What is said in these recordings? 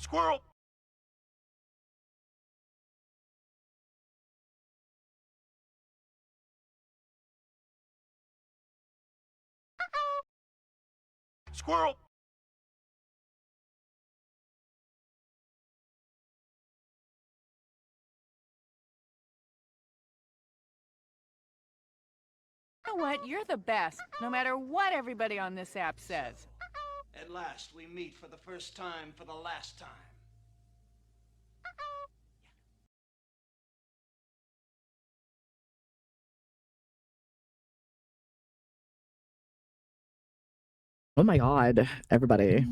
Squirrel! Squirrel! You know what? You're the best, no matter what everybody on this app says. At last, we meet for the first time for the last time. Oh my god, everybody.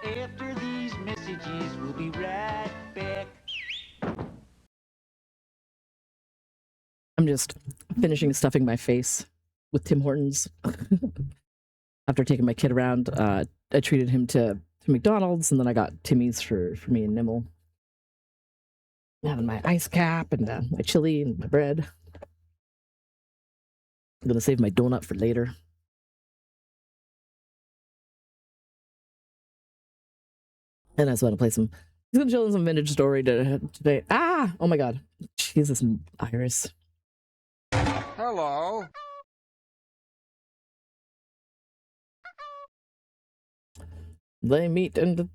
After these messages, we'll be right back. I'm just finishing stuffing my face with Tim Hortons. After taking my kid around, I treated him to McDonald's, and then I got Timmy's for me and Nimble. Having my ice cap and my chili and my bread. I'm gonna save my donut for later. And I just want to play some. He's gonna show them some vintage story today. Ah! Oh my god. Jesus, Iris. Hello. They meet in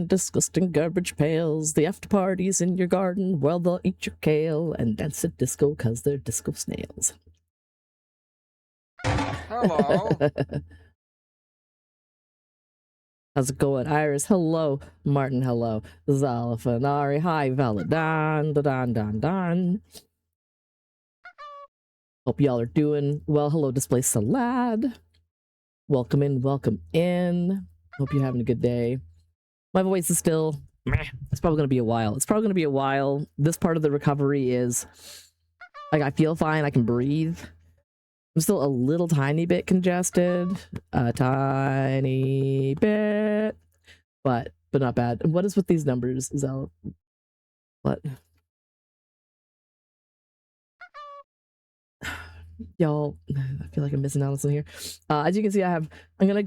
disgusting garbage pails. The after parties in your garden. Well, they'll eat your kale and dance at disco because they're disco snails. Hello. How's it going, Iris? Hello, Martin. Hello, Zalafanari. Hi, Valadan. Don don don. Hope y'all are doing well. Hello, Display Salad. Welcome in. Welcome in. Hope you're having a good day. My voice is still meh. It's probably gonna be a while. It's probably gonna be a while. This part of the recovery is like I feel fine. I can breathe. I'm still a little tiny bit congested, a tiny bit, but not bad. What is with these numbers, Zell? What? Y'all, I feel like I'm missing out on something here. As you can see, I'm gonna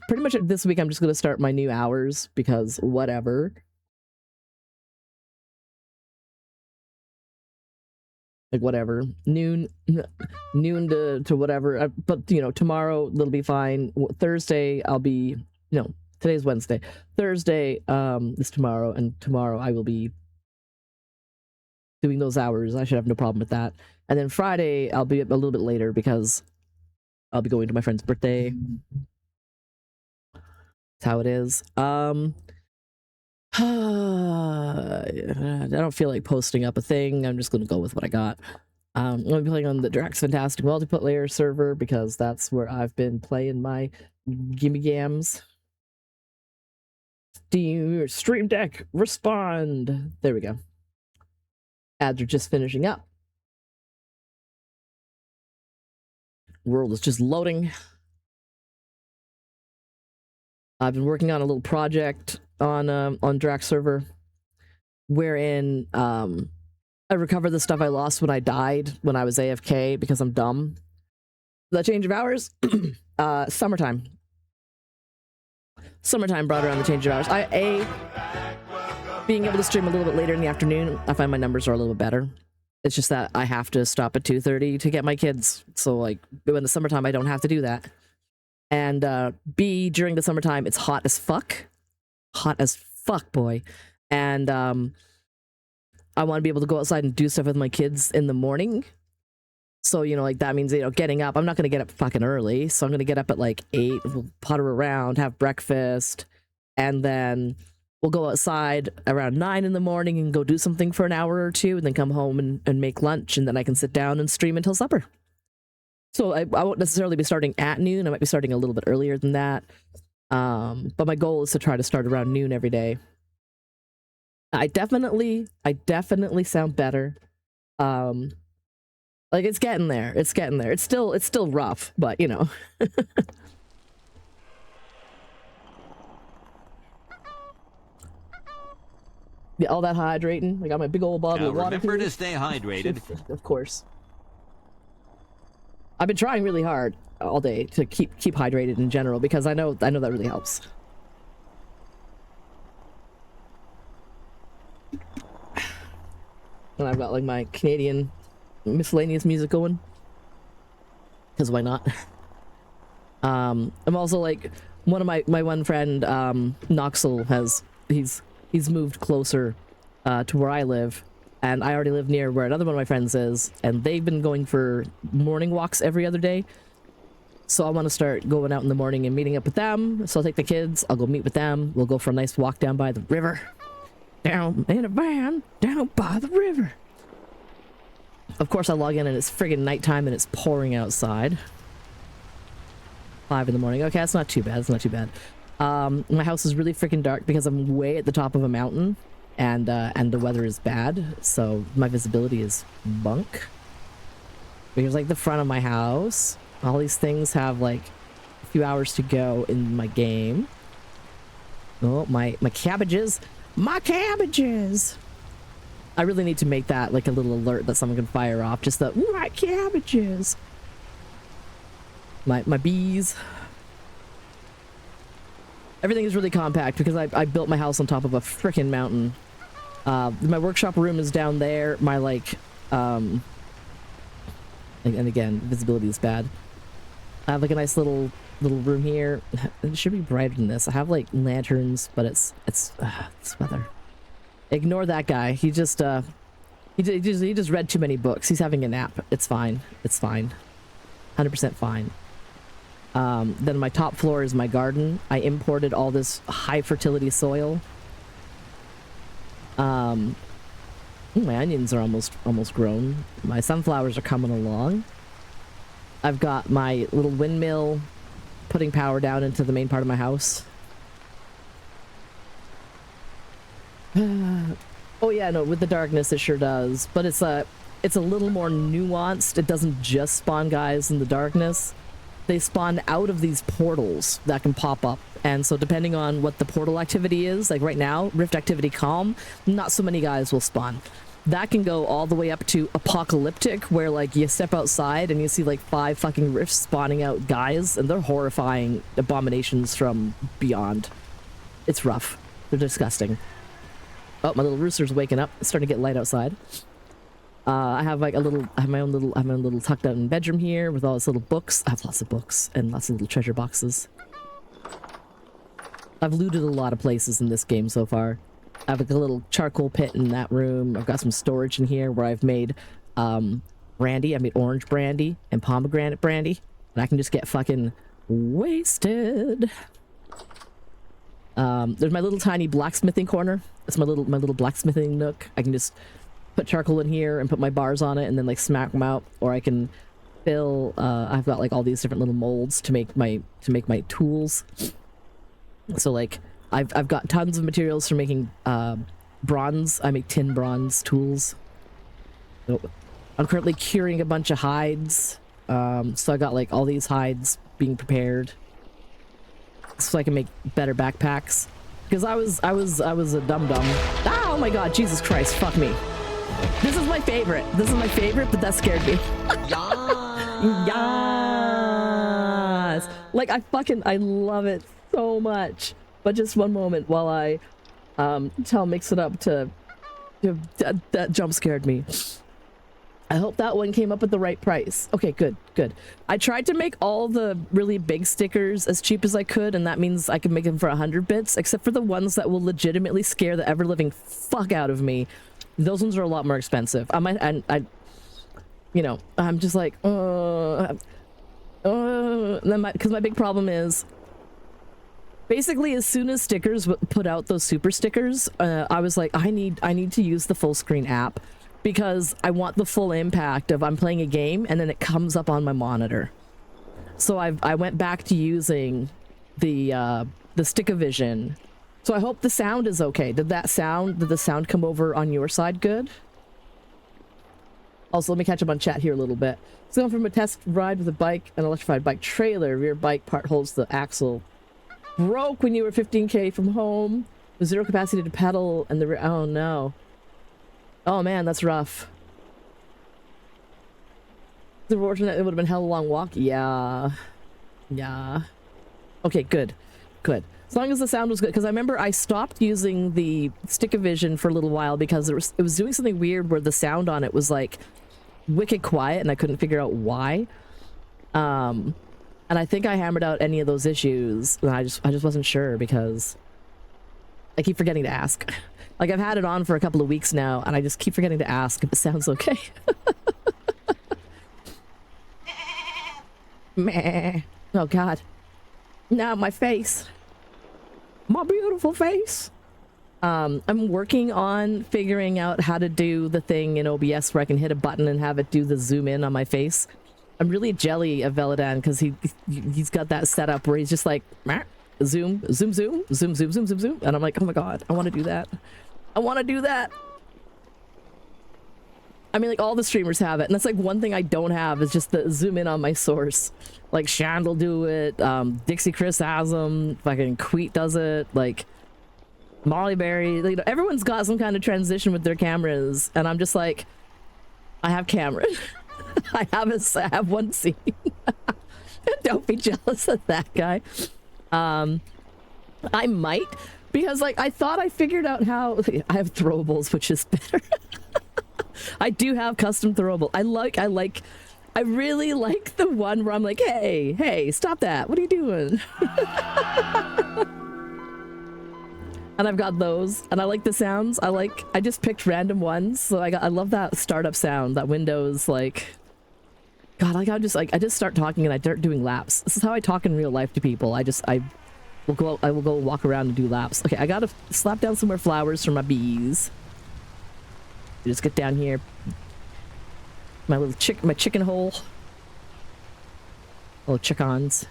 pretty much this week. I'm just gonna start my new hours because whatever. Like whatever, noon to whatever, but you know, tomorrow it'll be fine. Thursday I'll be, no, today's Wednesday. Thursday is tomorrow, and tomorrow I will be doing those hours. I should have no problem with that. And then Friday I'll be a little bit later because I'll be going to my friend's birthday. That's how it is. I don't feel like posting up a thing. I'm just gonna go with what I got. I'm gonna be playing on the Drax Fantastic multiplayer server because that's where I've been playing my gimme gams. Stream Deck, respond. There we go. Ads are just finishing up. World is just loading. I've been working on a little project on Drax server, wherein I recover the stuff I lost when I died when I was AFK because I'm dumb. The change of hours, summertime. Summertime brought around the change of hours. Being able to stream a little bit later in the afternoon, I find my numbers are a little bit better. It's just that I have to stop at 2:30 to get my kids. So like in the summertime, I don't have to do that. And B, during the summertime, it's hot as fuck. Hot as fuck, boy. And I want to be able to go outside and do stuff with my kids in the morning. So, you know, like that means, you know, getting up. I'm not going to get up fucking early. So I'm going to get up at like 8, we'll potter around, have breakfast, and then we'll go outside around 9 in the morning and go do something for an hour or two, and then come home and make lunch, and then I can sit down and stream until supper. So I won't necessarily be starting at noon. I might be starting a little bit earlier than that. But my goal is to try to start around noon every day. I definitely sound better. Like it's getting there. It's getting there. It's still rough, but you know. Yeah, all that hydrating. I got my big old bottle Now of water. remember here. to stay hydrated. Of course. I've been trying really hard all day to keep hydrated in general, because I know that really helps. And I've got like my Canadian miscellaneous music going, because why not? I'm also like, one of my one friend Noxel he's moved closer to where I live, and I already live near where another one of my friends is, and they've been going for morning walks every other day. So I want to start going out in the morning and meeting up with them. So I'll take the kids, I'll go meet with them, we'll go for a nice walk down by the river. Down in a van, down by the river. Of course I log in and it's friggin' nighttime and it's pouring outside. 5 in the morning. Okay, that's not too bad, it's not too bad. My house is really freaking dark because I'm way at the top of a mountain, and the weather is bad, so my visibility is bunk. Here's like the front of my house. All these things have like a few hours to go in my game. Oh, my cabbages! My cabbages! I really need to make that like a little alert that someone can fire off. Just the, ooh, my cabbages! My bees. Everything is really compact because I built my house on top of a frickin' mountain. My workshop room is down there. My like, and again, visibility is bad. I have like a nice little room here. It should be brighter than this. I have like lanterns, but it's weather. Ignore that guy. He just read too many books. He's having a nap. It's fine. It's fine. 100% fine. Then my top floor is my garden. I imported all this high fertility soil. My onions are almost grown. My sunflowers are coming along. I've got my little windmill putting power down into the main part of my house. Oh yeah, no, with the darkness it sure does, but it's a little more nuanced. It doesn't just spawn guys in the darkness. They spawn out of these portals that can pop up, and so depending on what the portal activity is, like right now, rift activity calm, not so many guys will spawn. That can go all the way up to apocalyptic, where like you step outside and you see like 5 fucking rifts spawning out guys, and they're horrifying abominations from beyond. It's rough. They're disgusting. Oh, my little rooster's waking up. It's starting to get light outside. I have like I have my own little tucked out in bedroom here with all these little books. I have lots of books and lots of little treasure boxes. I've looted a lot of places in this game so far. I have like a little charcoal pit in that room. I've got some storage in here where I've made brandy. I made orange brandy and pomegranate brandy, and I can just get fucking wasted. There's my little tiny blacksmithing corner. That's my little blacksmithing nook. I can just put charcoal in here and put my bars on it and then like smack them out, or I can fill I've got like all these different little molds to make my tools. So like I've got tons of materials for making bronze. I make tin bronze tools. So I'm currently curing a bunch of hides. So I got like all these hides being prepared so I can make better backpacks. Because I was a dum-dum. Ah, oh my god, Jesus Christ, fuck me. This is my favorite. This is my favorite, but that scared me. Yes! Like, I love it so much. But just one moment while I mix it up to that jump scared me. I hope that one came up at the right price. Okay, good. I tried to make all the really big stickers as cheap as I could, and that means I can make them for 100 bits, except for the ones that will legitimately scare the ever-living fuck out of me. Those ones are a lot more expensive. I you know, I'm just like, because my big problem is Basically, as soon as stickers put out those super stickers, I was like, I need to use the full screen app because I want the full impact of I'm playing a game and then it comes up on my monitor. So I went back to using the Stick-O-Vision. So I hope the sound is okay. Did the sound come over on your side good? Also, let me catch up on chat here a little bit. It's going from a test ride with a bike, an electrified bike trailer. Rear bike part holds the axle. Broke when you were 15k from home. With zero capacity to pedal and the rear. Oh no. Oh man, that's rough. It's unfortunate it would have been hell of a long walk. Yeah. Yeah. Okay, good. Good. As long as the sound was good. Because I remember I stopped using the Stick-O-Vision for a little while because it was doing something weird where the sound on it was like wicked quiet and I couldn't figure out why. And I think I hammered out any of those issues and I just wasn't sure because I keep forgetting to ask. Like I've had it on for a couple of weeks now and I just keep forgetting to ask if it sounds okay. Meh. Oh god. Now my face. My beautiful face. I'm working on figuring out how to do the thing in OBS where I can hit a button and have it do the zoom in on my face. I'm really jelly of Veladan because he's got that setup where he's just like zoom, zoom, zoom, zoom, zoom, zoom, zoom, zoom, and I'm like, oh my god, I want to do that. I want to do that. I mean, like all the streamers have it, and that's like one thing I don't have is just the zoom in on my source. Like Shand will do it, Dixie Chris has them, fucking Queet does it, like Molly Berry. You know, everyone's got some kind of transition with their cameras, and I'm just like, I have cameras. I have one scene. Don't be jealous of that guy. I might, because like I thought I figured out how I have throwables, which is better. I do have custom throwable. I really like the one where I'm like, hey, stop that. What are you doing? And I've got those, and I like the sounds. I just picked random ones, so I love that startup sound, that Windows, like, God, like I just start talking and I start doing laps. This is how I talk in real life to people. I will go walk around and do laps. Okay, I gotta slap down some more flowers for my bees. Just get down here. My chicken hole. Little chickens.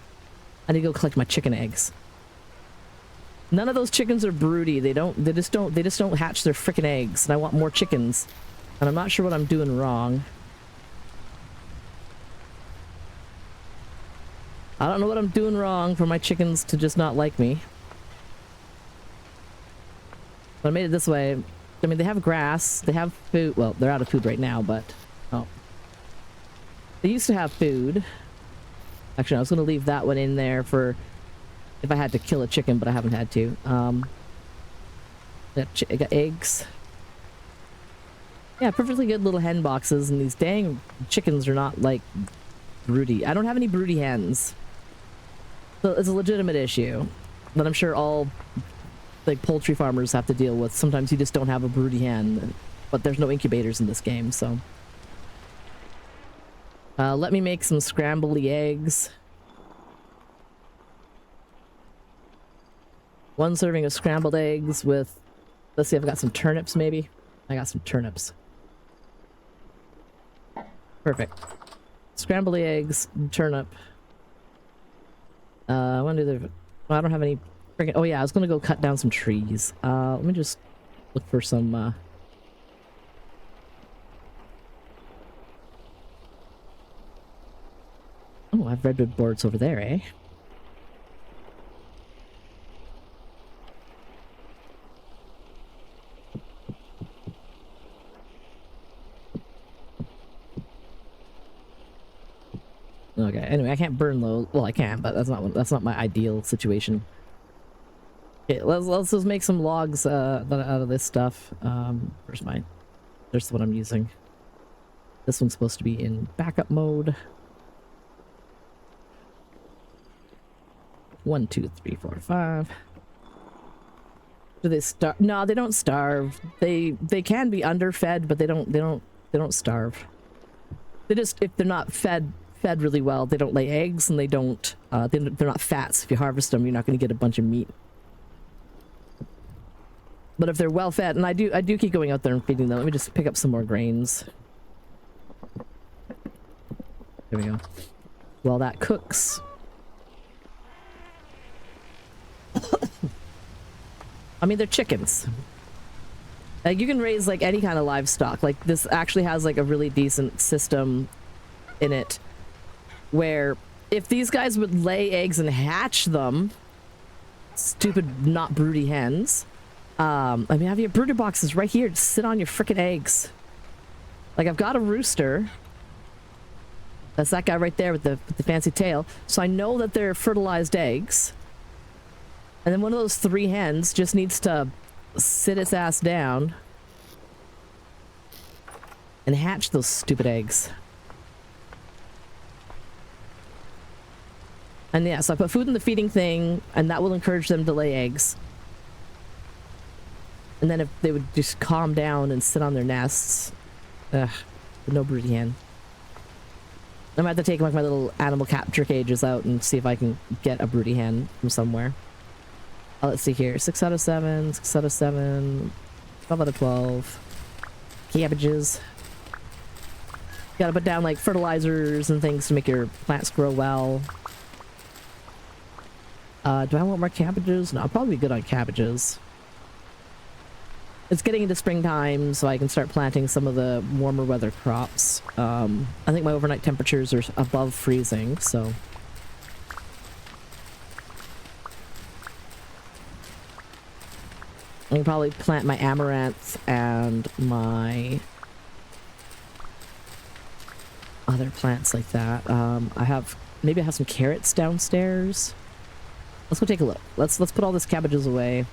I need to go collect my chicken eggs. None of those chickens are broody. They just don't hatch their freaking eggs. And I want more chickens. And I'm not sure what I'm doing wrong. I don't know what I'm doing wrong for my chickens to just not like me. But I made it this way. I mean, they have grass. They have food. Well, they're out of food right now, but... Oh. They used to have food. Actually, I was going to leave that one in there for... if I had to kill a chicken, but I haven't had to. I got eggs. Yeah, perfectly good little hen boxes, and these dang chickens are not, like, broody. I don't have any broody hens. So it's a legitimate issue that I'm sure all, like, poultry farmers have to deal with. Sometimes you just don't have a broody hen, but there's no incubators in this game, so... let me make some scrambly eggs. One serving of scrambled eggs with... Let's see, I've got some turnips, maybe? I got some turnips. Perfect. Scrambled eggs, turnip. I want to do the... Well, I don't have any... Freaking... Oh yeah, I was going to go cut down some trees. Let me just look for some... Oh, I have redwood boards over there, eh? Okay, anyway, I can't burn those. Well, I can, but that's not my ideal situation. Okay, let's just make some logs out of this stuff. Where's mine? There's what I'm using. This one's supposed to be in backup mode. 1, 2, 3, 4, 5. Do they starve? No, they don't starve. They can be underfed, but they don't starve. They just, if they're not fed fed really well, they don't lay eggs, and they don't, they're not fats. If you harvest them, you're not going to get a bunch of meat. But if they're well fed, and I do keep going out there and feeding them. Let me just pick up some more grains. There we go. While that cooks. I mean, they're chickens. Like, you can raise, like, any kind of livestock. Like, this actually has, like, a really decent system in it where if these guys would lay eggs and hatch them, stupid, not broody hens, I mean, have your brooder boxes right here. Just sit on your frickin' eggs. Like, I've got a rooster. That's that guy right there with the fancy tail. So I know that they're fertilized eggs. And then one of those 3 hens just needs to sit its ass down and hatch those stupid eggs. And yeah, so I put food in the feeding thing, and that will encourage them to lay eggs. And then if they would just calm down and sit on their nests. Ugh, no broody hen. I might have to take like my little animal capture cages out and see if I can get a broody hen from somewhere. Let's see here. 6 out of 7, 6 out of 7, 12 out of 12. Cabbages. Gotta put down like fertilizers and things to make your plants grow well. Do I want more cabbages? No, I'll probably be good on cabbages. It's getting into springtime, so I can start planting some of the warmer weather crops. I think my overnight temperatures are above freezing, so... I can probably plant my amaranth and my other plants like that. Maybe I have some carrots downstairs. Let's go take a look. Let's put all this cabbages away.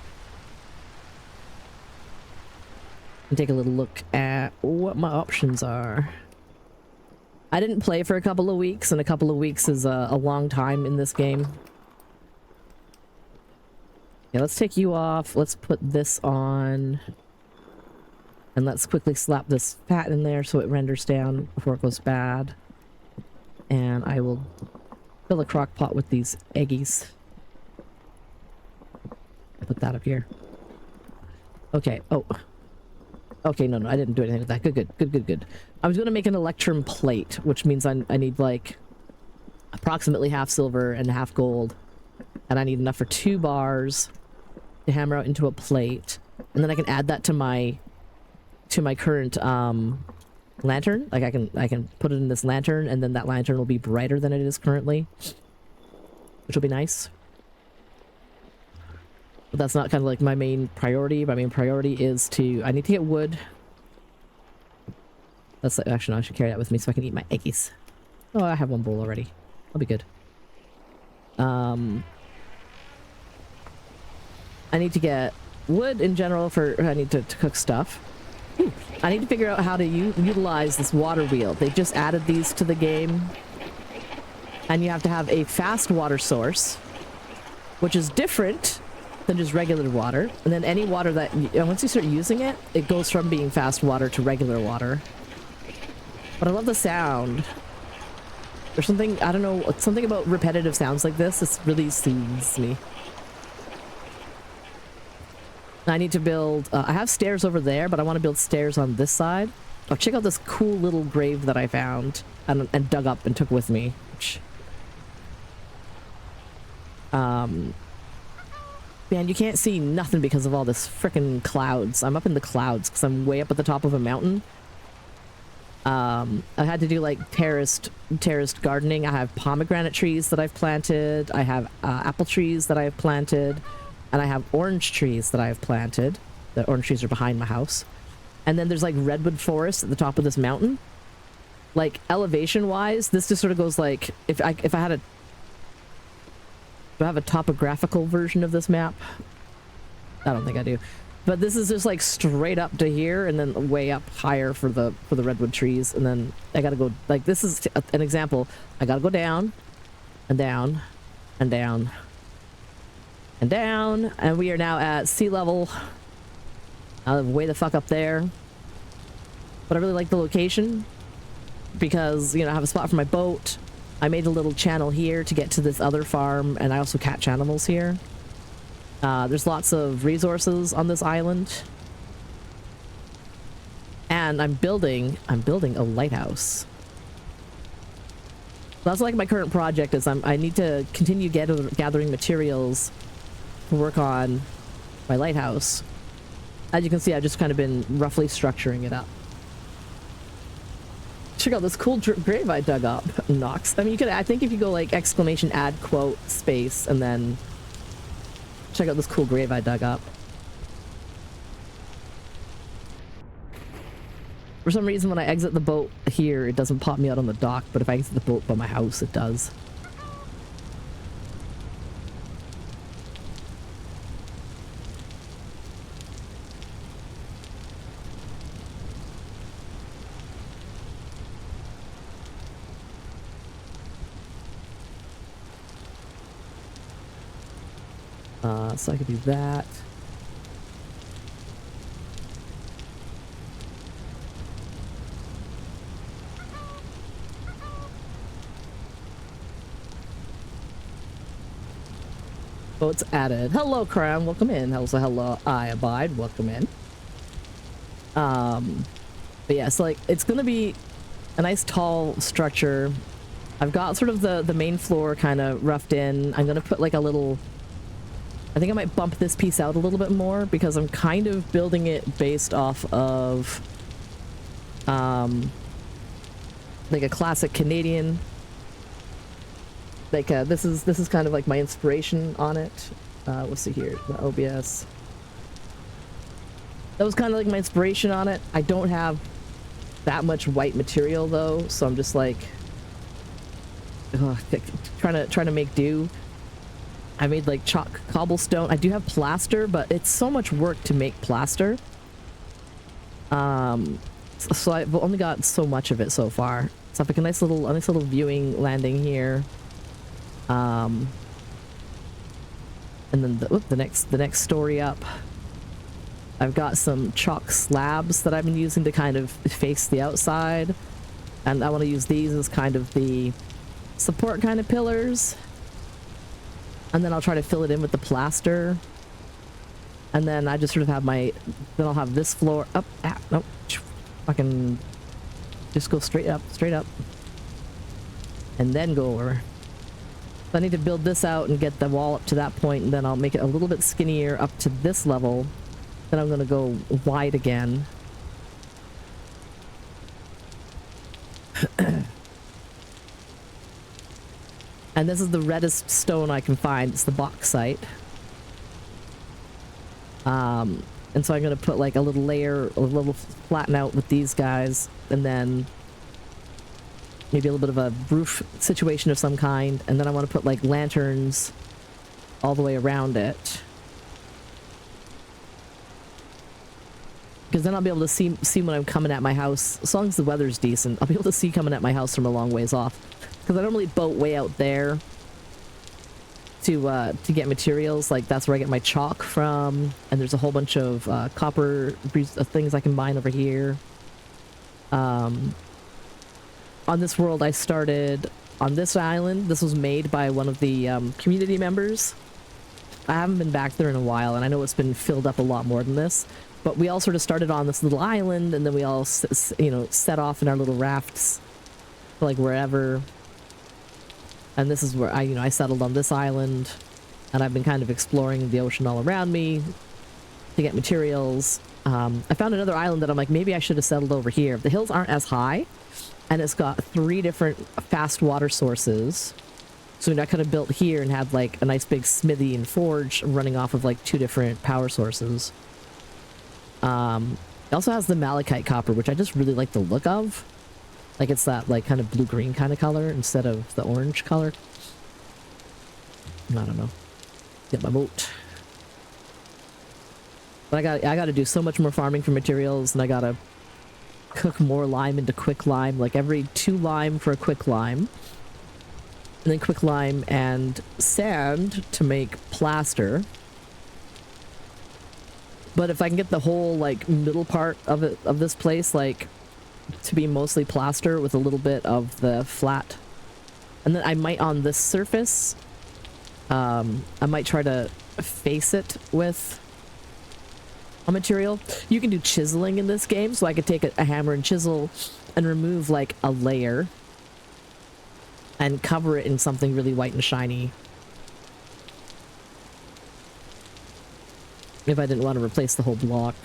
And take a little look at what my options are. I didn't play for a couple of weeks, and a couple of weeks is a long time in this game. Yeah, let's take you off. Let's put this on. And let's quickly slap this fat in there so it renders down before it goes bad. And I will fill a crock pot with these eggies. Put that up here. Okay. Oh. Okay, no, I didn't do anything with that. Good. I was going to make an electrum plate, which means I need, like, approximately half silver and half gold. And I need enough for 2 bars to hammer out into a plate. And then I can add that to my current, lantern. Like, I can put it in this lantern, and then that lantern will be brighter than it is currently. Which will be nice. But that's not kind of like my main priority. My main priority is I need to get wood. That's actually, no, I should carry that with me so I can eat my eggies. Oh, I have 1 bowl already. I'll be good. I need to get wood in general I need to cook stuff. I need to figure out how to utilize this water wheel. They just added these to the game. And you have to have a fast water source, which is different than just regular water. And then any water that once you start using it, it goes from being fast water to regular water. But I love the sound. There's something, I don't know, something about repetitive sounds like this. This really soothes me. I need to build, I have stairs over there, but I want to build stairs on this side. Oh, check out this cool little grave that I found and dug up and took with me. Which, man, you can't see nothing because of all this frickin' clouds. I'm up in the clouds because I'm way up at the top of a mountain. I had to do like terraced gardening. I have pomegranate trees that I've planted. I have apple trees that I have planted. And I have orange trees that I have planted. The orange trees are behind my house. And then there's like redwood forest at the top of this mountain. Like elevation wise, this just sort of goes like, if I had a, do I have a topographical version of this map? I don't think I do. But this is just like straight up to here and then way up higher for the redwood trees. And then I gotta go, like, this is an example. I gotta go down and down and down and down. And we are now at sea level. I'm way the fuck up there. But I really like the location because, you know, I have a spot for my boat. I made a little channel here to get to this other farm, and I also catch animals here. There's lots of resources on this island. And I'm building a lighthouse. That's like my current project is I need to continue gathering materials to work on my lighthouse. As you can see, I've just kind of been roughly structuring it up. Check out this cool grave I dug up, Nox. I mean, you could, I think if you go like exclamation add quote space and then check out this cool grave I dug up. For some reason, when I exit the boat here, it doesn't pop me out on the dock, but if I exit the boat by my house, it does. So I could do that. Boats added. Hello, Crown. Welcome in. Also, hello, I Abide. Welcome in. But yeah, so like it's gonna be a nice tall structure. I've got sort of the main floor kind of roughed in. I'm gonna put like a little. I think I might bump this piece out a little bit more because I'm kind of building it based off of like a classic Canadian. Like this is kind of like my inspiration on it. Let's see here, the OBS. That was kind of like my inspiration on it. I don't have that much white material though, so I'm just like trying to make do. I made like chalk cobblestone. I do have plaster, but it's so much work to make plaster. So I've only got so much of it so far. So I have like a nice little viewing landing here. And then the next story up, I've got some chalk slabs that I've been using to kind of face the outside, and I want to use these as kind of the support kind of pillars. And then I'll try to fill it in with the plaster. And then I just sort of have then I'll have this floor up. Nope. Fucking just go straight up. And then go over. So I need to build this out and get the wall up to that point, and then I'll make it a little bit skinnier up to this level. Then I'm gonna go wide again. And this is the reddest stone I can find. It's the bauxite. And so I'm gonna put like a little layer, a little flatten out with these guys, and then maybe a little bit of a roof situation of some kind, and then I want to put like lanterns all the way around it, because then I'll be able to see when I'm coming at my house. As long as the weather's decent, I'll be able to see coming at my house from a long ways off, because I normally boat way out there to get materials. Like that's where I get my chalk from, and there's a whole bunch of copper things I can mine over here. On this world, I started on this island. This was made by one of the community members. I haven't been back there in a while, and I know it's been filled up a lot more than this. But we all sort of started on this little island, and then we all, set off in our little rafts, like wherever. And this is where I settled on this island, and I've been kind of exploring the ocean all around me to get materials. I found another island that I'm like, maybe I should have settled over here. The hills aren't as high. And it's got 3 different fast water sources. So I could have built here and had like a nice big smithy and forge running off of like 2 different power sources. It also has the malachite copper, which I just really like the look of. Like it's that like kind of blue-green kind of color instead of the orange color. I don't know. Get my boat. But I gotta do so much more farming for materials, and I gotta cook more lime into quick lime, like every 2 lime for a quick lime, and then quick lime and sand to make plaster. But if I can get the whole like middle part of this place like to be mostly plaster with a little bit of the flat And then I might, on this surface, I might try to face it with a material. You can do chiseling in this game, so I could take a hammer and chisel and remove like a layer and cover it in something really white and shiny. If I didn't want to replace the whole block.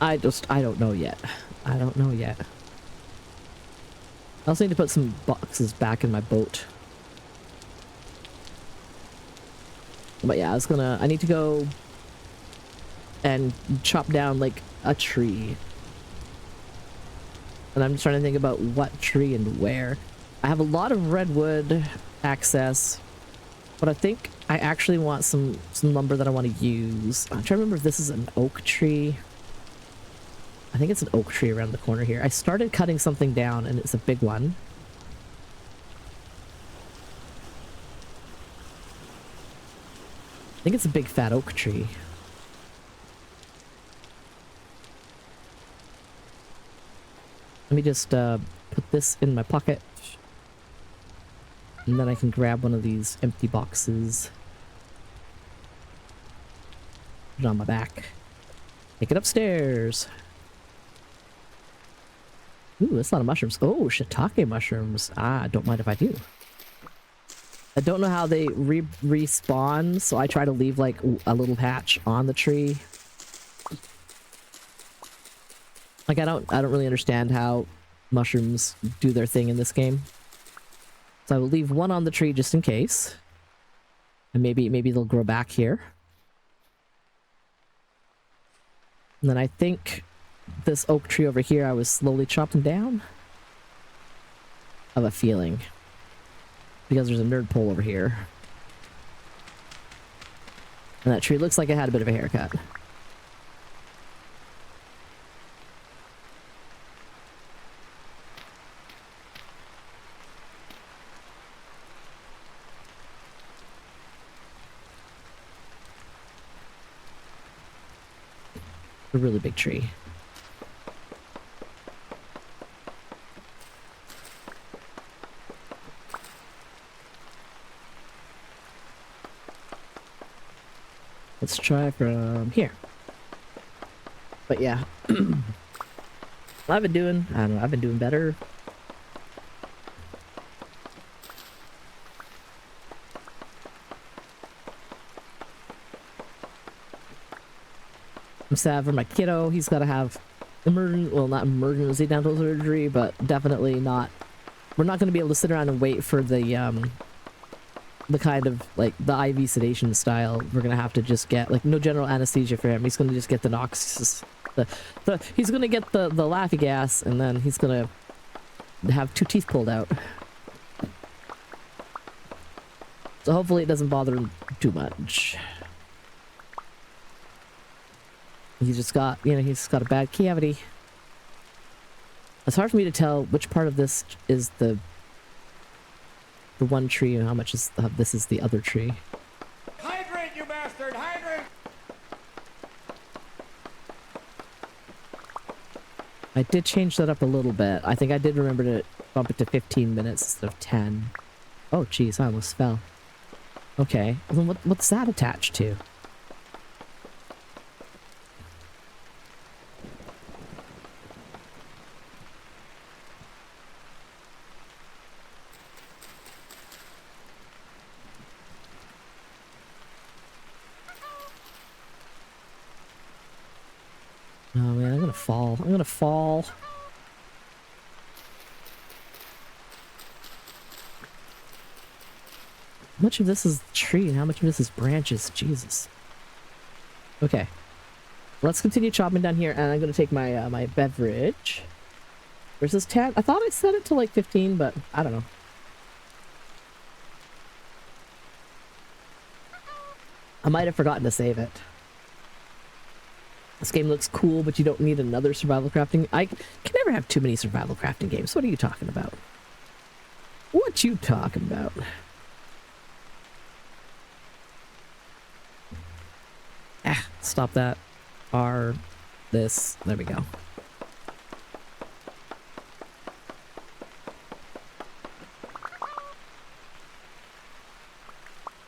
I don't know yet. I don't know yet. I also need to put some boxes back in my boat. But yeah, I need to go and chop down like a tree. And I'm just trying to think about what tree and where. I have a lot of redwood access, but I think I actually want some lumber that I want to use. I'm trying to remember if this is an oak tree. I think it's an oak tree around the corner here. I started cutting something down and it's a big one. I think it's a big fat oak tree. Let me just put this in my pocket. And then I can grab one of these empty boxes. Put it on my back. Take it upstairs. Ooh, that's a lot of mushrooms. Oh, shiitake mushrooms. Ah, don't mind if I do. I don't know how they respawn, so I try to leave like a little patch on the tree. Like I don't really understand how mushrooms do their thing in this game. So I will leave one on the tree just in case. And maybe they'll grow back here. And then I think this oak tree over here I was slowly chopping down. I have a feeling. Because there's a nerd pole over here. And that tree looks like it had a bit of a haircut. A really big tree. Let's try from here. But yeah. What I've been doing, I don't know, I've been doing better. I'm sad for my kiddo. He's got to have well, not emergency dental surgery, but definitely not. We're not going to be able to sit around and wait for the kind of like the IV sedation style. We're gonna have to just get like no general anesthesia for him. He's gonna just get the he's gonna get the laughy gas, and then he's gonna have 2 teeth pulled out. So hopefully it doesn't bother him too much. He's just got, you know, he's got a bad cavity. It's hard for me to tell which part of this is the one tree and how much is this is the other tree. Hydrate, you bastard! Hydrate! I did change that up a little bit. I think I did remember to bump it to 15 minutes instead of 10. Oh, geez, I almost fell. Okay, well, then what's that attached to? Oh man, I'm gonna fall. I'm gonna fall. How much of this is tree and how much of this is branches? Jesus. Okay. Let's continue chopping down here, and I'm gonna take my my beverage. Where's this 10? I thought I set it to like 15, but I don't know. I might have forgotten to save it. This game looks cool, but you don't need another survival crafting. I can never have too many survival crafting games. What are you talking about? What you talking about? Ah, stop that. This. There we go.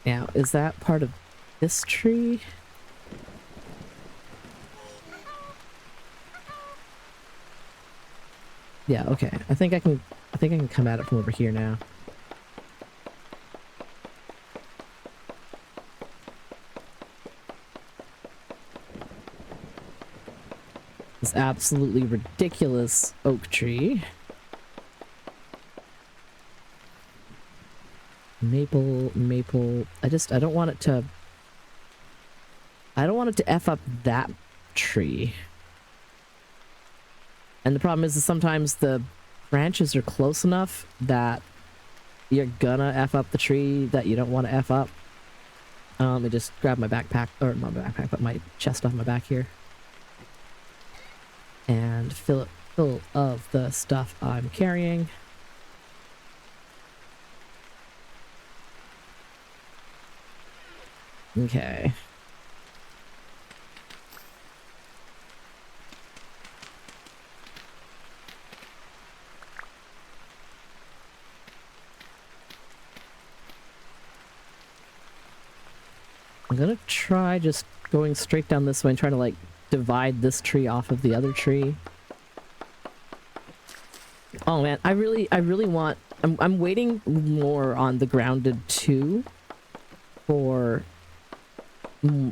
Now, is that part of this tree? Yeah, okay. I think I can come at it from over here now. This absolutely ridiculous oak tree. Maple. I don't want it to... I don't want it to F up that tree. And the problem is that sometimes the branches are close enough that you're gonna F up the tree that you don't want to F up. Let me just grab my backpack, or not my backpack, but my chest off my back here. And fill it full of the stuff I'm carrying. Okay. I'm gonna try just going straight down this way and trying to like divide this tree off of the other tree. Oh man, I really want... I'm waiting more on the Grounded 2 for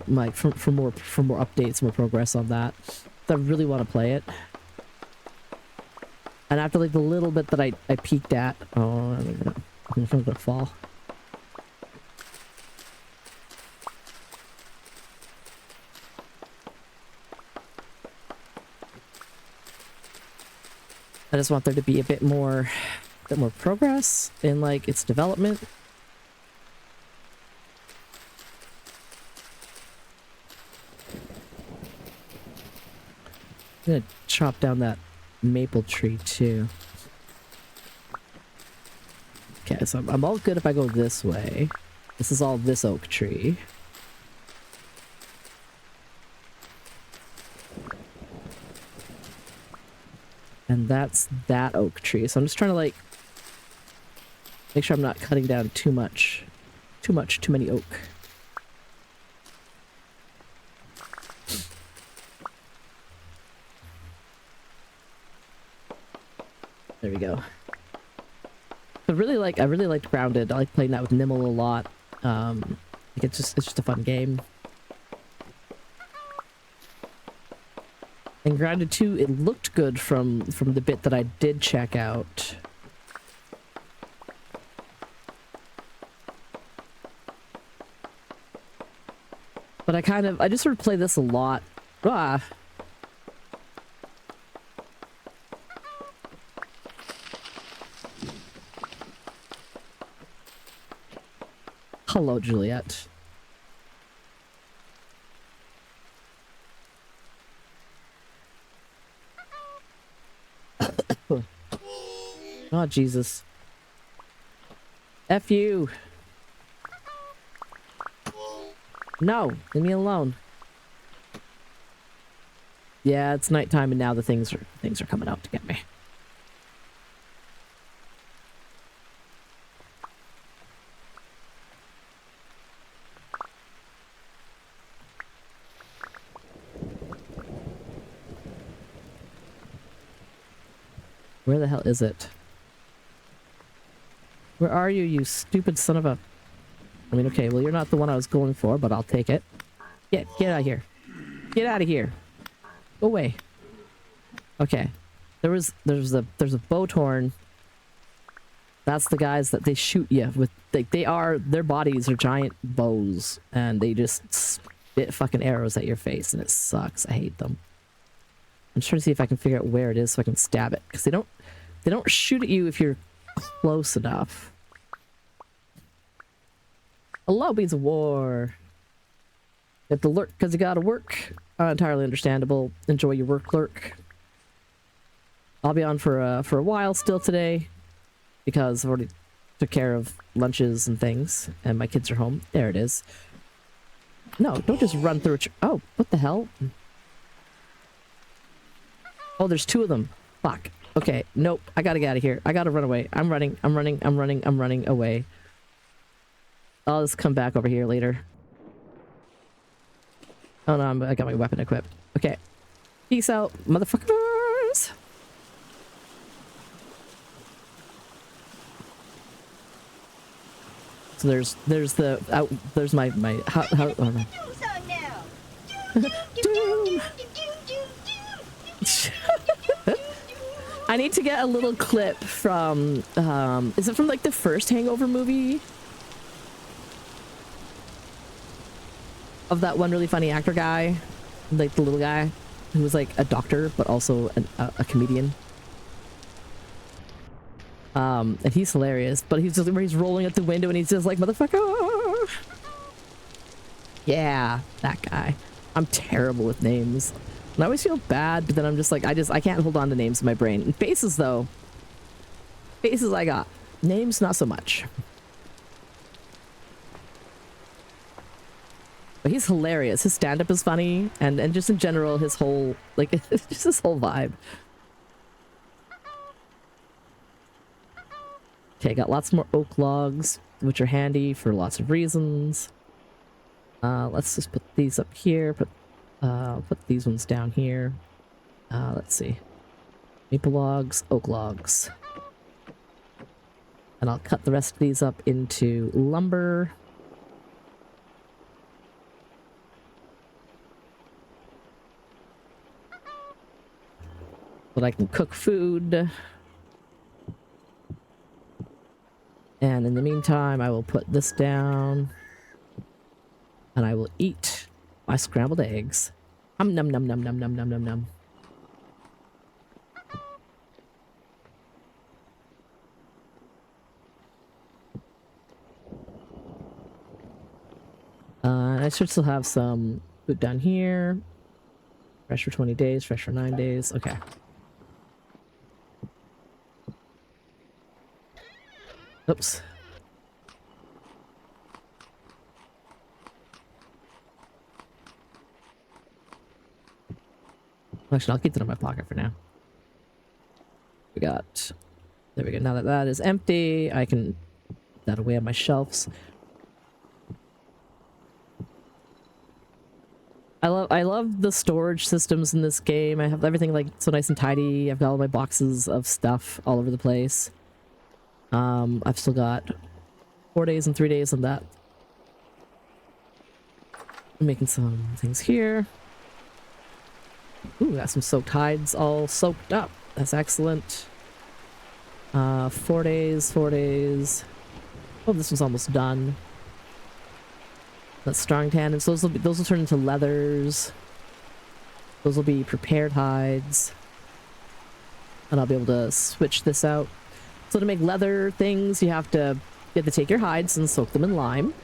like for more updates, more progress on that. I really want to play it. And after like the little bit that I peeked at, oh, I'm gonna fall. I just want there to be a bit more progress in like its development. I'm gonna chop down that maple tree too. Okay, so I'm all good if I go this way. This is all this oak tree. And that's that oak tree. So I'm just trying to like make sure I'm not cutting down too many oak. There we go. I really liked Grounded. I like playing that with Nimble a lot. It's just a fun game. And Grounded 2, it looked good from the bit that I did check out. But I just sort of play this a lot. Ah. Hello, Juliet. Oh, Jesus. F you. No, leave me alone. Yeah, it's nighttime and now the things are coming out to get me. Where the hell is it? Where are you, you stupid son of a... I mean, okay, well, you're not the one I was going for, but I'll take it. Get out of here. Get out of here. Go away. Okay. There's a Bowtorn. That's the guys that they shoot you with. Their bodies are giant bows, and they just spit fucking arrows at your face, and it sucks. I hate them. I'm trying to see if I can figure out where it is so I can stab it, because they don't shoot at you if you're close enough. Hello, Beads of War. You have to lurk because you gotta work. Entirely understandable. Enjoy your work, lurk. I'll be on for a while still today because I've already took care of lunches and things, and my kids are home. There it is. No, don't just run through a oh, what the hell? Oh, there's two of them. Fuck. Okay, nope. I gotta get out of here. I gotta run away. I'm running away. I'll just come back over here later. Oh no, I got my weapon equipped. Okay. Peace out, motherfuckers! So there's my how oh no. Doom. I need to get a little clip from is it from like the first Hangover movie? Of that one really funny actor guy, like the little guy who was like a doctor but also a comedian. And he's hilarious, but he's just where he's rolling out the window and he's just like, motherfucker. Yeah, that guy. I'm terrible with names. And I always feel bad, but then I'm just like, I can't hold on to names in my brain. And faces though. Faces I got. Names not so much. But he's hilarious. His stand-up is funny, and just in general, his whole, like, just his whole vibe. Okay, got lots more oak logs, which are handy for lots of reasons. Let's just put these up here, put these ones down here. Let's see. Maple logs, oak logs. And I'll cut the rest of these up into lumber. But I can cook food. And in the meantime, I will put this down. And I will eat my scrambled eggs. Num num num num num num num num. I should still have some food down here. Fresh for 20 days, fresh for 9 days. Okay. Oops. Actually, I'll keep that in my pocket for now. There we go. Now that that is empty, I can put that away on my shelves. I love the storage systems in this game. I have everything like so nice and tidy. I've got all my boxes of stuff all over the place. I've still got 4 days and 3 days on that. I'm making some things here. Ooh, got some soaked hides all soaked up. That's excellent. 4 days, 4 days. Oh, this one's almost done. That's strong tannins. Those will turn into leathers. Those will be prepared hides. And I'll be able to switch this out. So to make leather things, you have to take your hides and soak them in lime.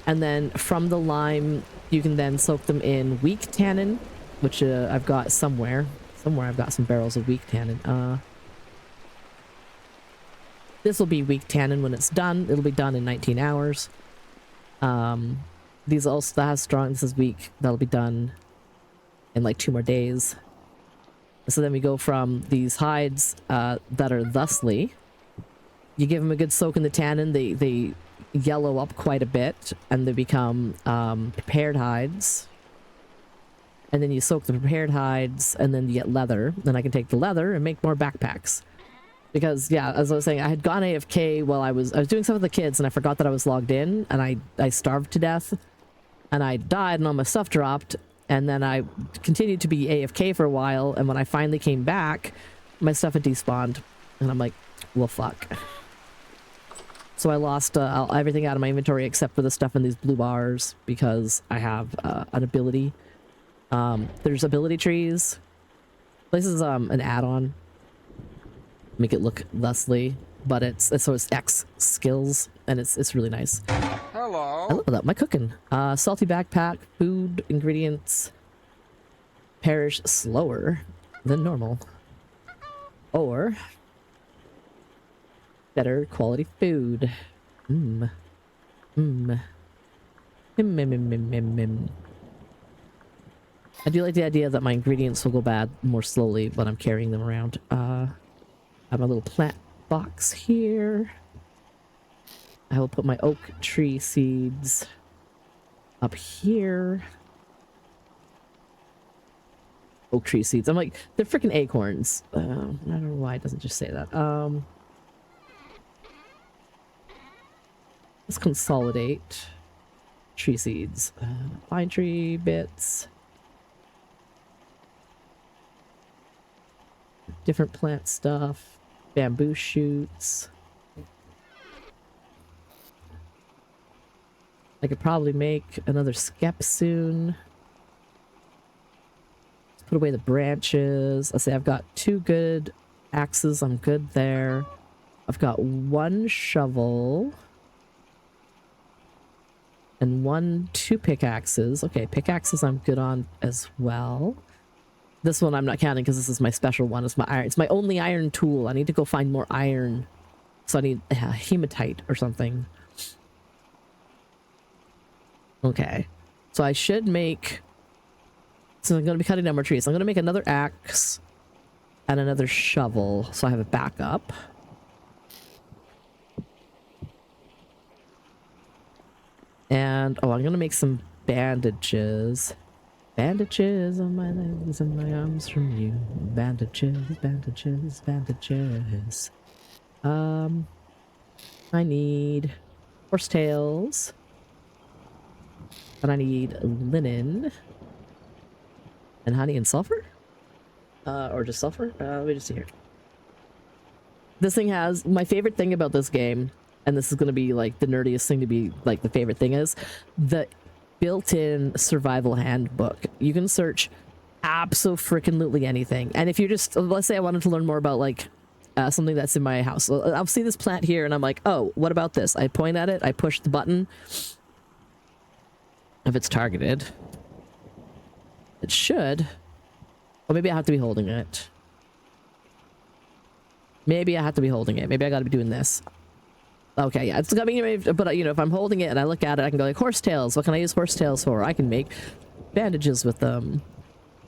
And then from the lime, you can then soak them in weak tannin, which I've got somewhere. Somewhere I've got some barrels of weak tannin. This will be weak tannin when it's done. It'll be done in 19 hours. These also that has strong. This is weak. That'll be done in like 2 more days. So then we go from these hides that are thusly. You give them a good soak in the tannin. They yellow up quite a bit, and they become prepared hides. And then you soak the prepared hides, and then you get leather. Then I can take the leather and make more backpacks. Because yeah, as I was saying, I had gone AFK while I was doing stuff with the kids, and I forgot that I was logged in, and I starved to death, and I died, and all my stuff dropped, and then I continued to be AFK for a while, and when I finally came back, my stuff had despawned, and I'm like, well, fuck. So I lost everything out of my inventory except for the stuff in these blue bars because I have an ability. There's ability trees. This is an add-on. Make it look thusly, but it's X skills, and it's really nice. Hello. I love that. My cooking. Salty backpack, food, ingredients perish slower than normal. Or better quality food. I do like the idea that my ingredients will go bad more slowly when I'm carrying them around. I have my little plant box here. I will put my oak tree seeds up here. Oak tree seeds. I'm like, they're freaking acorns. I don't know why it doesn't just say that. Let's consolidate tree seeds. Pine tree bits. Different plant stuff. Bamboo shoots. I could probably make another skep soon. Let's put away the branches. Let's say I've got 2 good axes. I'm good there. I've got 1 shovel. And 2 pickaxes. Okay, pickaxes I'm good on as well. This one I'm not counting because this is my special one. It's my iron. It's my only iron tool. I need to go find more iron. So I need hematite or something. Okay. So I should make... So I'm going to be cutting down more trees. I'm going to make another axe and another shovel so I have a backup. And, oh, I'm going to make some bandages. Bandages on my legs and my arms from you. Bandages, bandages, bandages. I need horsetails. And I need linen. And honey and sulfur? Or just sulfur? Let me just see here. This thing has... My favorite thing about this game, and this is going to be like the nerdiest thing to be like the favorite thing, is the built-in survival handbook. You can search abso-freaking-lutely anything. And if you're just... Let's say I wanted to learn more about like something that's in my house. I'll see this plant here and I'm like, oh, what about this? I point at it, I push the button. If it's targeted, it should. Or maybe I have to be holding it. Maybe I have to be holding it. Maybe I gotta be doing this. Okay, yeah, it's got me, but you know, if I'm holding it and I look at it, I can go like, horsetails. What can I use horsetails for? I can make bandages with them.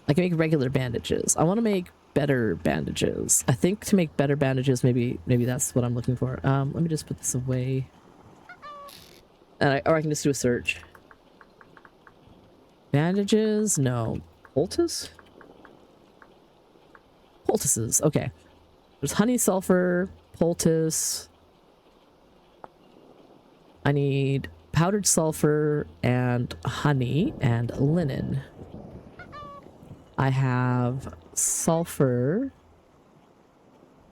I can make regular bandages. I want to make better bandages. I think to make better bandages, maybe that's what I'm looking for. Let me just put this away. And or I can just do a search. Bandages? No. Poultice? Poultices. Okay. There's honey, sulfur, poultice. I need powdered sulfur and honey and linen. I have sulfur.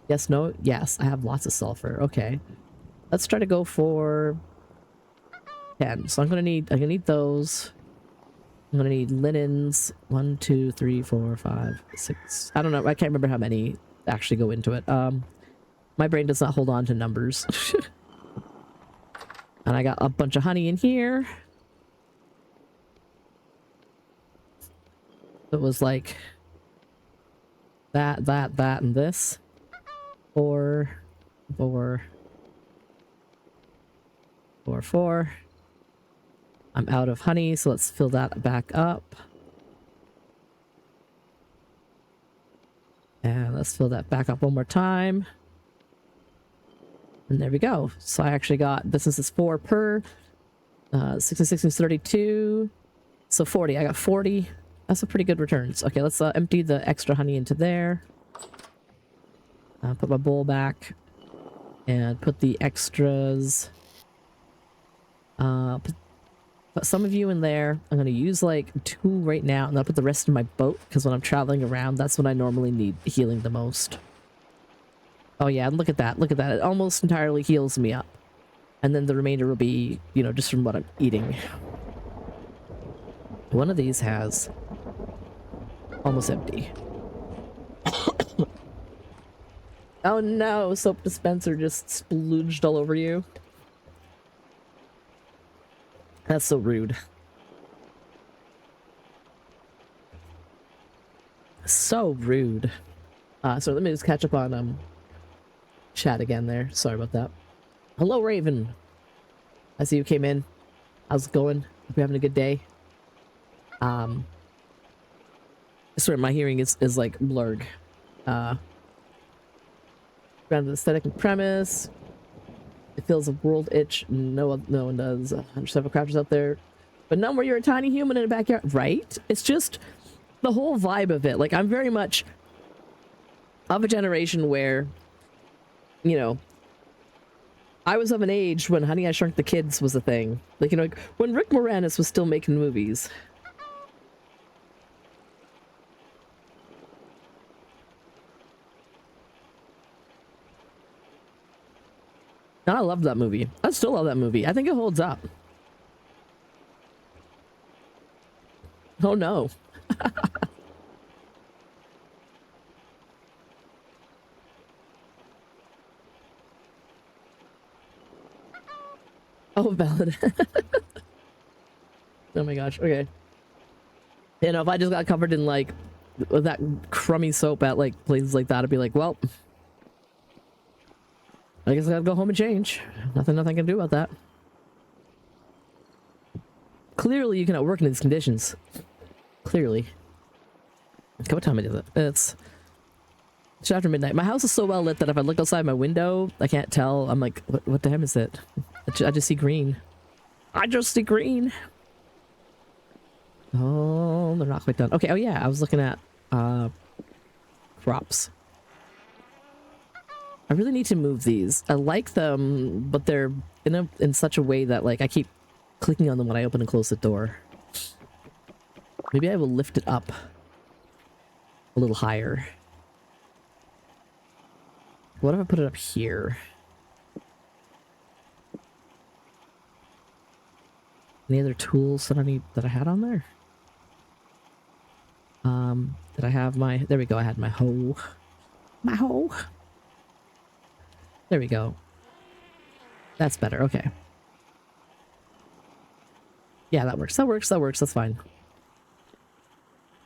Yes, no, yes, I have lots of sulfur. Okay. Let's try to go for 10. So I'm gonna need those. I'm gonna need linens. 1, 2, 3, 4, 5, 6. I don't know. I can't remember how many actually go into it. My brain does not hold on to numbers. And I got a bunch of honey in here. It was like that, and this. 4, 4, 4, 4. I'm out of honey, so let's fill that back up. And let's fill that back up one more time. And there we go. So I actually got, this is 4 per. 66 is 32. So 40. I got 40. That's a pretty good returns. Okay, let's empty the extra honey into there. Put my bowl back. And put the extras. Put some of you in there. I'm going to use like 2 right now. And I'll put the rest in my boat. Because when I'm traveling around, that's when I normally need healing the most. Oh yeah, look at that. Look at that. It almost entirely heals me up. And then the remainder will be, you know, just from what I'm eating. One of these has almost empty. Oh no, soap dispenser just splooged all over you. That's so rude. So rude. So let me just catch up on chat again there. Sorry about that. Hello, Raven. I see you came in. How's it going? Hope you're having a good day. I swear my hearing is like blurred. Grounded aesthetic and premise. It feels a world itch. No one does. There's several crafters out there, but none where you're a tiny human in a backyard, right? It's just the whole vibe of it. Like, I'm very much of a generation where, you know, I was of an age when Honey, I Shrunk the Kids was a thing. Like, you know, like when Rick Moranis was still making movies. And I love that movie. I still love that movie. I think it holds up. Oh no. Oh, valid. Oh my gosh. Okay. You know, if I just got covered in like that crummy soap at like places like that, I'd be like, well, I guess I gotta go home and change. Nothing I can do about that. Clearly, you cannot work in these conditions. Clearly. Okay, what time is it? It's after midnight. My house is so well lit that if I look outside my window, I can't tell. I'm like, what time is it? I just see green. I just see green. Oh, they're not quite done. Okay, oh yeah, I was looking at crops. I really need to move these. I like them, but they're in such a way that like I keep clicking on them when I open and close the door. Maybe I will lift it up a little higher. What if I put it up here? Any other tools that I had on there? Did I have my, there we go, I had my hoe. My hoe. There we go. That's better, okay. Yeah, that works, that's fine.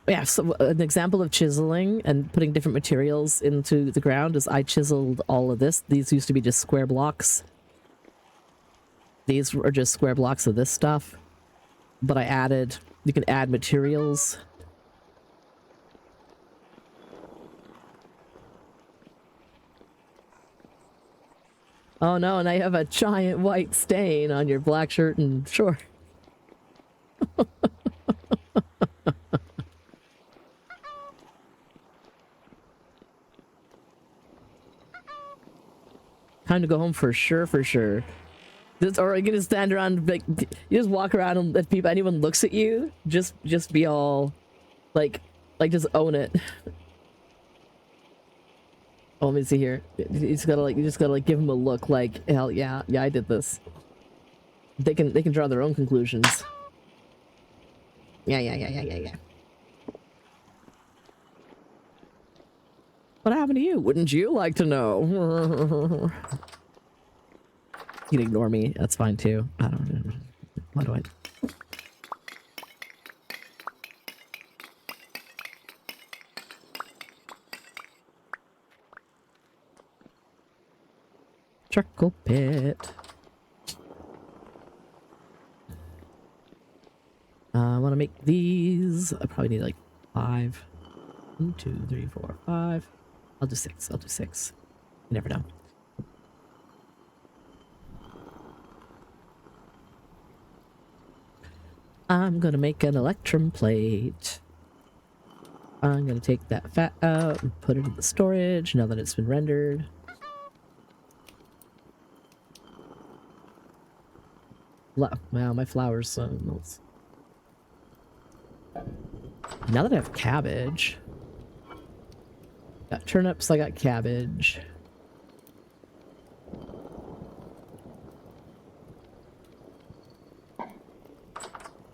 Yeah, so an example of chiseling and putting different materials into the ground is I chiseled all of this. These used to be just square blocks. These are just square blocks of this stuff. But I added, you can add materials. Oh no, now you have a giant white stain on your black shirt and short. Time to go home for sure, for sure. This, or you're gonna stand around, like, you just walk around and if people, anyone looks at you, just be all, like just own it. Oh, let me see here. You just gotta give them a look like, hell yeah, I did this. They can draw their own conclusions. Yeah. What happened to you? Wouldn't you like to know? You can ignore me. That's fine too. I don't know. Why do I? Charcoal pit. I want to make these. I probably need like 5. 1, 2, 3, 4, 5. I'll do 6. I'll do 6. You never know. I'm gonna make an electrum plate. I'm gonna take that fat out and put it in the storage now that it's been rendered. Wow, my flowers. Now that I have cabbage, got turnips. I got cabbage.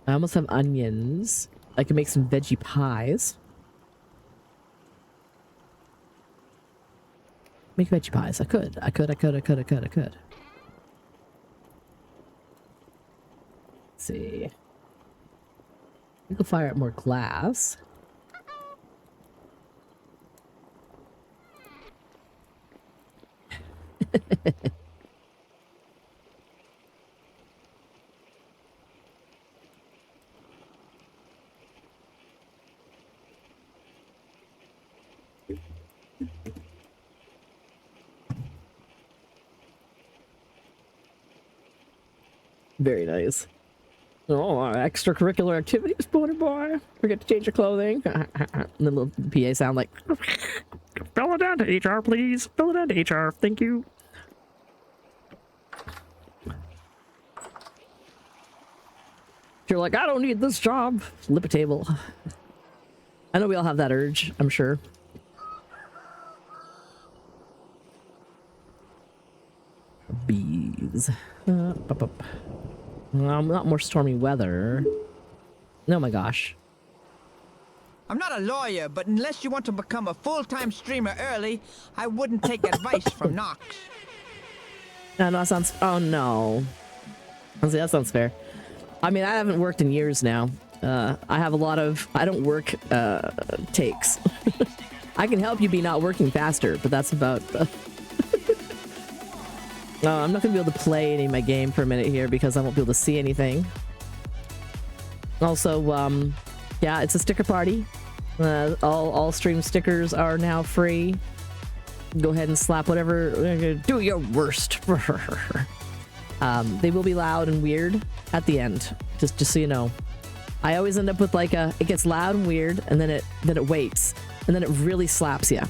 I almost have onions. I can make some veggie pies. Make veggie pies. I could. Let's see. We can fire up more glass. Very nice. Oh, extracurricular activities, boy. Forget to change your clothing. And the little PA sound like, fill it down to HR, please. Fill it down to HR. Thank you. You're like, I don't need this job. Flip a table. I know we all have that urge, I'm sure. Bees. Not more stormy weather. Oh my gosh. I'm not a lawyer, but unless you want to become a full-time streamer early, I wouldn't take advice from Nox. No, that sounds... Oh, no. Honestly, that sounds fair. I mean, I haven't worked in years now. I have a lot of... I don't work takes. I can help you be not working faster, but that's about... I'm not going to be able to play any of my game for a minute here because I won't be able to see anything. Also, yeah, it's a sticker party. All stream stickers are now free. Go ahead and slap whatever. Do your worst. They will be loud and weird at the end. Just so you know. I always end up with like a. It gets loud and weird, and then it waits, and then it really slaps you.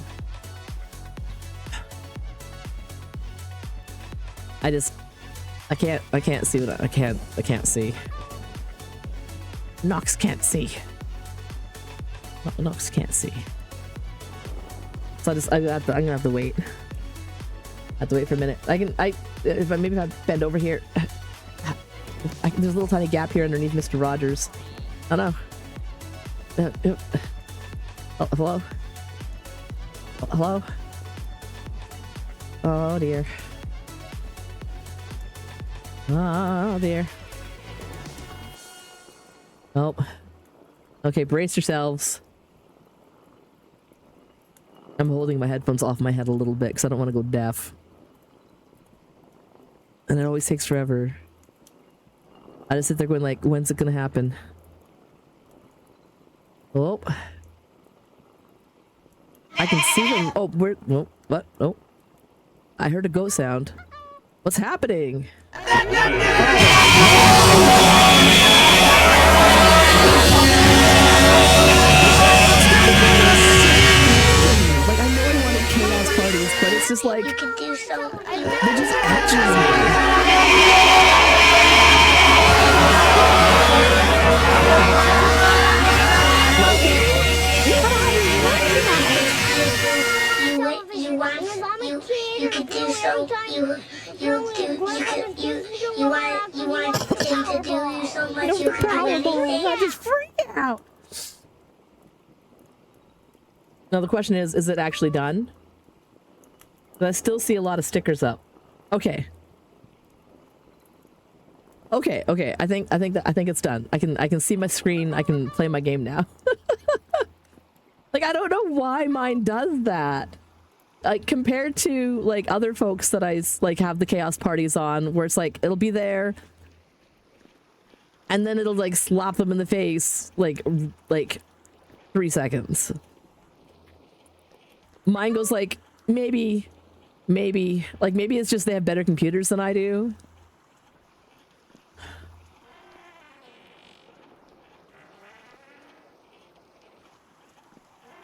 I can't see what I can't see. Nox can't see. Nox can't see. So I'm gonna have to wait. I have to wait for a minute. If I bend over here. There's a little tiny gap here underneath Mr. Rogers. Oh no. Oh, hello? Oh, hello? Oh dear. Oh dear. Oh. Okay, brace yourselves. I'm holding my headphones off my head a little bit because I don't want to go deaf. And it always takes forever. I just sit there going like, when's it gonna happen? Oh. I can see them. Oh, where? No. What? Oh. I heard a ghost sound. What's happening? Like, I know I wanted chaos parties, but it's just like... You can do so. They're just actions. You can do so. You want him to do you so much. You can do anything. I just freak out. Now the question is it actually done? But I still see a lot of stickers up. Okay. Okay. I think it's done. I can see my screen. I can play my game now. Like, I don't know why mine does that. Like, compared to like other folks that I like have the chaos parties on, where it's like it'll be there and then it'll like slap them in the face like 3 seconds. Mine goes like maybe it's just they have better computers than I do.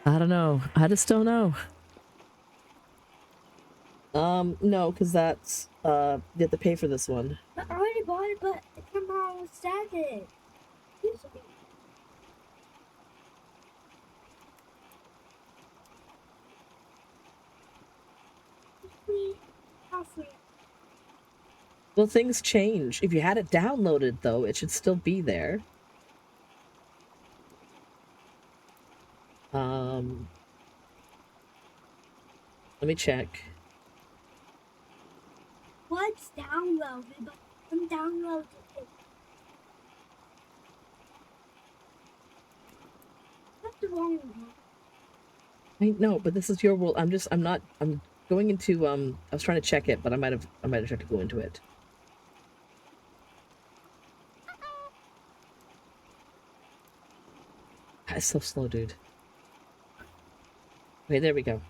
I don't know. I just don't know. No, because that's, you have to pay for this one. I already bought it, but the camera was static. Well, things change. If you had it downloaded, though, it should still be there. Let me check. What's downloaded? But I'm downloaded it. What's the wrong one? I know, but this is your world. I'm going into, I was trying to check it, but I might have tried to go into it. It's so slow, dude. Okay, there we go.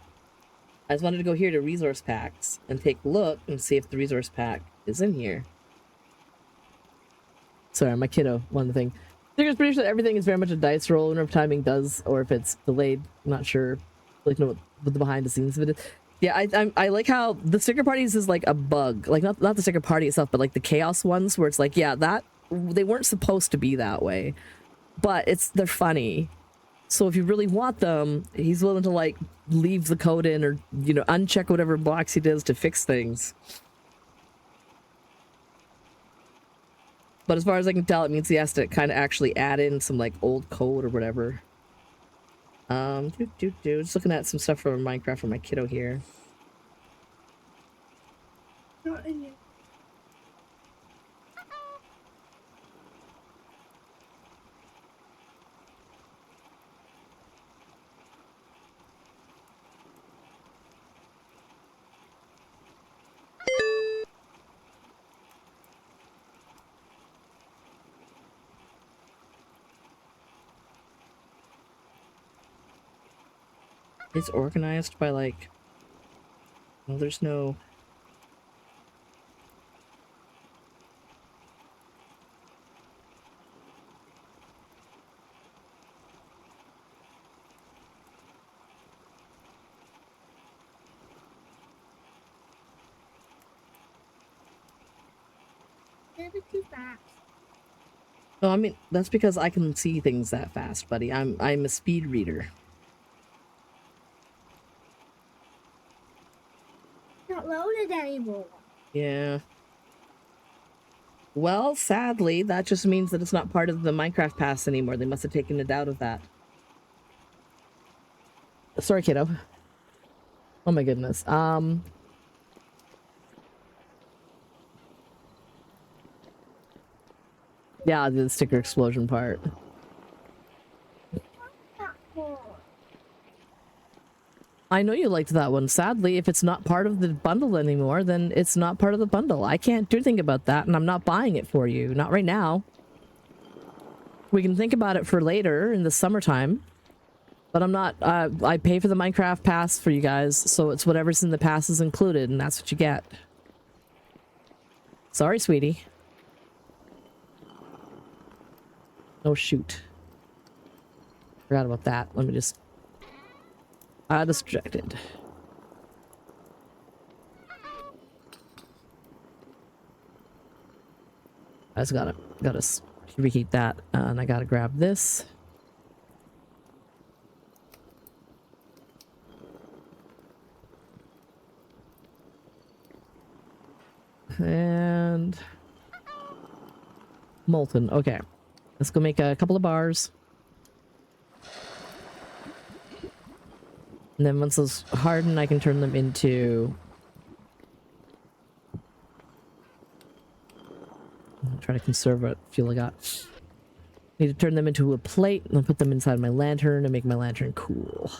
I just wanted to go here to resource packs and take a look and see if the resource pack is in here. Sorry, my kiddo, one thing. Sticker's pretty sure that everything is very much a dice roll, and if timing does, or if it's delayed. I'm not sure. Like, know what the behind the scenes of it is. Yeah, I like how the sticker parties is like a bug. Like, not the sticker party itself, but like the chaos ones where it's like, yeah, that they weren't supposed to be that way, but they're funny. So if you really want them, he's willing to like leave the code in or, you know, uncheck whatever box he does to fix things. But as far as I can tell, it means he has to kind of actually add in some like old code or whatever. Just looking at some stuff from Minecraft for my kiddo here. Not in it. It's organized by like, well, there's no. Never too fast. No, I mean that's because I can see things that fast, buddy. I'm a speed reader. Not loaded anymore. Yeah. Well, sadly, that just means that it's not part of the Minecraft pass anymore. They must have taken it out of that. Sorry, kiddo. Oh my goodness. Yeah, the sticker explosion part. That one. I know you liked that one. Sadly, if it's not part of the bundle anymore, then it's not part of the bundle. I can't do anything about that, and I'm not buying it for you. Not right now. We can think about it for later in the summertime. But I'm not, I pay for the Minecraft pass for you guys, so it's whatever's in the pass is included, and that's what you get. Sorry, sweetie. Oh, shoot. Forgot about that. Let me just... distracted. I just gotta reheat that, and I gotta grab this. And... molten. Okay. Let's go make a couple of bars. And then once those harden, I can turn them into... I'll try to conserve what fuel I got. Need to turn them into a plate and then put them inside my lantern and make my lantern cool.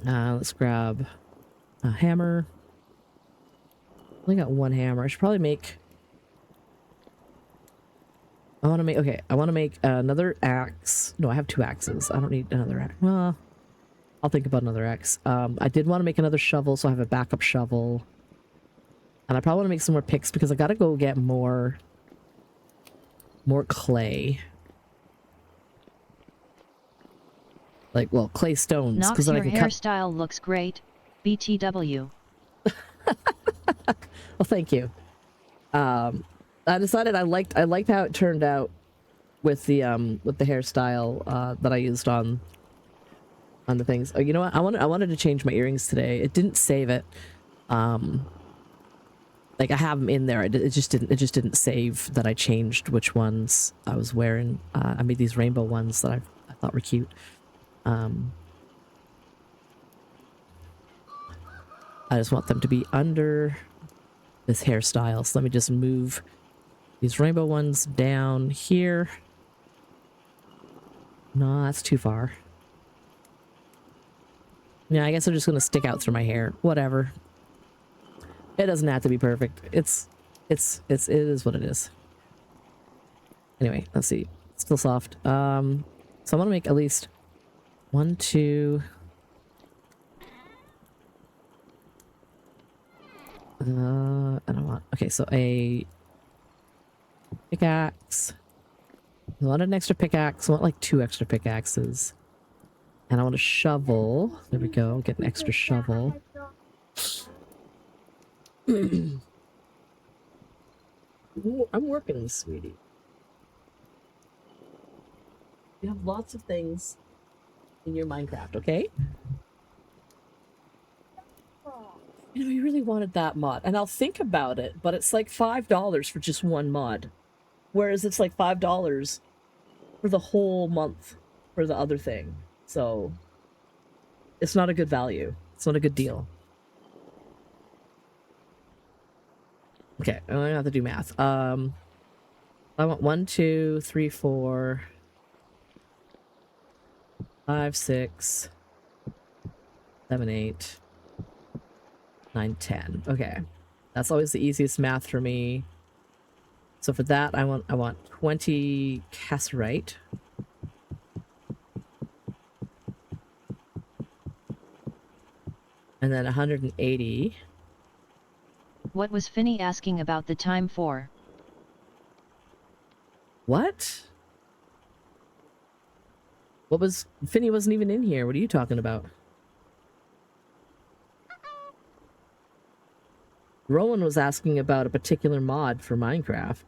Let's grab a hammer. Only got one hammer. I should probably make... I want to make another axe. No, I have 2 axes. I don't need another axe. Well, I'll think about another axe. I did want to make another shovel, so I have a backup shovel. And I probably want to make some more picks because I gotta go get more clay. Like, well, clay stones. Nox, then your I can hairstyle looks great. BTW. Well, thank you. I decided I liked how it turned out with the hairstyle that I used on the things. Oh, you know what? I wanted to change my earrings today. It didn't save it. Like I have them in there. It just didn't save that I changed which ones I was wearing. I made these rainbow ones that I thought were cute. I just want them to be under this hairstyle. So let me just move these rainbow ones down here. No, that's too far. Yeah, I guess I'm just gonna stick out through my hair. Whatever. It doesn't have to be perfect. It is what it is. Anyway, let's see. It's still soft. So I want to make at least 1, 2. I don't want. Okay, so a Pickaxe. I want an extra pickaxe. I want like 2 extra pickaxes. And I want a shovel. There we go. Get an extra shovel. I'm working, sweetie. You have lots of things in your Minecraft, okay? You know, I really wanted that mod. And I'll think about it, but it's like $5 for just one mod. Whereas it's like $5 for the whole month for the other thing. So it's not a good value. It's not a good deal. Okay, I'm gonna have to do math. I want 1, 2, 3, 4, 5, 6, 7, 8, 9, 10. Okay. That's always the easiest math for me. So for that, I want 20 cassiterite. And then 180. What was Finny asking about the time for? What? What was... Finny wasn't even in here. What are you talking about? Rowan was asking about a particular mod for Minecraft.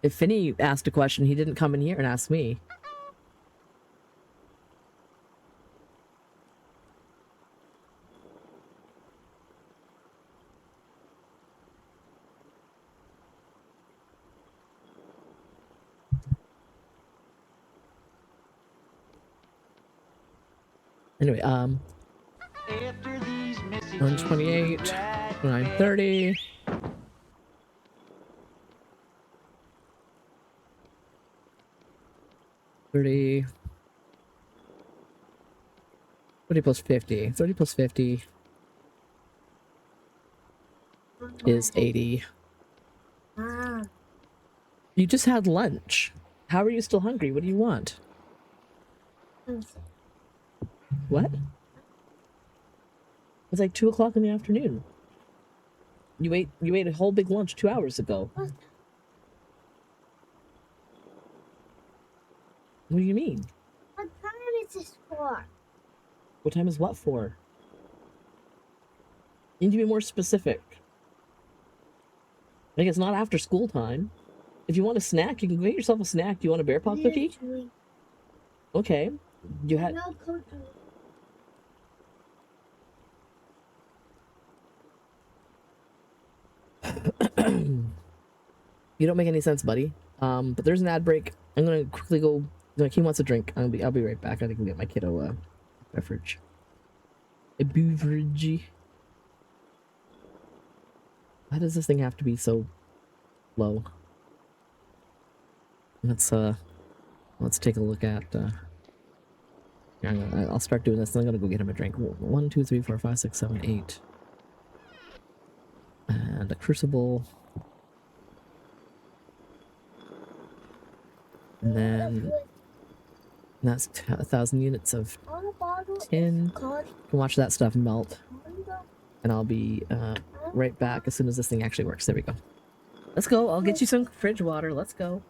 If Finny asked a question, he didn't come in here and ask me. Anyway, After these messages, 128, we'll be right 930. 30 plus 50. 30 plus 50 is 80. You just had lunch. How are you still hungry? What do you want? What? It's like 2 o'clock in the afternoon. You ate a whole big lunch 2 hours ago. What do you mean? What time is this for? What time is what for? You need to be more specific. Like, it's not after school time. If you want a snack, you can go get yourself a snack. Do you want a bear paw cookie? Literally. Okay. You had... No cookie. You don't make any sense, buddy. But there's an ad break. I'm gonna quickly go. Like, he wants a drink. I'll be right back. I can get my kiddo a beverage. A beverage. Why does this thing have to be so low? Let's take a look at. I'll start doing this. Then I'm gonna go get him a drink. 1, 2, 3, 4, 5, 6, 7, 8, and a crucible. And then that's 1,000 units of tin. You can watch that stuff melt. And I'll be right back as soon as this thing actually works. There we go. Let's go. I'll get you some fridge water. Let's go.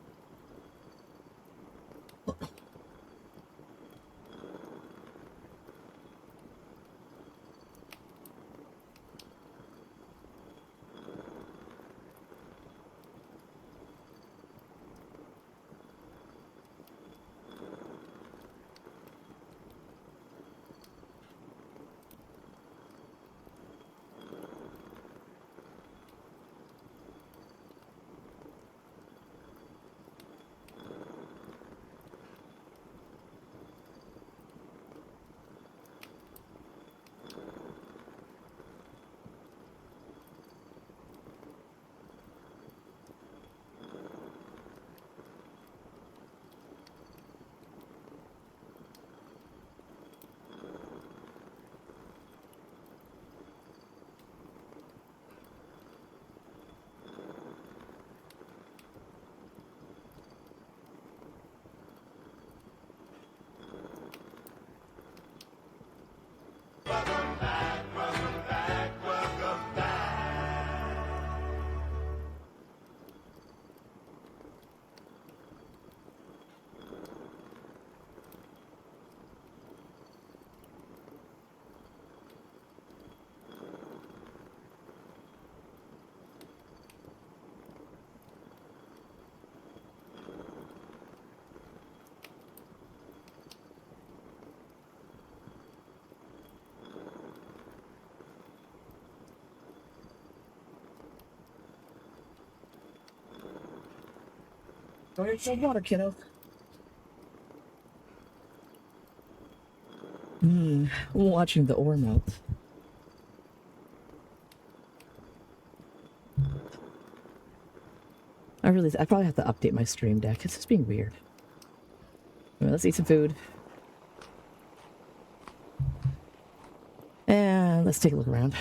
Go get some water, kiddo. I'm watching the ore melt. I probably have to update my stream deck. It's just being weird. Anyway, let's eat some food. And let's take a look around.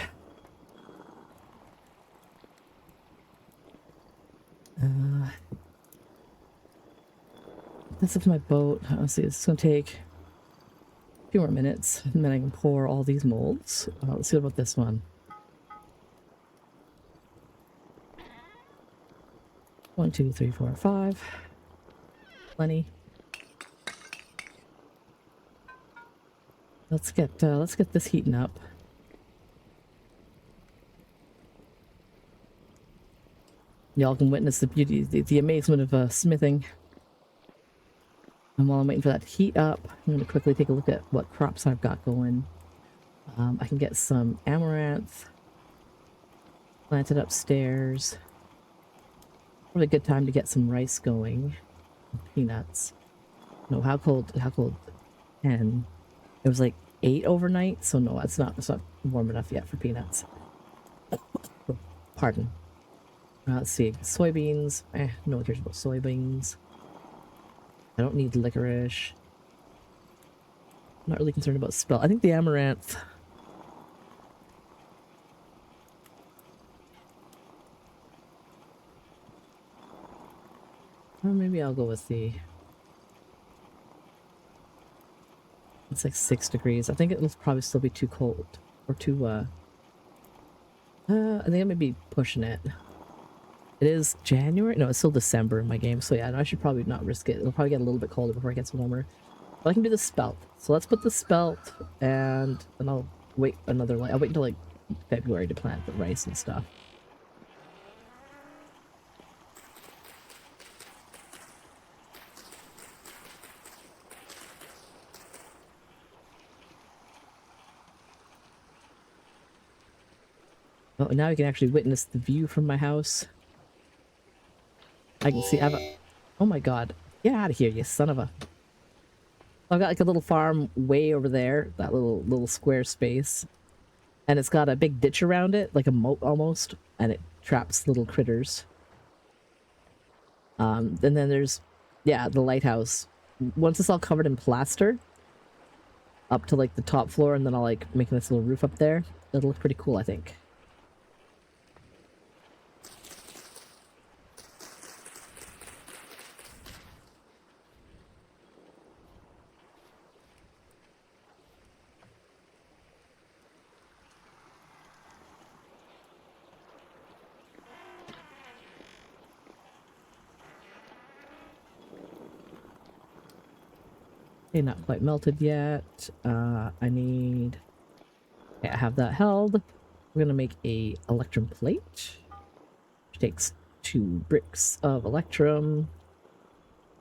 That's up to my boat. Let's see, it's gonna take a few more minutes, and then I can pour all these molds. Let's see about this one. 1, 2, 3, 4, 5. Plenty. Let's get this heating up. Y'all can witness the beauty, the amazement of smithing. And while I'm waiting for that to heat up, I'm going to quickly take a look at what crops I've got going. I can get some amaranth planted upstairs. Probably a good time to get some rice going. Peanuts. No, how cold? 10. It was like 8 overnight, so no, it's not warm enough yet for peanuts. Pardon. Let's see, soybeans. No one cares about soybeans. I don't need licorice. I'm not really concerned about spelt. I think the amaranth. Or maybe I'll go with the... It's like 6 degrees. I think it'll probably still be too cold. Or too, I think I may be pushing it. It is January? No, it's still December in my game. So yeah, I should probably not risk it. It'll probably get a little bit colder before it gets warmer. But I can do the spelt. So let's put the spelt and I'll wait another... I'll wait until like February to plant the rice and stuff. Oh, now you can actually witness the view from my house. I can see, oh my god. Get out of here, you son of a... I've got like a little farm way over there, that little square space. And it's got a big ditch around it, like a moat almost, and it traps little critters. And then there's, yeah, the lighthouse. Once it's all covered in plaster, up to like the top floor, and then I'll like make this little roof up there. It'll look pretty cool, I think. Okay, not quite melted yet. I need... Okay, I have that held. We're gonna make a electrum plate. Which takes 2 bricks of electrum.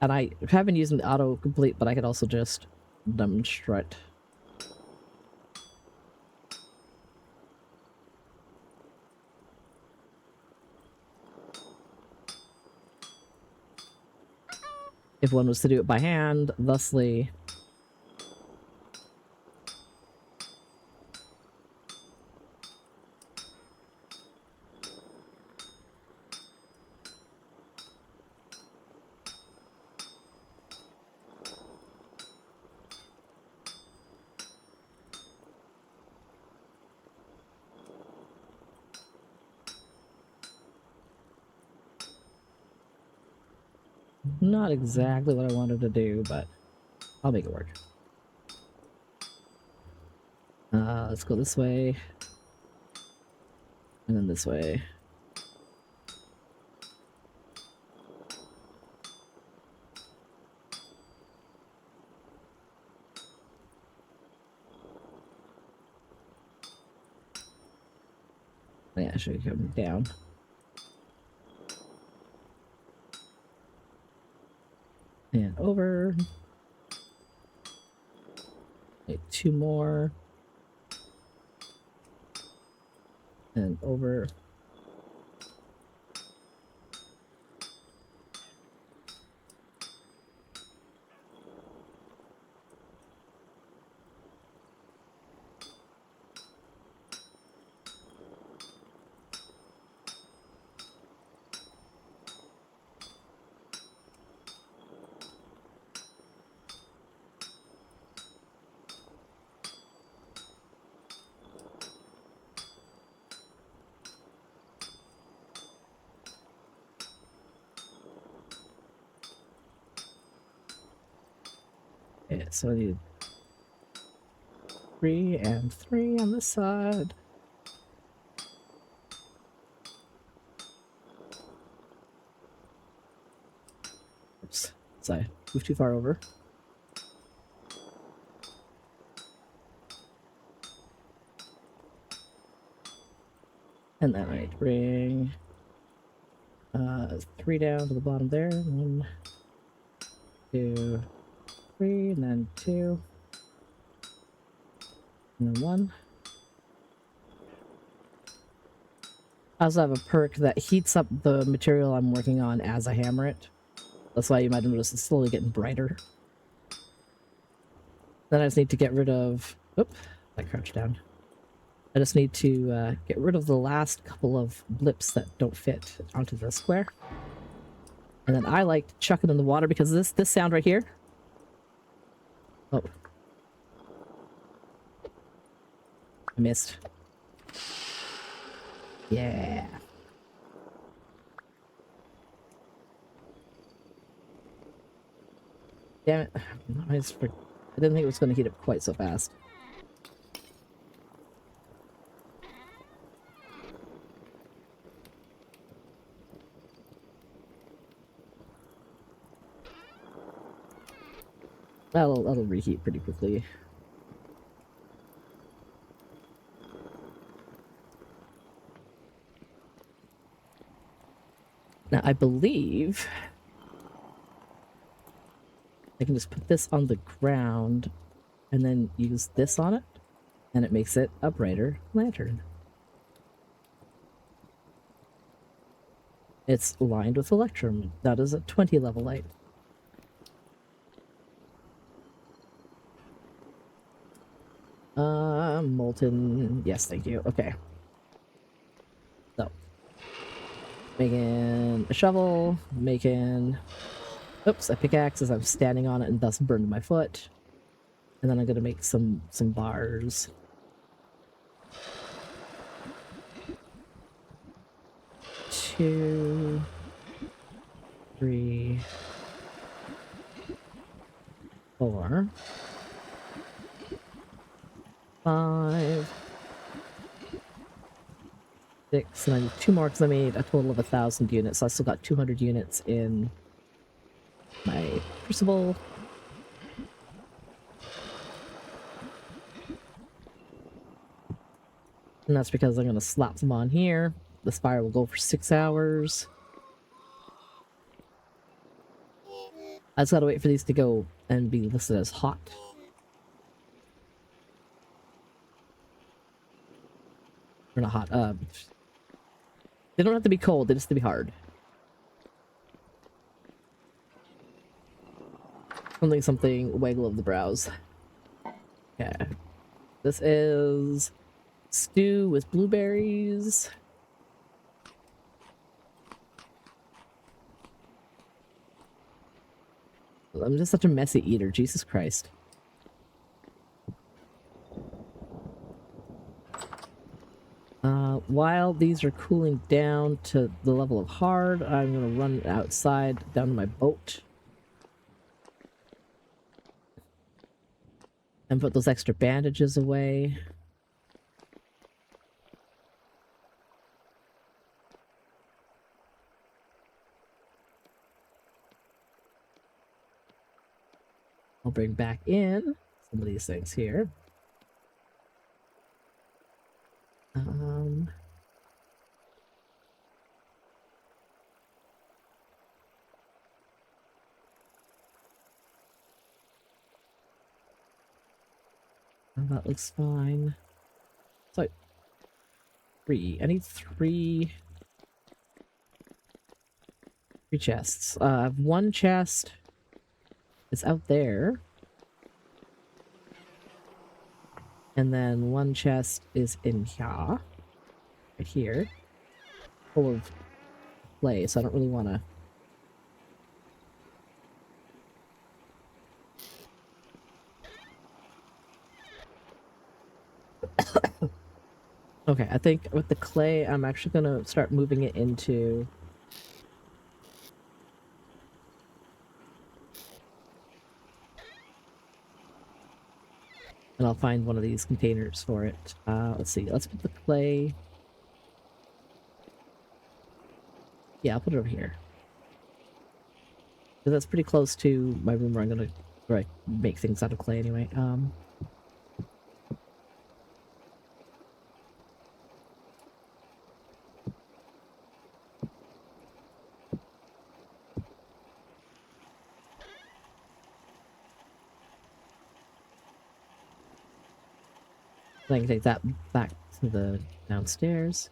And I have been using the auto-complete, but I could also just demonstrate. If one was to do it by hand, thusly... Not exactly what I wanted to do, but I'll make it work. Let's go this way. And then this way. Yeah, I should come down. And over. Wait, 2 more. And over. so I need 3 and 3 on this side. Oops, sorry, moved too far over. And then I need to bring 3 down to the bottom there. 1, 2, 3, and then 2. And then 1. I also have a perk that heats up the material I'm working on as I hammer it. That's why you might notice it's slowly getting brighter. Then I just need to get rid of... Oop, I crouched down. I just need to get rid of the last couple of blips that don't fit onto the square. And then I like to chuck it in the water because this sound right here. Oh. I missed. Yeah. Damn it. I didn't think it was going to heat up quite so fast. That'll reheat pretty quickly. Now, I believe I can just put this on the ground and then use this on it, and it makes it a brighter lantern. It's lined with electrum. That is a 20 level light. Molten. Yes, thank you. Okay. So, making a shovel, making... Oops, a pickaxe as I'm standing on it and thus burned my foot. And then I'm gonna make some bars. Two, 3, 4, 5, 6, and I need 2 more because I made a total of 1,000 units, so I still got 200 units in my crucible. And that's because I'm going to slap them on here. This fire will go for 6 hours. I just gotta wait for these to go and be listed as hot. Or not hot, they don't have to be cold, they just have to be hard. Something, waggle of the brows. Okay. This is stew with blueberries. I'm just such a messy eater, Jesus Christ. While these are cooling down to the level of hard, I'm gonna run outside down to my boat. And put those extra bandages away. I'll bring back in some of these things here. That looks fine. So, 3. I need 3 chests. I have 1 chest. It's out there. And then 1 chest is in here. Right here. Full of clay, so I don't really want to... Okay, I think with the clay, I'm actually going to start moving it into... And I'll find one of these containers for it. Let's see. Let's put the clay. Yeah, I'll put it over here. So that's pretty close to my room where I make things out of clay anyway. I can take that back to the downstairs.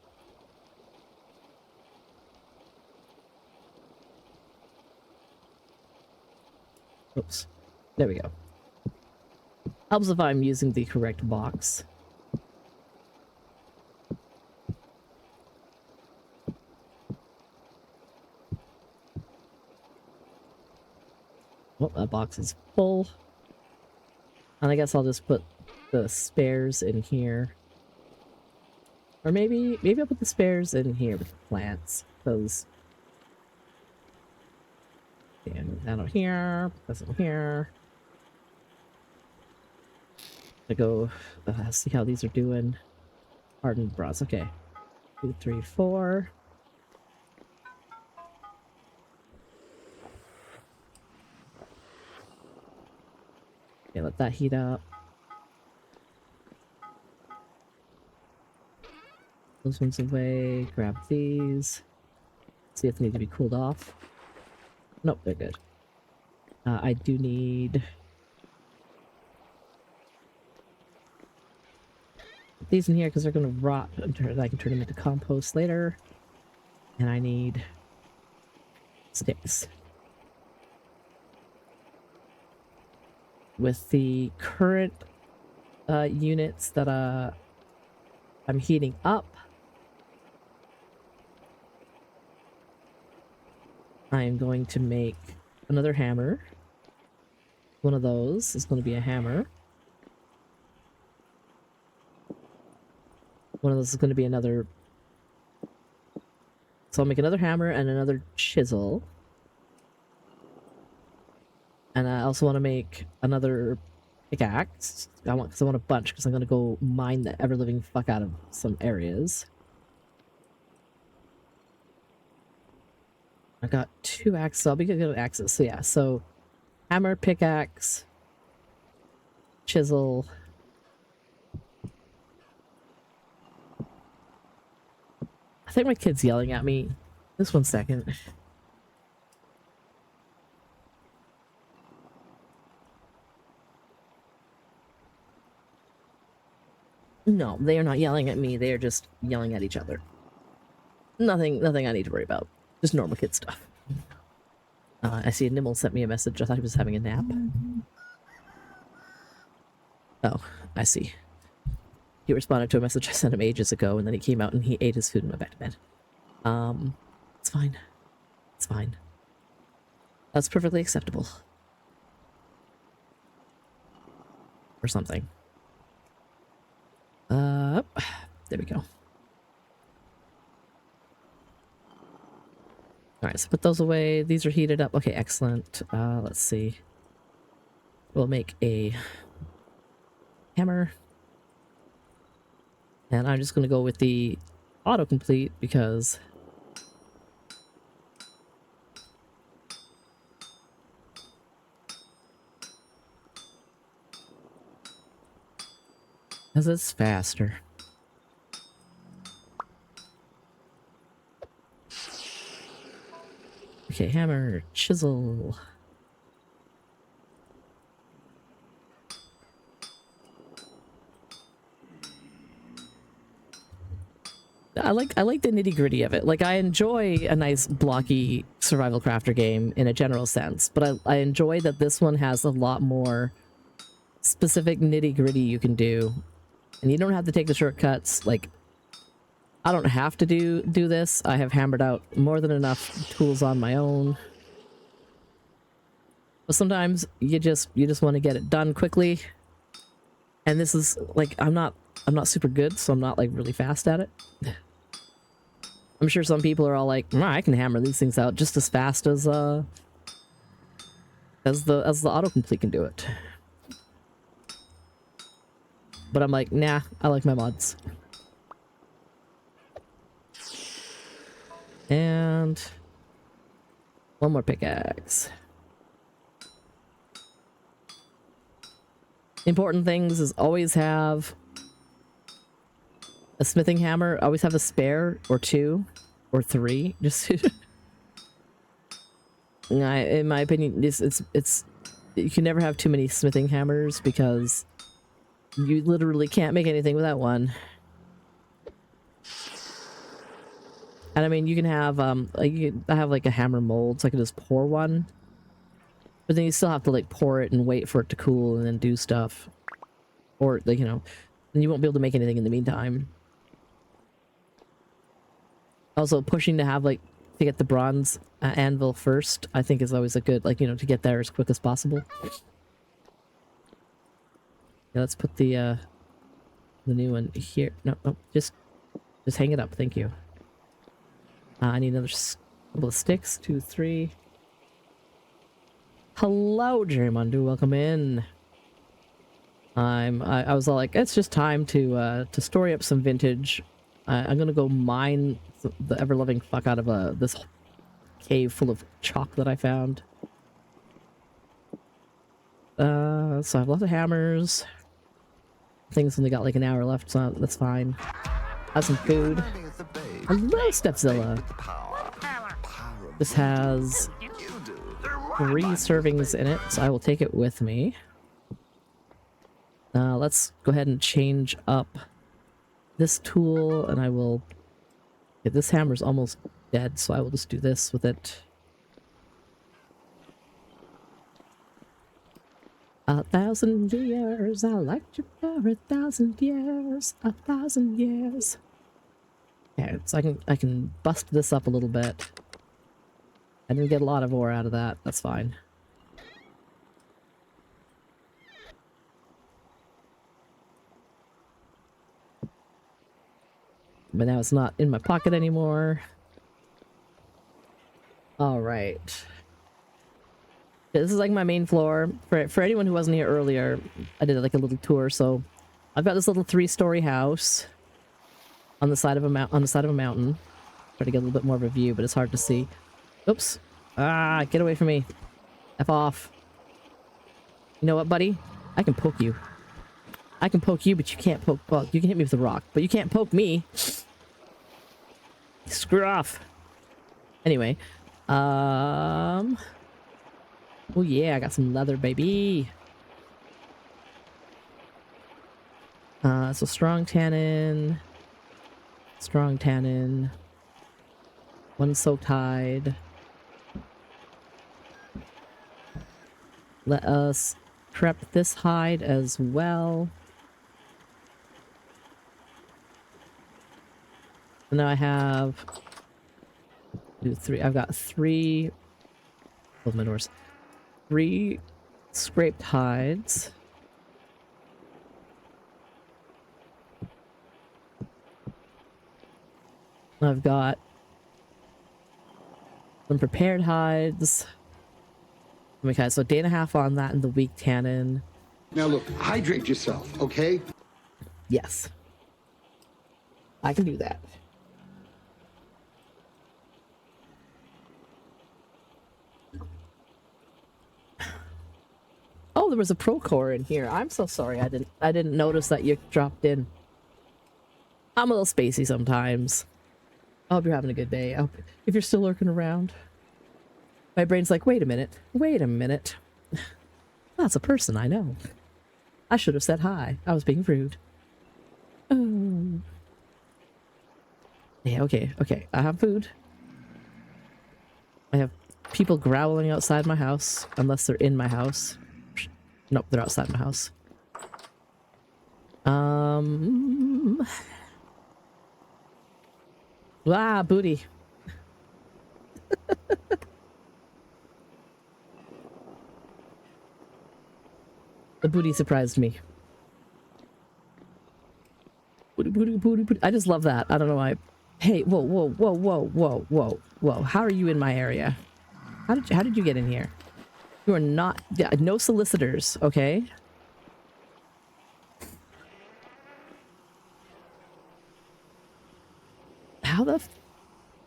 Oops. There we go. Helps if I'm using the correct box. Well, that box is full. And I guess I'll just put the spares in here. Or maybe I'll put the spares in here with the plants. Because... yeah, move that over here. That's over here. I go see how these are doing. Hardened bras. Okay. 2, 3, 4. Okay, let that heat up. Those ones away. Grab these. See if they need to be cooled off. Nope, they're good. I do need these in here because they're going to rot. I can turn them into compost later. And I need sticks. With the current units that I'm heating up, I'm going to make another hammer. One of those is going to be a hammer. One of those is going to be another... so I'll make another hammer and another chisel. And I also want to make another pickaxe. Because I want a bunch, because I'm going to go mine the ever-living fuck out of some areas. I got 2 axes, so I'll be good at axes. So yeah, so hammer, pickaxe, chisel. I think my kid's yelling at me. Just 1 second. No, they are not yelling at me. They are just yelling at each other. Nothing I need to worry about. Just normal kid stuff. I see Nimble sent me a message. I thought he was having a nap. Oh, I see. He responded to a message I sent him ages ago, and then he came out and he ate his food and went back to bed. It's fine. It's fine. That's perfectly acceptable. Or something. There we go. Alright, so put those away. These are heated up. Okay, excellent. Let's see. We'll make a hammer. And I'm just going to go with the autocomplete because... because it's faster. Okay, hammer, chisel. I like the nitty-gritty of it. Like, I enjoy a nice blocky survival crafter game in a general sense, but I enjoy that this one has a lot more specific nitty-gritty you can do. And you don't have to take the shortcuts. Like, I don't have to do this. I have hammered out more than enough tools on my own. But sometimes you just want to get it done quickly. And this is like I'm not super good, so I'm not like really fast at it. I'm sure some people are all like, I can hammer these things out just as fast as the autocomplete can do it. But I'm like, nah, I like my mods. And one more pickaxe. Important things is always have a smithing hammer. Always have a spare or 2 or 3. Just in my opinion, it's you can never have too many smithing hammers because you literally can't make anything without one. And I mean, you can have I have like a hammer mold, so I can just pour one. But then you still have to like pour it and wait for it to cool and then do stuff. Or like, you know, and you won't be able to make anything in the meantime. Also, pushing to have like to get the bronze anvil first, I think is always a good, like, you know, to get there as quick as possible. Yeah, let's put the new one here. No, just hang it up. Thank you. I need another couple of sticks. 2, 3. Hello, Jerrymundu. Welcome in. I was all like, it's just time to story up some vintage. I'm gonna go mine the ever-loving fuck out of this cave full of chalk that I found. So I have lots of hammers. Things only got like an hour left, so that's fine. Have some food. Hello, Stepzilla. This has 3 servings in it, so I will take it with me. Let's go ahead and change up this tool, and I will... Yeah, this hammer's almost dead, so I will just do this with it. 1,000 years, I liked you for 1,000 years, 1,000 years. Okay, so I can bust this up a little bit. I didn't get a lot of ore out of that, that's fine. But now it's not in my pocket anymore. Alright. This is like my main floor. For anyone who wasn't here earlier, I did like a little tour. So I've got this little 3-story house on the side of a mountain. Try to get a little bit more of a view, but it's hard to see. Oops. Ah, get away from me. F off. You know what, buddy? I can poke you. I can poke you, but you can't poke... Well, you can hit me with a rock, but you can't poke me. Screw off. Anyway. Oh yeah, I got some leather, baby. So strong tannin. Strong tannin. 1 soaked hide. Let us prep this hide as well. So now I have 2, 3. I've got 3. Close my doors. 3 scraped hides. I've got some prepared hides. Okay, so a 1.5 on that and the weak tannin. Now look, hydrate yourself, okay? Yes. I can do that. Oh, there was a Procore in here. I'm so sorry. I didn't notice that you dropped in. I'm a little spacey sometimes. I hope you're having a good day. I hope, if you're still lurking around. My brain's like, wait a minute. Wait a minute. That's a person I know. I should have said hi. I was being rude. Oh. Yeah, okay, okay. I have food. I have people growling outside my house, unless they're in my house. Nope, they're outside my house. Ah, booty. The booty surprised me. Booty, booty, booty, booty. I just love that. I don't know why. Hey, whoa, whoa, whoa, whoa, whoa, whoa, whoa. How are you in my area? How did you get in here? You are not... Yeah, no solicitors, okay? How the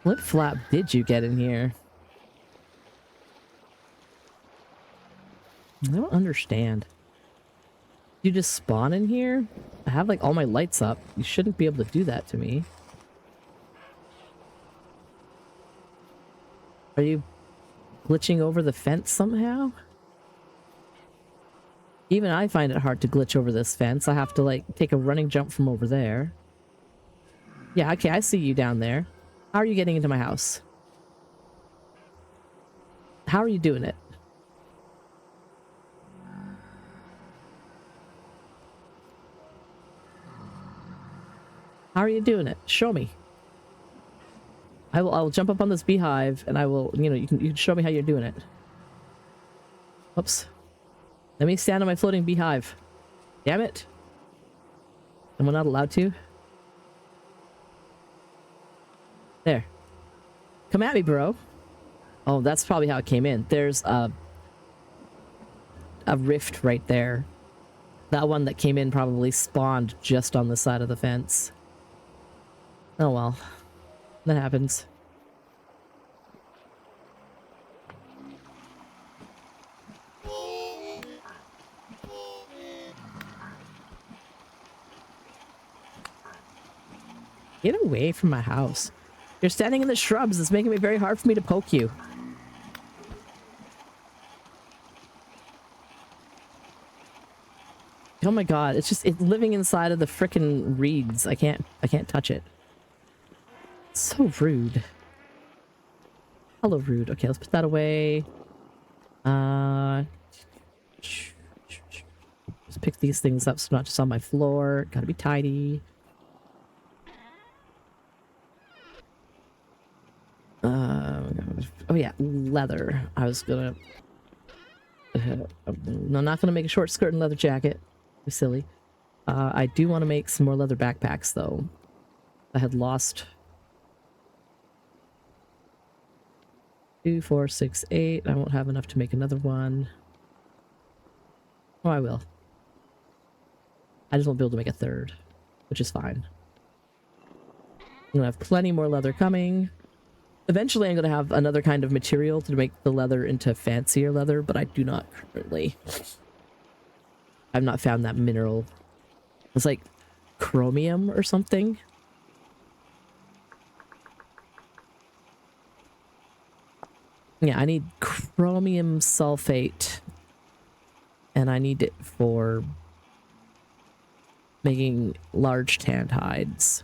flip flap did you get in here? I don't understand. You just spawn in here? I have like all my lights up. You shouldn't be able to do that to me. Are you glitching over the fence somehow? Even I find it hard to glitch over this fence. I have to like take a running jump from over there. Yeah, okay, I see you down there. How are you getting into my house? How are you doing it? How are you doing it? Show me. I will jump up on this beehive and I will, you know, you can show me how you're doing it. Oops. Let me stand on my floating beehive. Damn it. Am I not allowed to? There. Come at me, bro. Oh, that's probably how it came in. There's a rift right there. That one that came in probably spawned just on the side of the fence. Oh well. That happens. Get away from my house. You're standing in the shrubs. It's making it very hard for me to poke you. Oh my god, it's living inside of the frickin' reeds. I can't touch it. It's so rude. Hello, rude. Okay, let's put that away. Just pick these things up so not just on my floor. Gotta be tidy. Oh yeah, leather. I was gonna... no, I'm not gonna make a short skirt and leather jacket. Be silly. I do want to make some more leather backpacks, though. I had lost... 2, 4, 6, 8. I won't have enough to make another one. Oh, I will. I just won't be able to make a third, which is fine. I'm gonna have plenty more leather coming. Eventually, I'm gonna have another kind of material to make the leather into fancier leather, but I do not currently. I've not found that mineral. It's like chromium or something. Yeah, I need chromium sulfate. And I need it for making large tanned hides.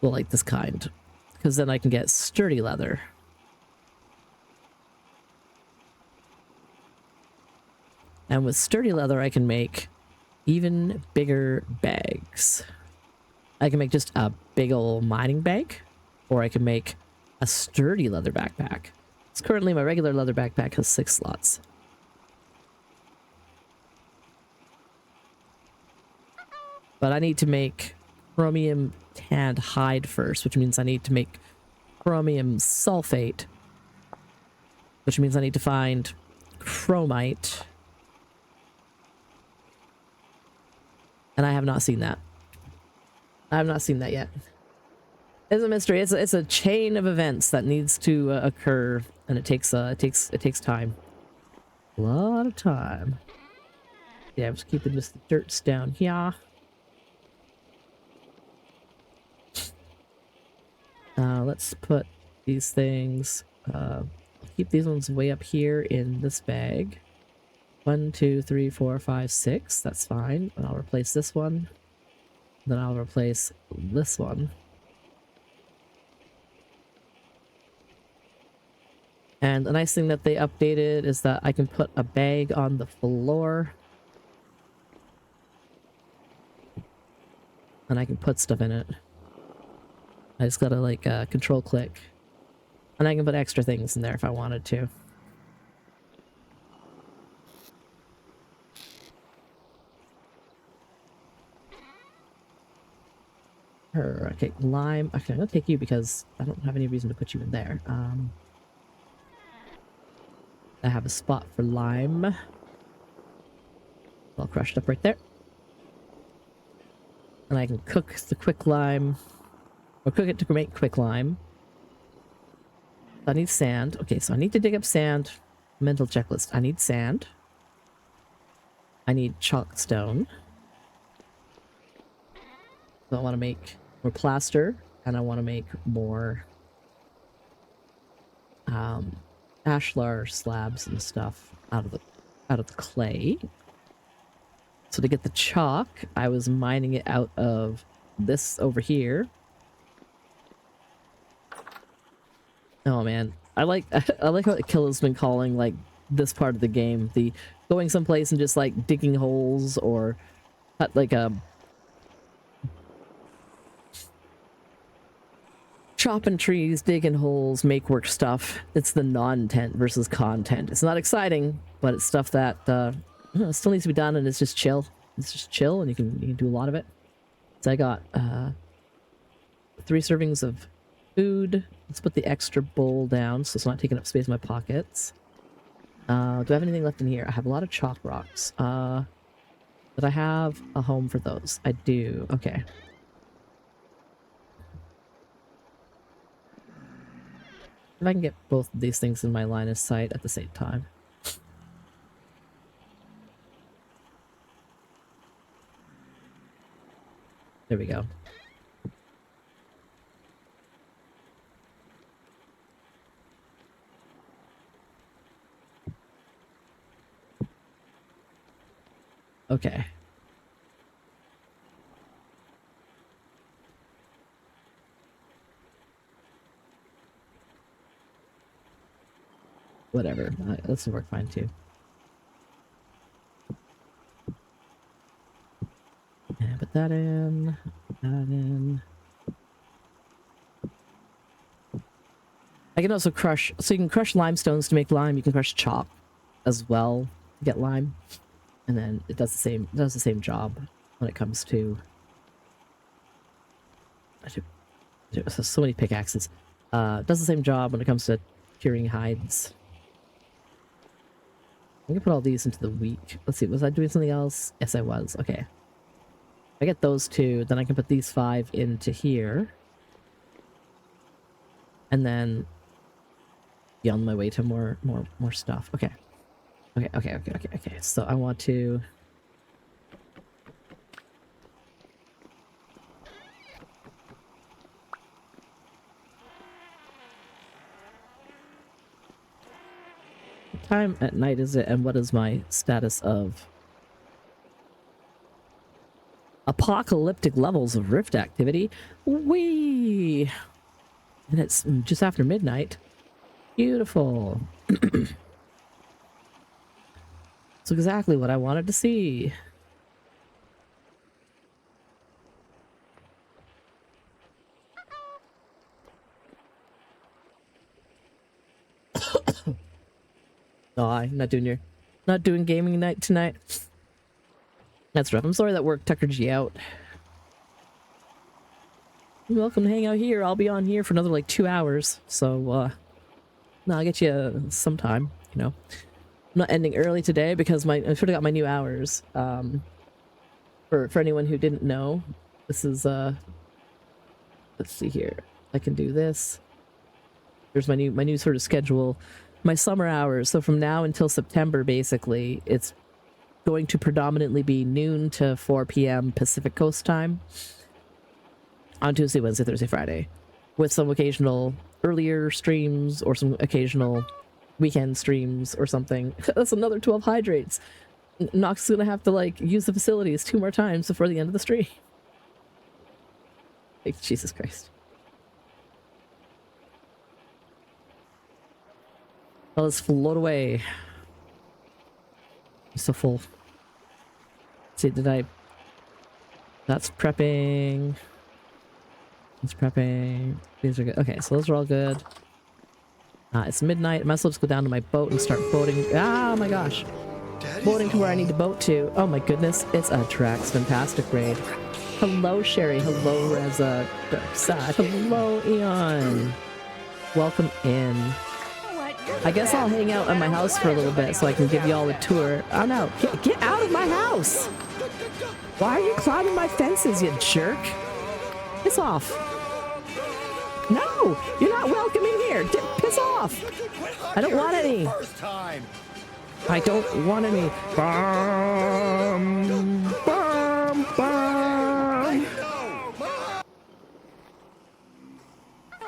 Well, like this kind. Because then I can get sturdy leather. And with sturdy leather, I can make even bigger bags. I can make just a big old mining bag, or I can make a sturdy leather backpack. So currently my regular leather backpack has 6 slots. But I need to make chromium tanned hide first, which means I need to make chromium sulfate, which means I need to find chromite. And I have not seen that. I have not seen that yet. It's a mystery. It's a chain of events that needs to occur, and it takes time. A lot of time. Yeah, I'm just keeping this dirt down here. Let's put these things. Keep these ones way up here in this bag. 1, 2, 3, 4, 5, 6. That's fine. And I'll replace this one. Then I'll replace this one. And the nice thing that they updated is that I can put a bag on the floor. And I can put stuff in it. I just gotta like control click. And I can put extra things in there if I wanted to. Okay, lime. Okay, I'm gonna take you because I don't have any reason to put you in there. I have a spot for lime. All crushed up right there. And I can cook the quick lime. Or cook it to make quick lime. I need sand. Okay, so I need to dig up sand. Mental checklist. I need sand. I need chalk stone. So I want to make more plaster. And I want to make more ashlar slabs and stuff out of the clay. So to get the chalk, I was mining it out of this over here. Oh man, I like how Akila's been calling like this part of the game, the going someplace and just like digging holes or like a chopping trees, digging holes, make work stuff. It's the non-tent versus content. It's not exciting, but it's stuff that still needs to be done, and it's just chill. It's just chill, and you can do a lot of it. So I got 3 servings of food. Let's put the extra bowl down so it's not taking up space in my pockets. Do I have anything left in here? I have a lot of chalk rocks. But I have a home for those. I do. Okay. If I can get both of these things in my line of sight at the same time. There we go. Okay. Whatever. This will work fine too. And put that in. Put that in. I can also crush. So you can crush limestones to make lime. You can crush chalk as well to get lime, and then it does the same. It does the same job when it comes to. So many pickaxes. It does the same job when it comes to curing hides. I'm gonna put all these into the week. Let's see, was I doing something else? Yes, I was. Okay. If I get those 2, then I can put these 5 into here. And then be on my way to more stuff. Okay. Okay. So I want to what time at night is it, and what is my status of apocalyptic levels of rift activity? Whee! And it's just after midnight. Beautiful. It's exactly what I wanted to see. No, I'm not doing gaming night tonight. That's rough. I'm sorry that work tuckered you out. You're welcome to hang out here. I'll be on here for another like 2 hours. So, no, I'll get you sometime, you know. I'm not ending early today because I sort of got my new hours. For anyone who didn't know, this is, let's see here. I can do this. There's my new sort of schedule. My summer hours. So from now until September, basically, it's going to predominantly be noon to 4 p.m. Pacific Coast time on Tuesday, Wednesday, Thursday, Friday, with some occasional earlier streams or some occasional weekend streams or something. That's another 12 hydrates. Nox is gonna have to like use the facilities 2 more times before the end of the stream. Like, Jesus Christ. Let's float away. I'm so full. Let's see, did I... That's prepping. It's prepping. These are good. Okay, so those are all good. It's midnight. I might as well just go down to my boat and start boating. Ah, my gosh. Boating to where I need to boat to. Oh my goodness, it's a Drax Fantastic raid. Hello, Sherry. Hello, Reza. Darkside. Hello, Eon. Welcome in. I guess I'll hang out at my house for a little bit so I can give you all a tour. Oh no, get out of my house! Why are you climbing my fences, you jerk? Piss off. No, you're not welcome in here. Piss off. I don't want any. I don't want any. Bum, bum, bum.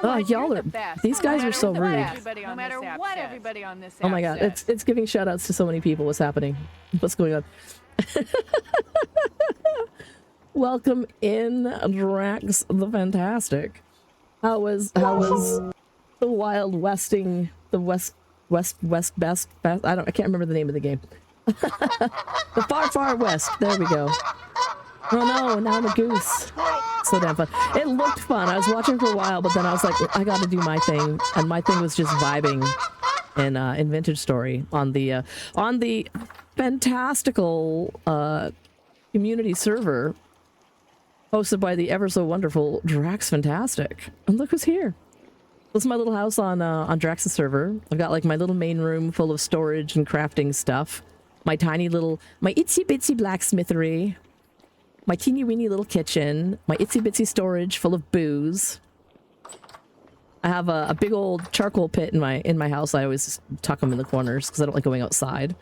Oh, y'all are. These guys are so rude. No matter what everybody on this Oh my god, it's giving shout outs to so many people. What's happening? What's going on? Welcome in, Drax the Fantastic. How was the Wild Westing, the West best? I can't remember the name of the game. The far west. There we go. Oh no, now I'm a goose. So damn fun. It looked fun. I was watching for a while, but then I was like, I gotta do my thing, and my thing was just vibing in Vintage Story on the fantastical community server hosted by the ever so wonderful Drax Fantastic. And look who's here. This is my little house on Drax's server. I've got like my little main room full of storage and crafting stuff. My itsy bitsy blacksmithery. My teeny weeny little kitchen. My itsy bitsy storage full of booze. I have a big old charcoal pit in my house. I always tuck them in the corners because I don't like going outside.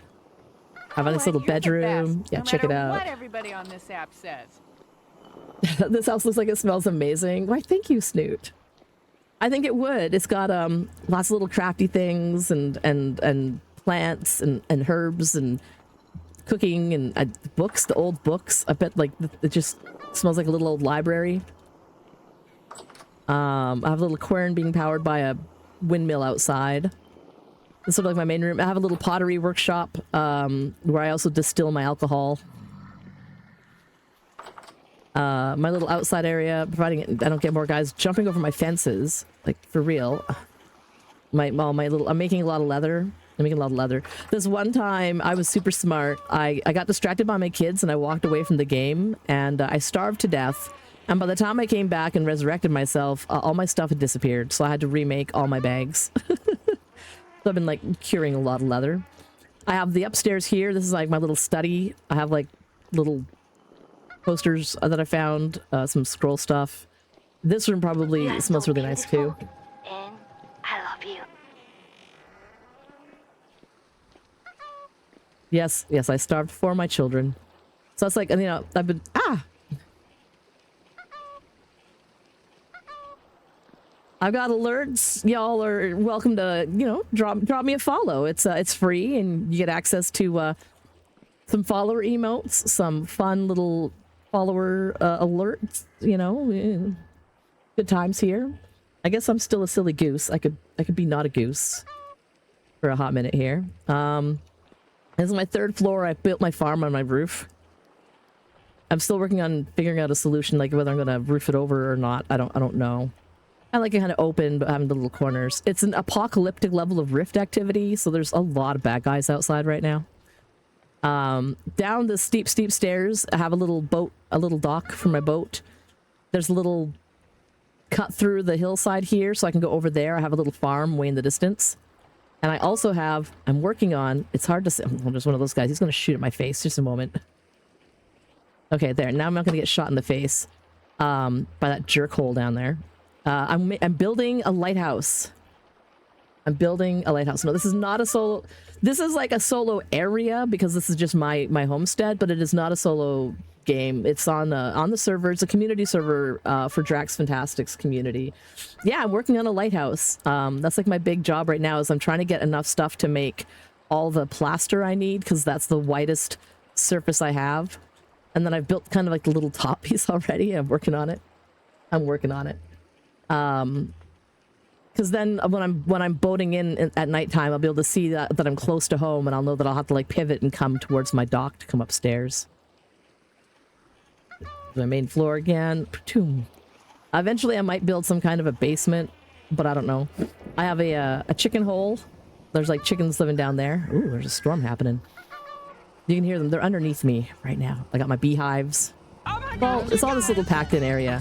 I have a nice little bedroom. Yeah, check it out. What everybody on this app says. This house looks like it smells amazing. Why, thank you, Snoot. I think it would. It's got lots of little crafty things and plants and herbs and cooking and books, the old books. I bet like it just smells like a little old library. I have a little quern being powered by a windmill outside. This is sort of like my main room. I have a little pottery workshop where I also distill my alcohol. My little outside area, providing I don't get more guys jumping over my fences, like for real. I'm making a lot of leather. This one time I was super smart. I got distracted by my kids and I walked away from the game and I starved to death. And by the time I came back and resurrected myself, all my stuff had disappeared. So I had to remake all my bags. So I've been like curing a lot of leather. I have the upstairs here. This is like my little study. I have like little posters that I found, some scroll stuff. This room probably smells really nice too. And I love you. Yes, I starved for my children. So it's like, you know, I've been I've got alerts. Y'all are welcome to, you know, drop me a follow. It's free and you get access to some follower emotes, some fun little follower alerts, you know. Good times here. I guess I'm still a silly goose. I could be not a goose for a hot minute here. This is my third floor. I built my farm on my roof. I'm still working on figuring out a solution, like whether I'm gonna roof it over or not. I don't know. I like it kind of open, but having the little corners. It's an apocalyptic level of rift activity, so there's a lot of bad guys outside right now. Down the steep stairs, I have a little boat, a little dock for my boat. There's a little cut through the hillside here, so I can go over there. I have a little farm way in the distance. And I also have, I'm working on, it's hard to say, I'm just one of those guys. He's going to shoot at my face. Just a moment. Okay, there. Now I'm not going to get shot in the face by that jerk hole down there. I'm building a lighthouse. I'm building a lighthouse. No, this is not a solo. This is like a solo area because this is just my homestead, but it is not a solo game. It's on the server. It's a community server for Drax Fantastic's community. Yeah, I'm working on a lighthouse. That's like my big job right now is I'm trying to get enough stuff to make all the plaster I need because that's the whitest surface I have. And then I've built kind of like the little top piece already. I'm working on it. Because then when I'm boating in at nighttime, I'll be able to see that I'm close to home, and I'll know that I'll have to like pivot and come towards my dock to come upstairs. My main floor again. Eventually, I might build some kind of a basement, but I don't know. I have a chicken hole. There's like chickens living down there. Ooh, there's a storm happening. You can hear them. They're underneath me right now. I got my beehives. Well, it's all this little packed-in area.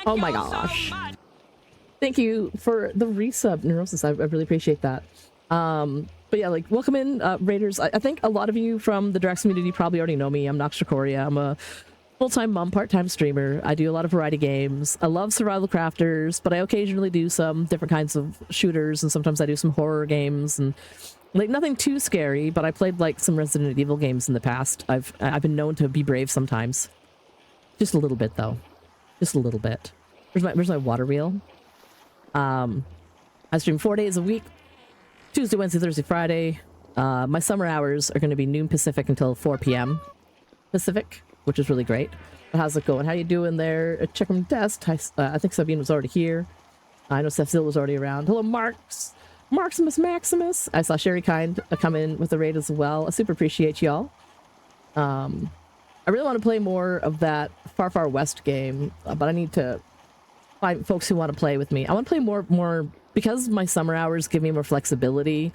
Oh my gosh. Thank you for the resub, Neurosis. I really appreciate that. But yeah, like, welcome in, Raiders. I think a lot of you from the Drax community probably already know me. I'm NoxDracoria. I'm a full-time mom, part-time streamer. I do a lot of variety games. I love survival crafters, but I occasionally do some different kinds of shooters, and sometimes I do some horror games, and like nothing too scary, but I played like some Resident Evil games in the past. I've been known to be brave sometimes. Just a little bit though. Just a little bit. Where's my water wheel? I stream 4 days a week. Tuesday, Wednesday, Thursday, Friday. My summer hours are going to be noon Pacific until 4 p.m. Pacific, which is really great. But how's it going? How you doing there? Check room test. I think Sabine was already here. I know Steph Zill was already around. Hello, Marximus Maximus. I saw Sherry Kind come in with the raid as well. I super appreciate y'all. I really want to play more of that Far Far West game, but I need to find folks who want to play with me. I want to play more because my summer hours give me more flexibility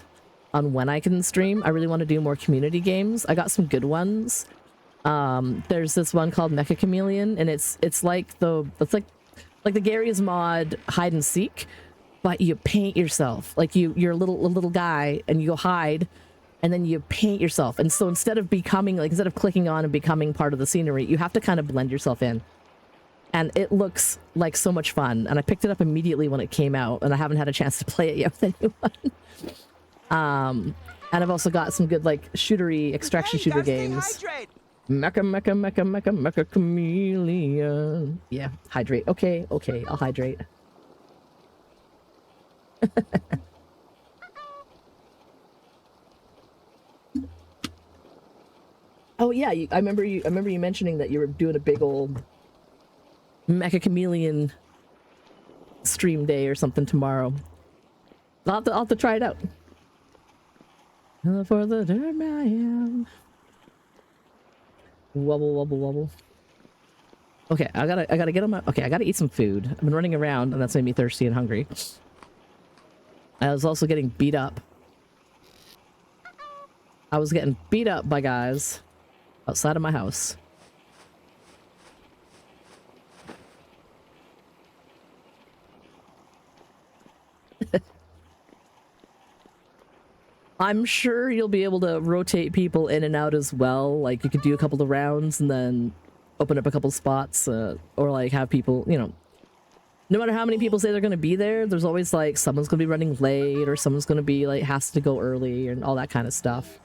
on when I can stream. I really want to do more community games. I got some good ones. There's this one called Mecha Chameleon, and it's like the Gary's mod hide and seek, but you paint yourself. Like you're a little guy and you go hide, and then you paint yourself. And so instead of clicking on and becoming part of the scenery, you have to kind of blend yourself in. And it looks like so much fun. And I picked it up immediately when it came out, and I haven't had a chance to play it yet with anyone. And I've also got some good like extraction shooter games. Mecha Chameleon. Yeah, hydrate. Okay, I'll hydrate. Oh yeah, I remember you mentioning that you were doing a big old Mecha Chameleon stream day or something tomorrow. I'll have to try it out. For the dirt I am. Wobble, wobble, wobble. Okay, I gotta get on my... Okay, I gotta eat some food. I've been running around, and that's made me thirsty and hungry. I was also getting beat up. I was getting beat up by guys outside of my house. I'm sure you'll be able to rotate people in and out as well. Like, you could do a couple of rounds and then open up a couple spots, or like have people, you know, no matter how many people say they're going to be there, there's always like someone's going to be running late, or someone's going to be like has to go early and all that kind of stuff.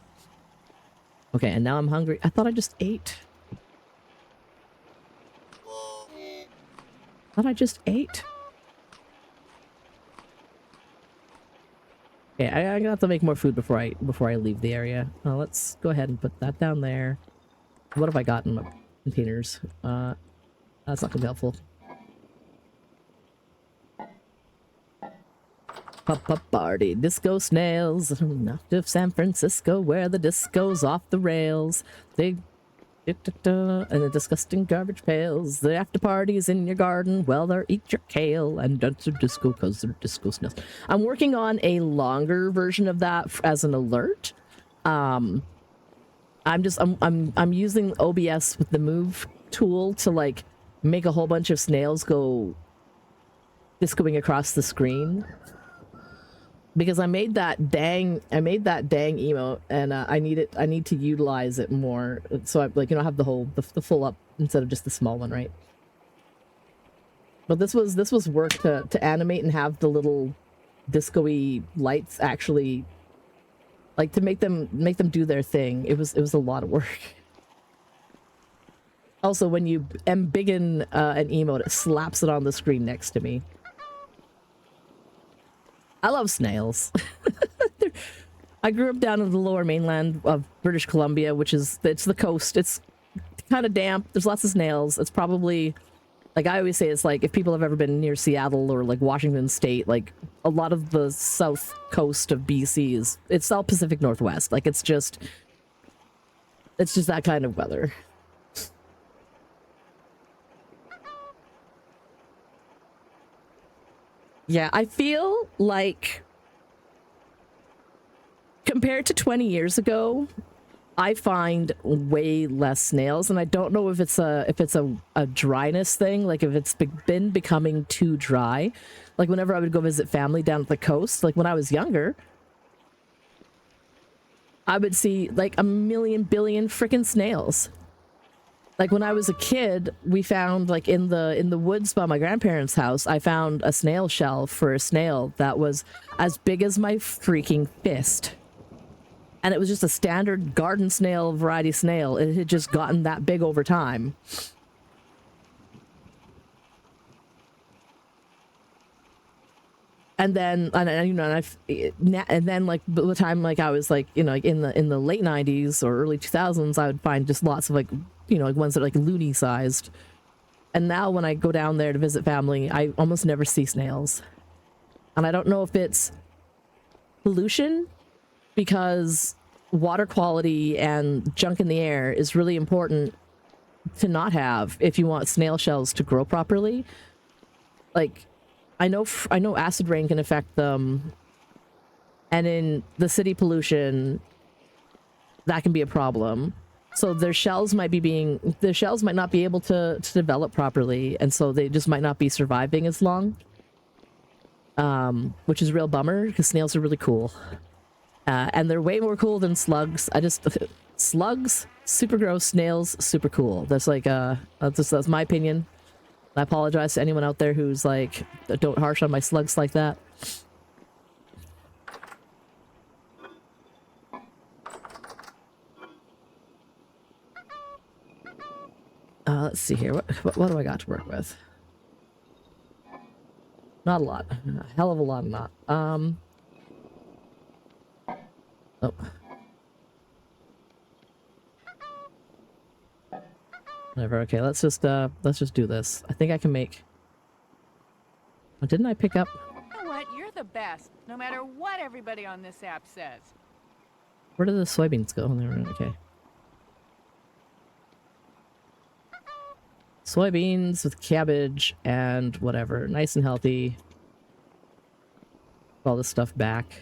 Okay, and now I'm hungry. I thought I just ate. Thought I just ate. Okay, I'm gonna have to make more food before I leave the area. Let's go ahead and put that down there. What have I got in my containers? That's not gonna be helpful. Pop party, disco snails, out of San Francisco, where the disco's off the rails. They and the disgusting garbage pails. The after parties in your garden, well, they'll eat your kale and dance a disco because they're disco snails. I'm working on a longer version of that as an alert. I'm using OBS with the move tool to like make a whole bunch of snails go discoing across the screen. Because I made that dang emote, and I need to utilize it more. So I have the full up instead of just the small one, right? But this was work to animate and have the little disco-y lights actually, like, to make them do their thing. It was a lot of work. Also, when you embiggen an emote, it slaps it on the screen next to me. I love snails. I grew up down in the lower mainland of British Columbia, it's the coast. It's kind of damp. There's lots of snails. It's probably, like I always say, it's like if people have ever been near Seattle or like Washington State, like a lot of the south coast of BC it's all Pacific Northwest. Like it's just that kind of weather. Yeah, I feel like compared to 20 years ago, I find way less snails, and I don't know if it's a dryness thing, like if it's been becoming too dry. Like whenever I would go visit family down at the coast, like when I was younger, I would see like a million billion freaking snails. Like when I was a kid, we found like in the woods by my grandparents' house, I found a snail shell for a snail that was as big as my freaking fist. And it was just a standard garden snail variety snail. It had just gotten that big over time. And then, and, you know, and then like by the time like I was like, you know, like in the late 90s or early 2000s, I would find just lots of like, you know, like ones that are like loony sized. And now when I go down there to visit family, I almost never see snails. And I don't know if it's pollution, because water quality and junk in the air is really important to not have if you want snail shells to grow properly. Like, I know acid rain can affect them, and in the city pollution, that can be a problem. So their shells might not be able to develop properly, and so they just might not be surviving as long. Which is a real bummer, because snails are really cool. And they're way more cool than slugs. Slugs, super gross. Snails, super cool. That's like, that's my opinion. I apologize to anyone out there who's like, don't harsh on my slugs like that. Let's see here. What do I got to work with? Not a lot. A hell of a lot of not. Oh. Whatever. Okay, let's just do this. I think I can make... Oh, didn't I pick up... You know what? You're the best, no matter what everybody on this app says. Where did the soybeans go? There, okay. Soybeans with cabbage and whatever. Nice and healthy. All this stuff back.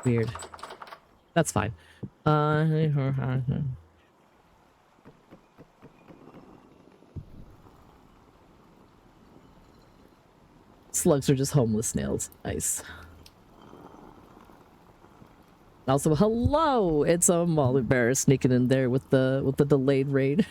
Weird. That's fine. Slugs are just homeless snails. Nice. Also, hello! It's a Molly Bear sneaking in there with the delayed raid.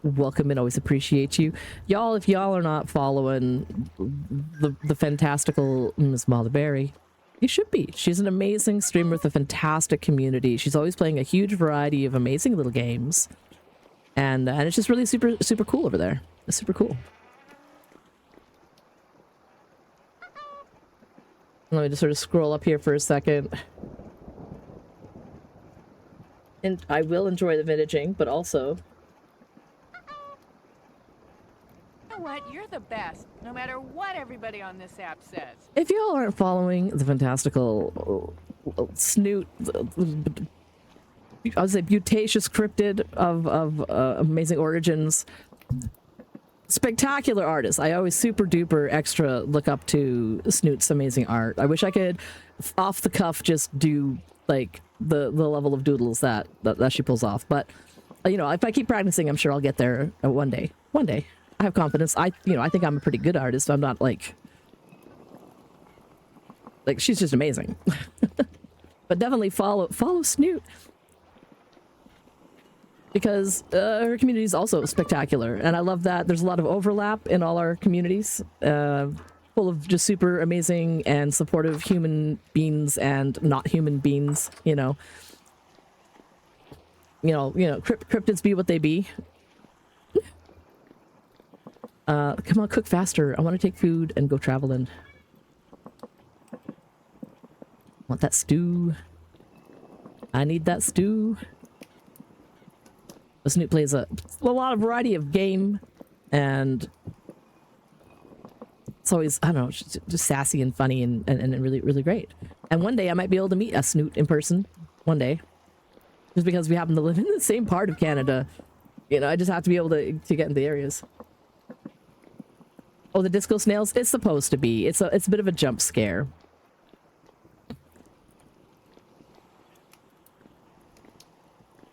Welcome and always appreciate you. Y'all, if y'all are not following the fantastical Miss Molly Berry, you should be. She's an amazing streamer with a fantastic community. She's always playing a huge variety of amazing little games. And it's just really super cool over there. It's super cool. Let me just sort of scroll up here for a second. And I will enjoy the vintaging, but also... You know what? You're the best, no matter what everybody on this app says. If y'all aren't following the fantastical snoot, I would say butaceous cryptid of amazing origins, spectacular artist. I always super duper extra look up to Snoot's amazing art. I wish I could, off the cuff, just do like the level of doodles that she pulls off. But you know, if I keep practicing, I'm sure I'll get there one day. One day. I have confidence. I think I'm a pretty good artist. I'm not like she's just amazing. But definitely follow Snoot, because her community is also spectacular, and I love that there's a lot of overlap in all our communities, full of just super amazing and supportive human beings and not human beings. Cryptids be what they be. Come on, cook faster. I want to take food and go traveling. Want that stew. I need that stew. Snoot plays a lot of variety of game, and it's always, I don't know, just sassy and funny and really, really great. And one day I might be able to meet a Snoot in person. One day. Just because we happen to live in the same part of Canada. I just have to be able to get in the areas. Oh, the disco snails? It's supposed to be. It's a bit of a jump scare.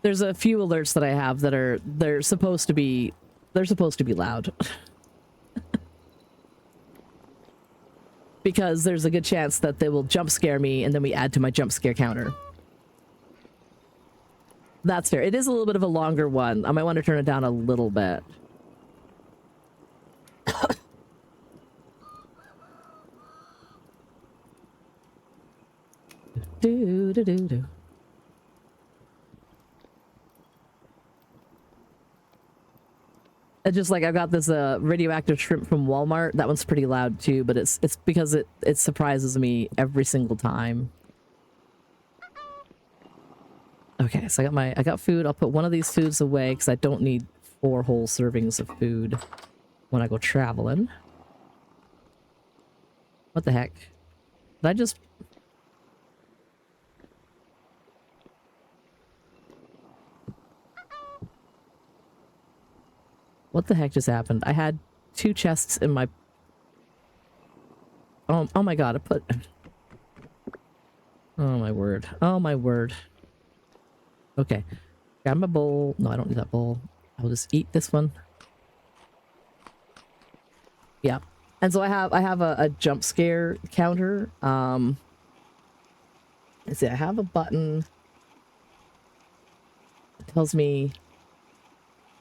There's a few alerts that I have that they're supposed to be loud. because there's a good chance that they will jump scare me and then we add to my jump scare counter. That's fair. It is a little bit of a longer one. I might want to turn it down a little bit. do, do, do, do. It's just like I've got this radioactive shrimp from Walmart. That one's pretty loud too, but it's because it surprises me every single time. Okay, so I got food. I'll put one of these foods away because I don't need 4 whole servings of food when I go traveling. What the heck? Did I just... What the heck just happened? I had 2 chests in my... Oh my god, I put... Oh my word. Oh my word. Okay. Grab my bowl. No, I don't need that bowl. I'll just eat this one. Yeah. And so I have a jump scare counter. Let's see, I have a button. It tells me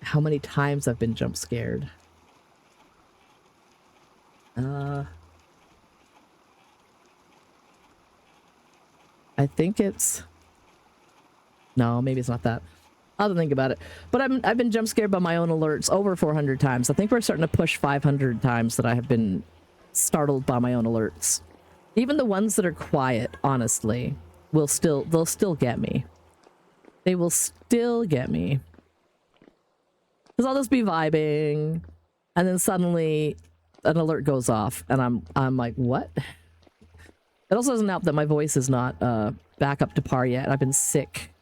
how many times I've been jump scared. I think it's... No, maybe it's not that. I'll have to think about it. But I've been jump scared by my own alerts over 400 times. I think we're starting to push 500 times that I have been startled by my own alerts. Even the ones that are quiet, honestly, they'll still get me. They will still get me. Because I'll just be vibing, and then suddenly an alert goes off, and I'm like, what? It also doesn't help that my voice is not back up to par yet. I've been sick.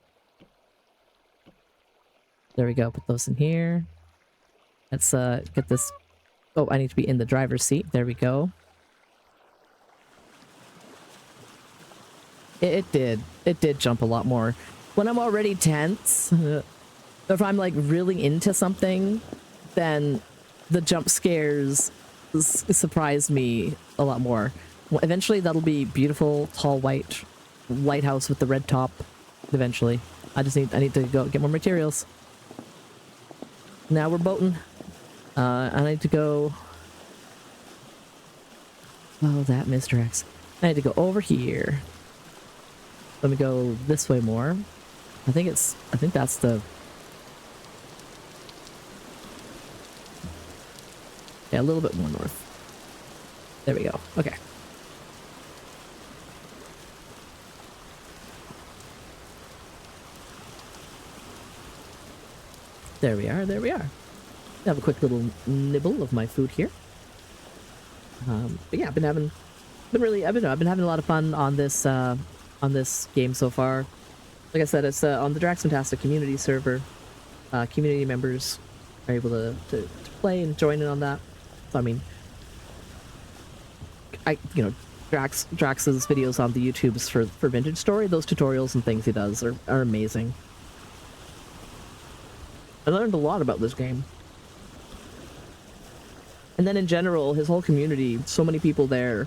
There we go. Put those in here. Let's get this. Oh, I need to be in the driver's seat. There we go. It did jump a lot more. When I'm already tense, if I'm like really into something, then the jump scares surprise me a lot more. Eventually that'll be beautiful, tall, white lighthouse with the red top. Eventually. I need to go get more materials. Now we're boating. I need to go... Oh, that misdirects. I need to go over here. Let me go this way more. I think that's the... Yeah, a little bit more north. There we go. Okay. There we are, there we are. I have a quick little nibble of my food here. But yeah, I've been having a lot of fun on this game so far. Like I said, it's on the Drax Fantastic community server. Community members are able to play and join in on that. So I mean, Drax's videos on the YouTubes for Vintage Story, those tutorials and things he does are amazing. I learned a lot about this game. And then in general, his whole community, so many people there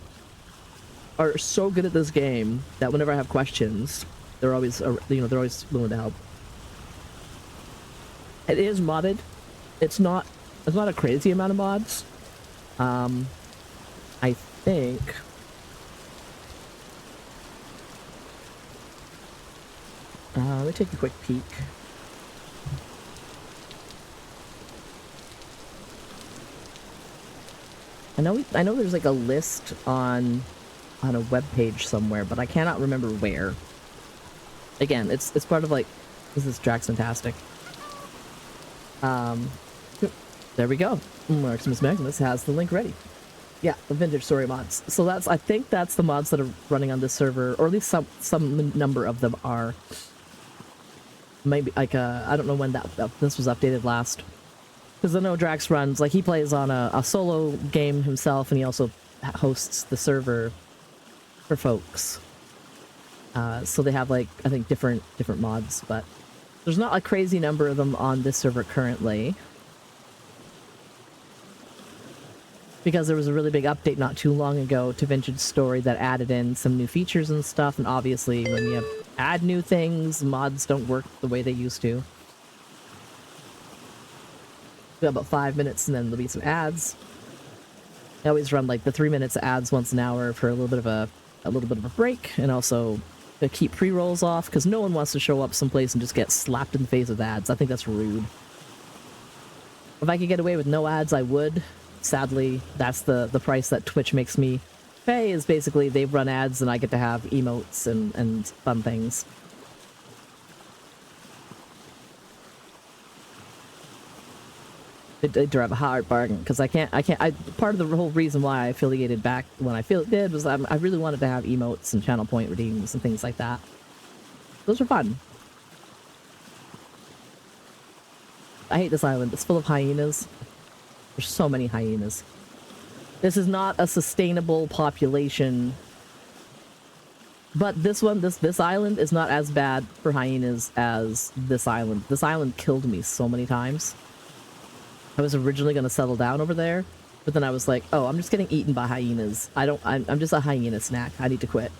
are so good at this game that whenever I have questions, they're always willing to help. It is modded. It's not a crazy amount of mods. I think let me take a quick peek. I know there's like a list on a web page somewhere, but I cannot remember where. Again, it's part of like, this is Drax Fantastic. There we go. Maximus Maximus has the link ready. Yeah, the Vintage Story mods. So I think that's the mods that are running on this server, or at least some number of them are. Maybe like I don't know when this was updated last. Because I know Drax runs, like he plays on a solo game himself, and he also hosts the server for folks. So they have like, I think different mods, but there's not a crazy number of them on this server currently. because there was a really big update not too long ago to Vintage Story that added in some new features and stuff, and obviously when you add new things, mods don't work the way they used to. We got about 5 minutes and then there'll be some ads. I always run like the 3 minutes of ads once an hour for a little bit of a break, and also to keep pre-rolls off, because no one wants to show up someplace and just get slapped in the face with ads. I think that's rude. If I could get away with no ads, I would. Sadly, that's the price that Twitch makes me pay, is basically they run ads and I get to have emotes and fun things. They drive a hard bargain, because part of the whole reason why I affiliated back when I did was I really wanted to have emotes and channel point redeems and things like that. Those are fun. I hate this island. It's full of hyenas. There's so many hyenas. This is not a sustainable population. But this island is not as bad for hyenas as this island. This island killed me so many times. I was originally going to settle down over there, but then I was like, oh, I'm just getting eaten by hyenas. I'm just a hyena snack. I need to quit.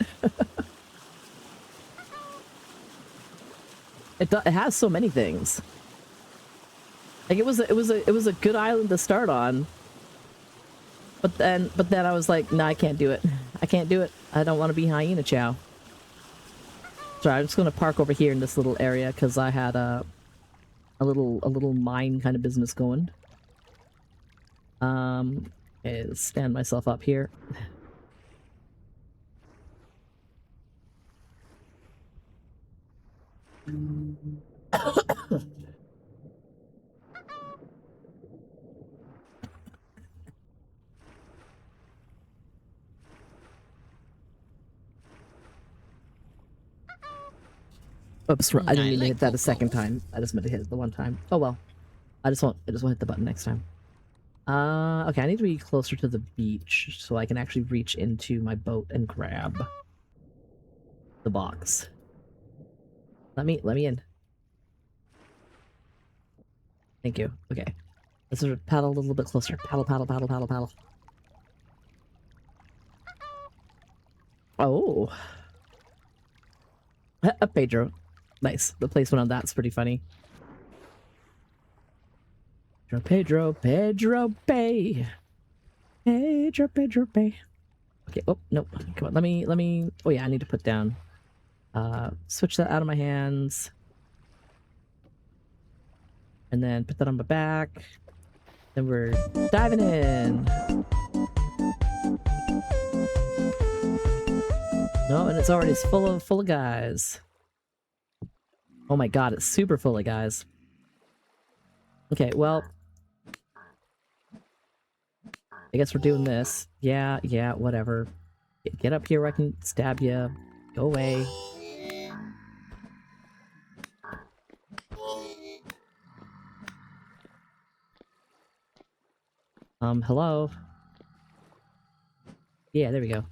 It has so many things. Like it was a good island to start on. But then I was like, nah, I can't do it. I can't do it. I don't want to be hyena chow. Sorry, I'm just going to park over here in this little area because I had a little mine kind of business going. Okay, let's stand myself up here. Oops, I didn't mean to hit that a second time. I just meant to hit it the one time. Oh well. I just won't hit the button next time. Okay, I need to be closer to the beach so I can actually reach into my boat and grab the box. Let me in. Thank you. Okay. Let's sort of paddle a little bit closer. Paddle, paddle, paddle, paddle, paddle. Oh. Pedro. Nice. The placement on that's pretty funny. Pedro Bay. Pedro Bay. Okay, oh, nope. Come on, let me... Oh yeah, I need to put down... switch that out of my hands. And then put that on my back. Then we're diving in. No, and it's already full of guys. Oh my god, it's super full of guys. Okay, well... I guess we're doing this. Yeah, whatever. Get up here where I can stab you. Go away. Hello? Yeah, there we go.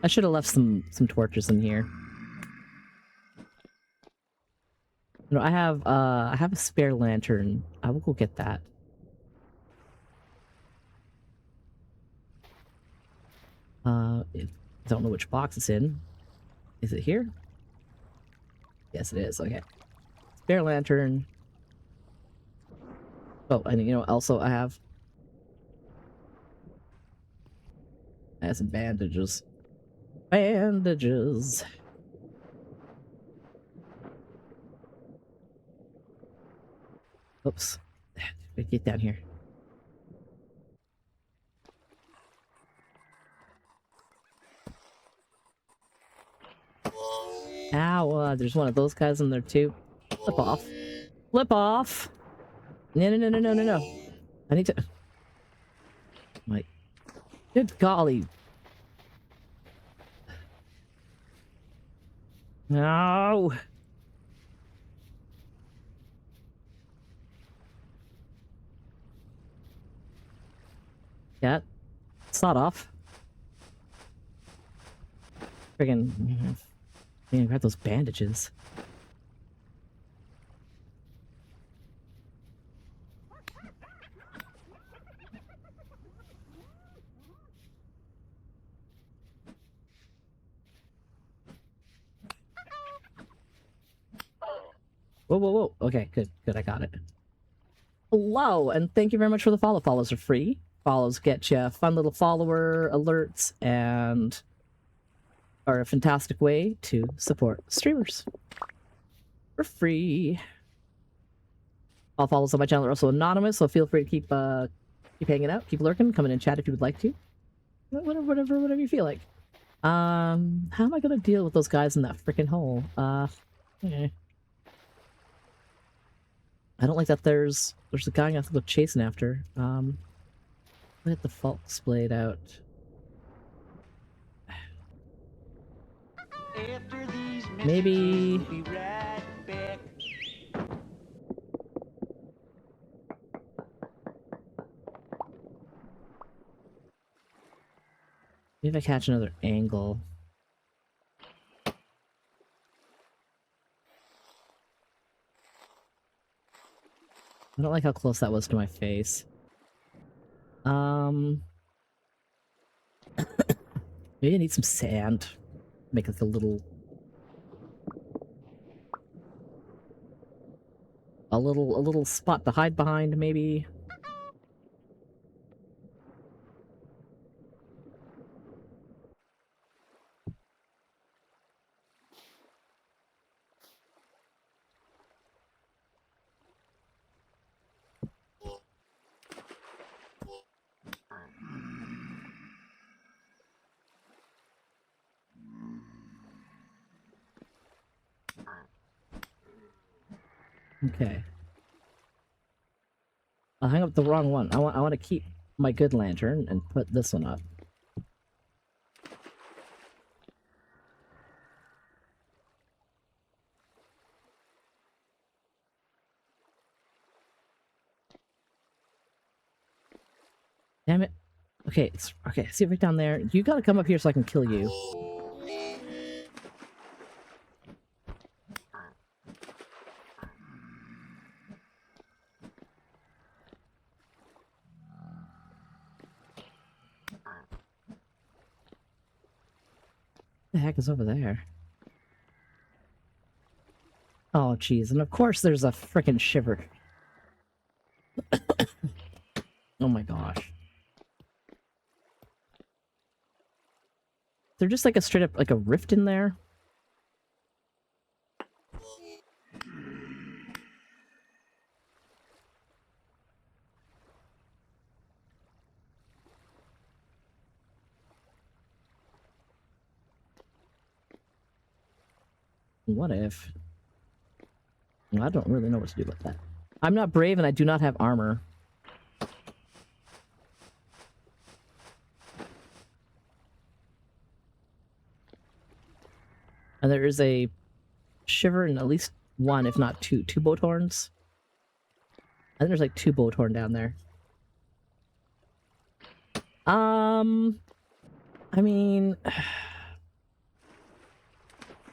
I should have left some torches in here. No, I have a spare lantern. I will go get that. I don't know which box it's in. Is it here? Yes, it is. Okay. Spare lantern. Oh, and you know, also I have some bandages. Bandages. Oops. Get down here. Ow, there's one of those guys in there too. Flip off. Flip off! No. I need to... Like... Good golly. No! Yeah. Sawed off. Friggin'... Man, grab those bandages. Whoa, whoa, whoa. Okay, good, good, I got it. Hello, and thank you very much for the follow. Follows are free. Follows get you fun little follower alerts and are a fantastic way to support streamers. For free. All follows on my channel are also anonymous, so feel free to keep hanging out, keep lurking, come in and chat if you would like to. Whatever you feel like. How am I gonna deal with those guys in that freaking hole? Eh. I don't like that there's a guy I have to go chasing after. Let the Fulks blade out. After these Maybe... messages, we'll be right back. Maybe if I catch another angle. I don't like how close that was to my face. Maybe I need some sand. Make like a little spot to hide behind, maybe. Okay. I'll hang up the wrong one. I want to keep my good lantern and put this one up. Damn it. Okay, it's okay. See it right down there. You gotta come up here so I can kill you. What the heck is over there? Oh, jeez. And of course there's a frickin' shiver. Oh my gosh. They're just like a straight up, like a rift in there. What if? Well, I don't really know what to do about that. I'm not brave and I do not have armor. And there is a shiver in at least one, if not two boat horns. I think there's like 2 boat horn down there. I mean...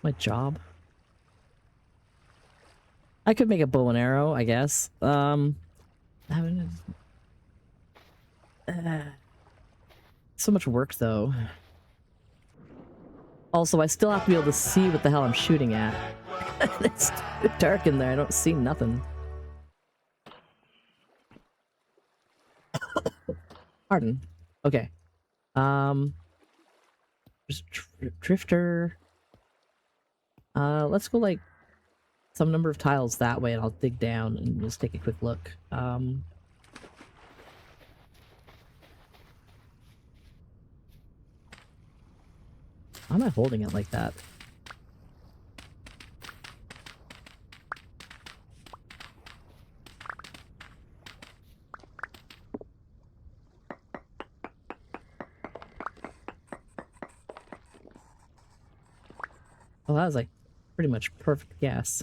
my job. I could make a bow and arrow, I guess. So much work, though. Also, I still have to be able to see what the hell I'm shooting at. It's too dark in there, I don't see nothing. Pardon. Okay. There's drifter. Let's go, like, some number of tiles that way, and I'll dig down and just take a quick look. Why am I holding it like that? Oh, that was like pretty much perfect gas.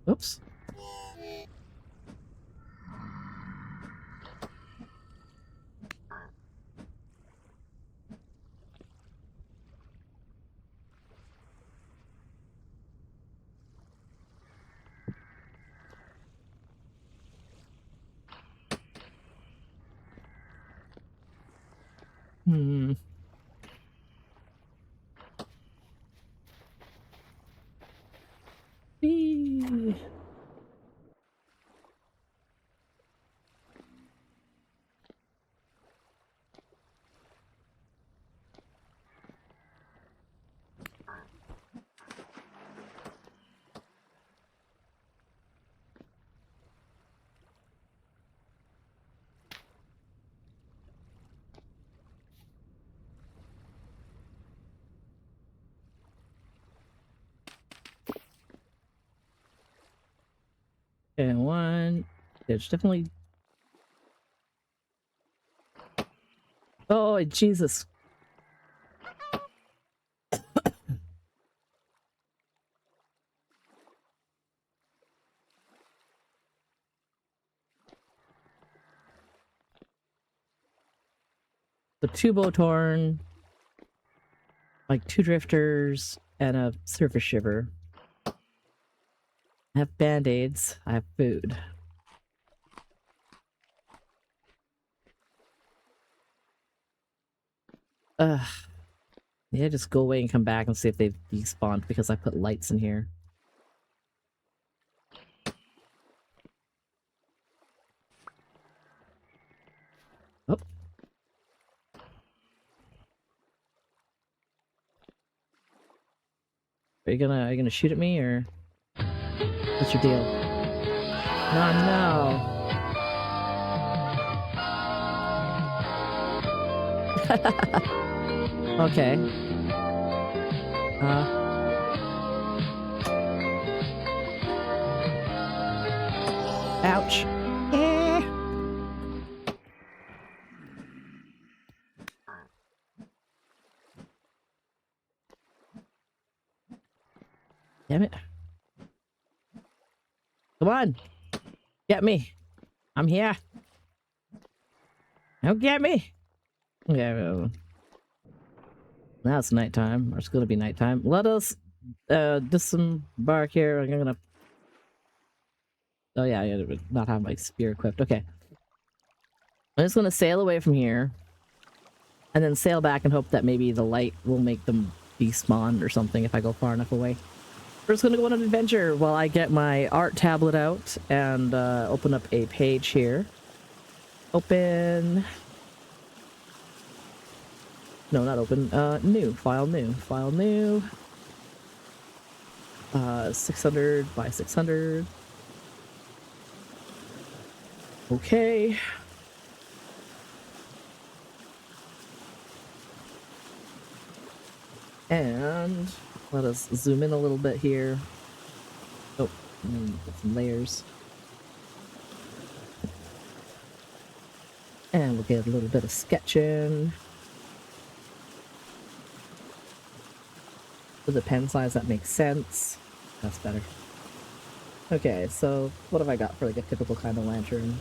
Oops. Hmm. Whee. And one. There's definitely. Oh, Jesus. The two Botorn, like 2 drifters, and a surface shiver. I have band-aids. I have food. Ugh. Yeah, just go away and come back and see if they've despawned because I put lights in here. Oh. Are you gonna shoot at me or what's your deal? No, no. Okay. Ouch. Eh. Damn it. Come on. Get me. I'm here. Don't get me. Okay, well, now it's nighttime, or it's gonna be nighttime. Let us disembark here. I'm gonna. Oh yeah, I gotta not have my spear equipped. Okay. I'm just gonna sail away from here. And then sail back and hope that maybe the light will make them despawn or something if I go far enough away. We're just gonna go on an adventure while I get my art tablet out and open up a page here. Open. No, not open. New. File new. File new. 600 by 600. Okay. And let us zoom in a little bit here. Oh, put some layers. And we'll get a little bit of sketching. With the pen size, that makes sense. That's better. Okay, so what have I got for like a typical kind of lantern?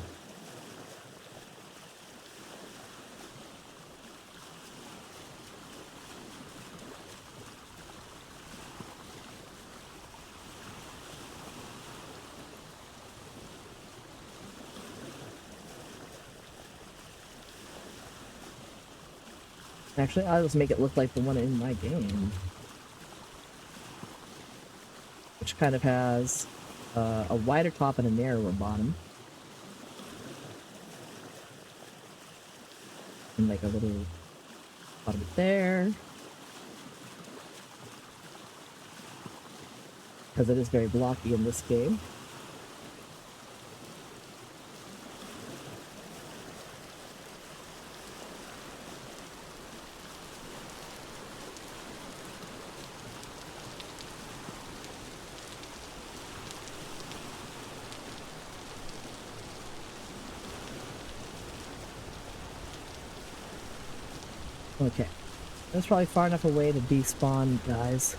Actually, I'll just make it look like the one in my game. Which kind of has a wider top and a narrower bottom. And like a little bottom there. Because it is very blocky in this game. Okay. That's probably far enough away to despawn, guys.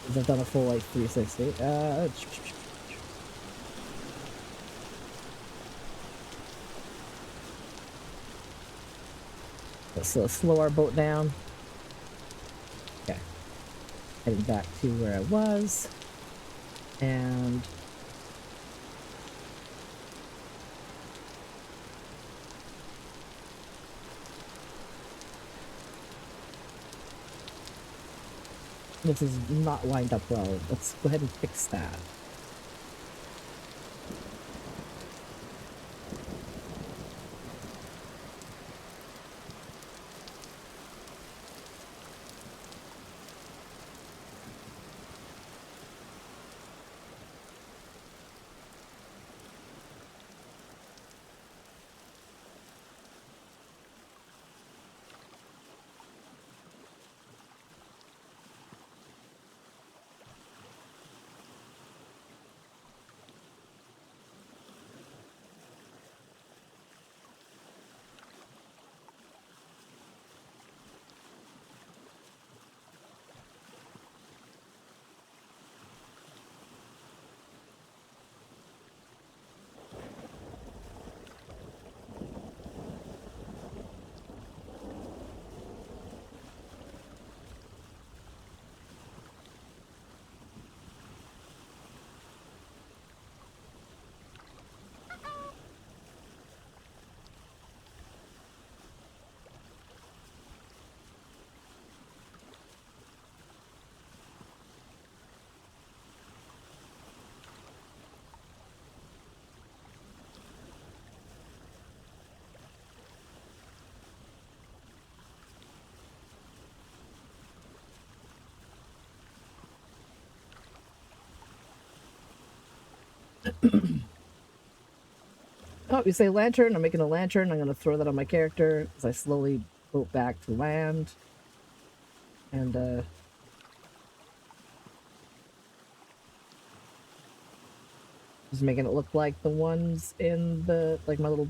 I've done a full, like, 360. Let's slow our boat down. Okay. Heading back to where I was. And... This is not lined up well. Let's go ahead and fix that. Oh, you say lantern? I'm making a lantern. I'm going to throw that on my character as I slowly boat back to land. And, just making it look like the ones in the, like my little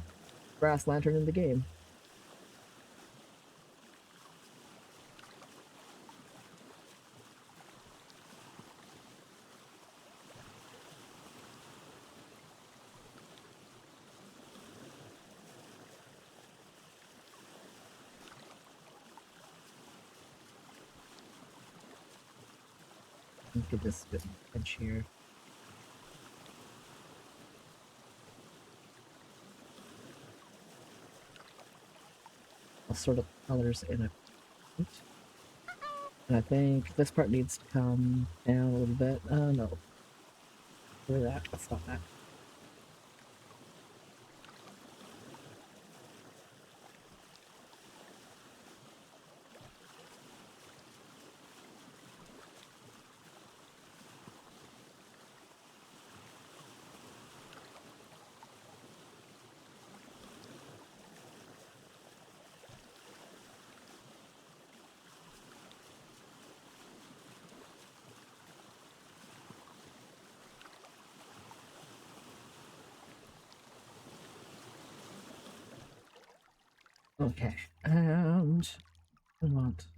brass lantern in the game. Get this bit edge here. I'll sort of colors in a bit. And I think this part needs to come down a little bit. No. Look at that. That's not that. Okay, and I want.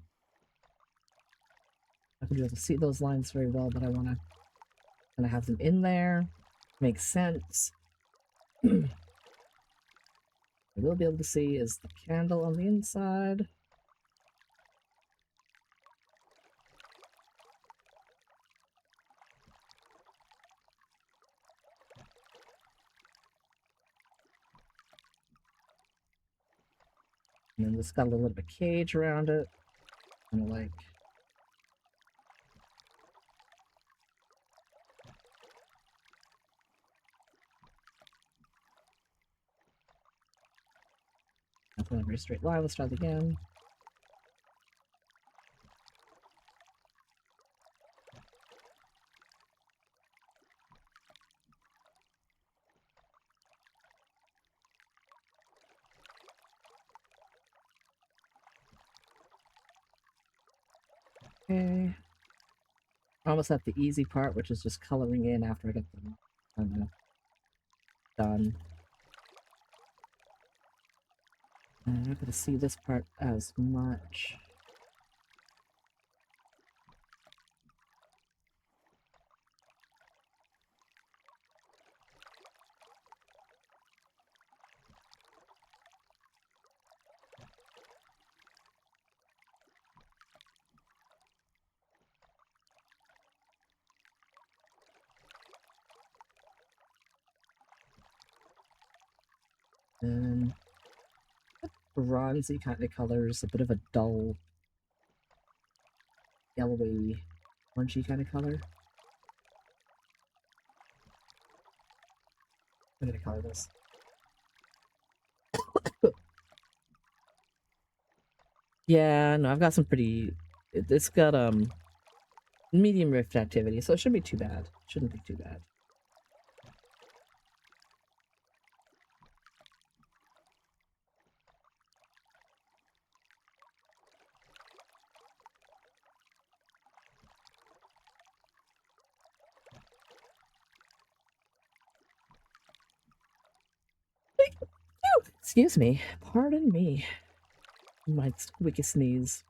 I can be able to see those lines very well, but I want to kind of have them in there. Makes sense. I will be able to see is the candle on the inside. And then this got a little bit of a cage around it. Kind of like. That's not a very straight line. Let's try it again. Okay. Almost at the easy part, which is just coloring in after I get them done. I'm not going to see this part as much. And bronzy kind of colors, a bit of a dull yellowy orangey kind of color. I'm gonna color this. Yeah, no, I've got some pretty. It's got medium rift activity, so it shouldn't be too bad. Shouldn't be too bad. Excuse me. Pardon me. My squeaky sneeze.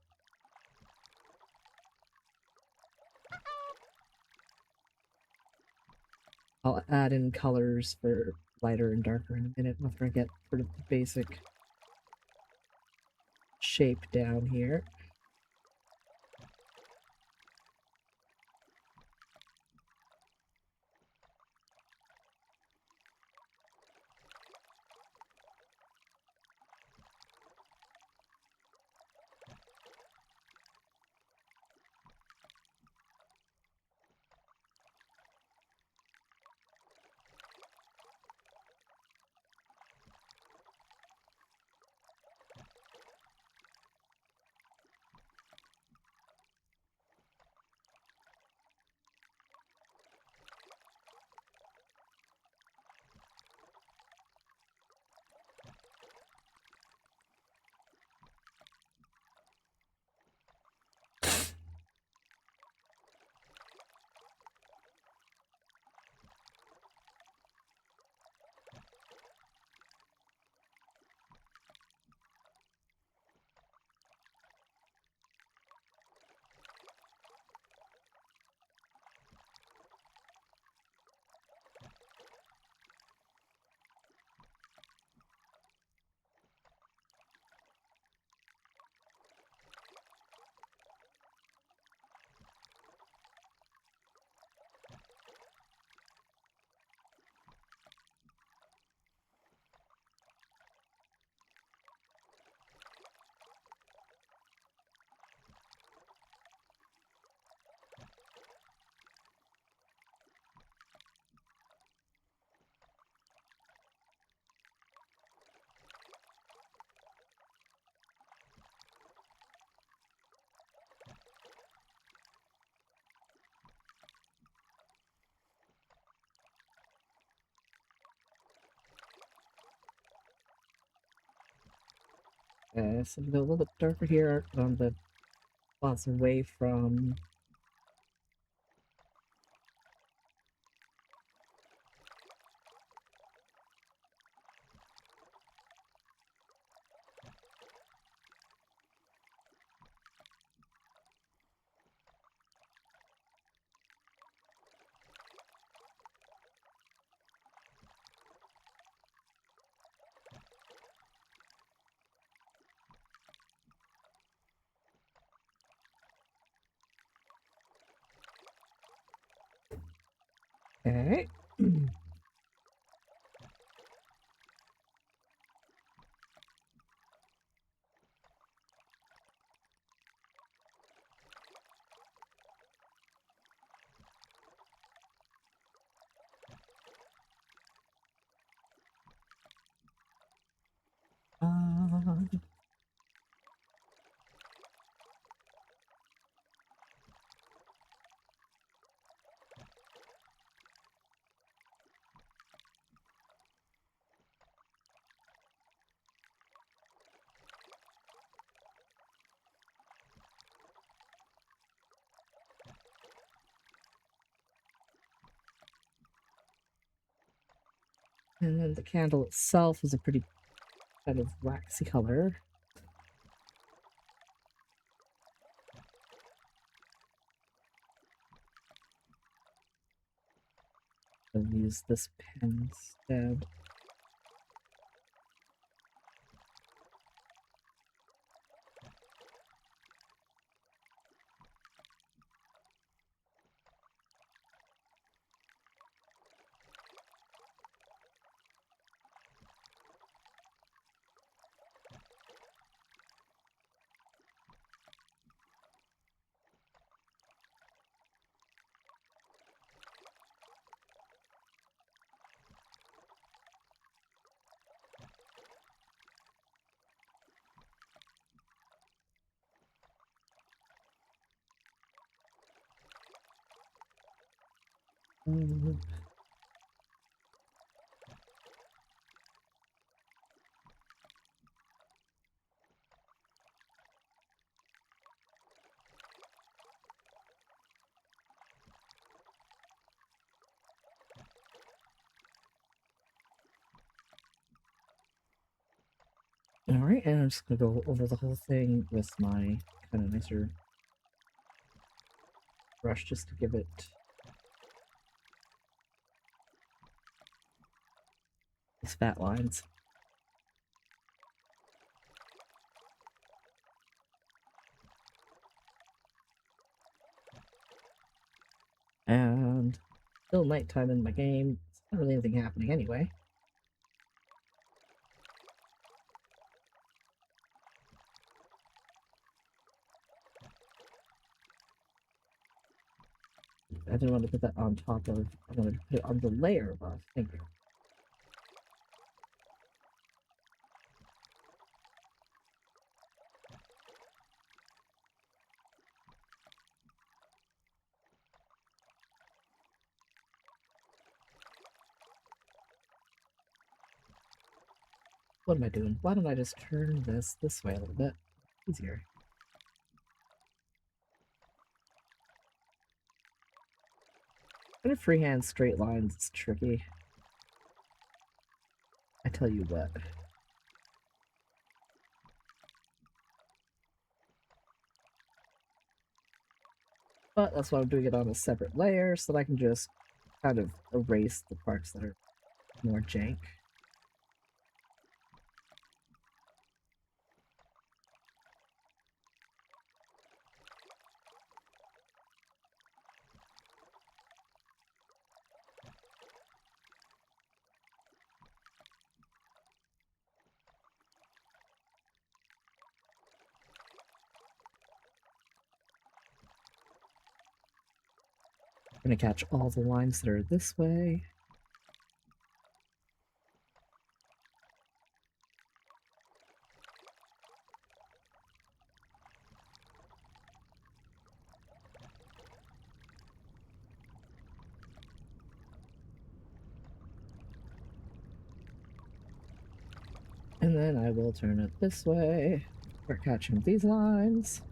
I'll add in colors for lighter and darker in a minute after I get sort of the basic shape down here. Okay, so go a little bit darker here on the spots away from okay. Um, and then the candle itself is a pretty kind of waxy color. I'll use this pen instead. Alright, and I'm just gonna go over the whole thing with my kind of nicer brush just to give it these fat lines. And still nighttime in my game. It's not really anything happening anyway. I didn't want to put that on top of, I wanted to put it on the layer above. Thank you. What am I doing? Why don't I just turn this way a little bit? Easier. Kind of freehand straight lines is tricky. I tell you what. But that's why I'm doing it on a separate layer, so that I can just kind of erase the parts that are more jank. I'm gonna catch all the lines that are this way. And then I will turn it this way. Start catching these lines.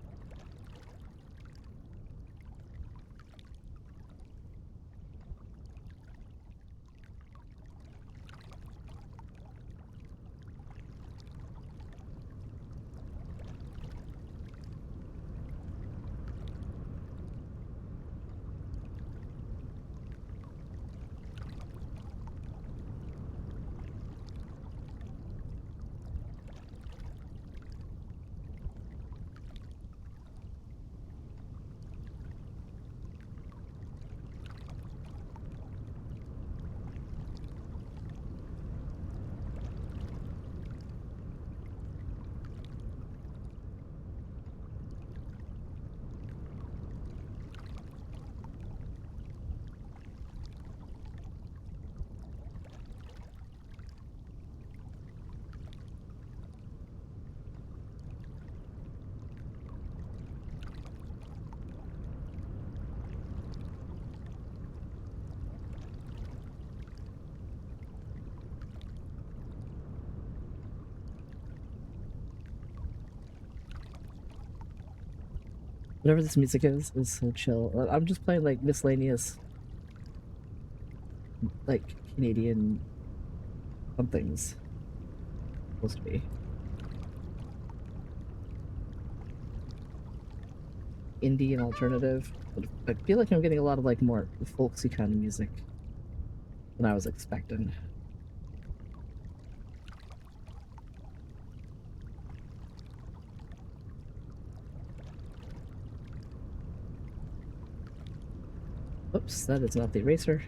Whatever this music is so chill. I'm just playing like miscellaneous, like Canadian somethings. Supposed to be. Indie and alternative. But I feel like I'm getting a lot of like more folksy kind of music than I was expecting. Oops, that is not the eraser.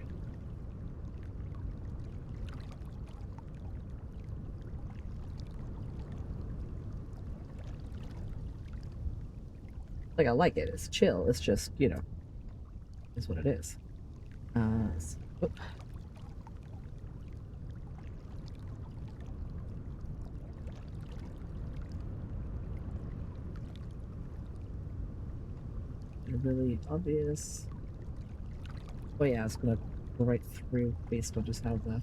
Like, I like it. It's chill. It's just, you know, is what it is. Oop. Really obvious. Oh yeah, I was gonna go right through based on just how the...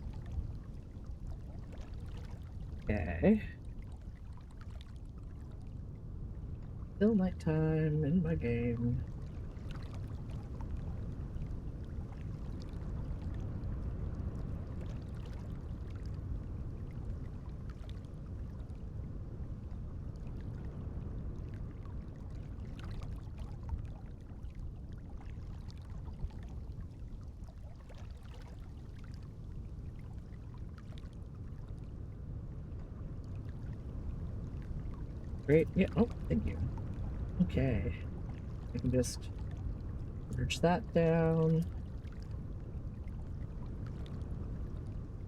Okay. Still nighttime in my game. Great. Yeah. Oh, thank you. Okay. I can just merge that down.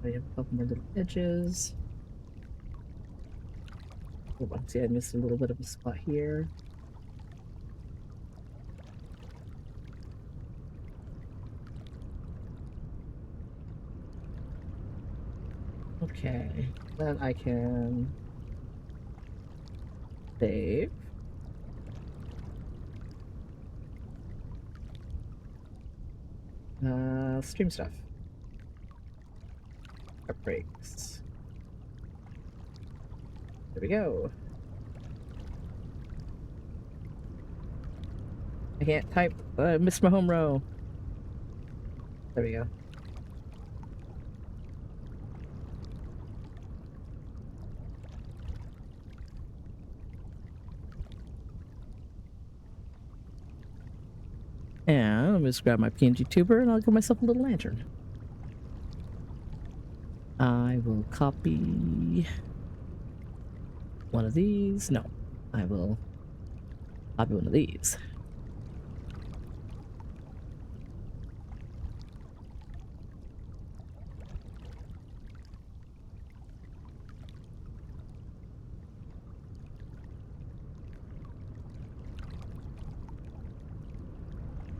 I have a couple more little edges. Oh, see, I missed a little bit of a spot here. Okay. Then I can save. Stream stuff. Art breaks. There we go. I can't type. I missed my home row. There we go. And let me just grab my PNG tuber and I'll get myself a little lantern. I will copy one of these. No, I will copy one of these.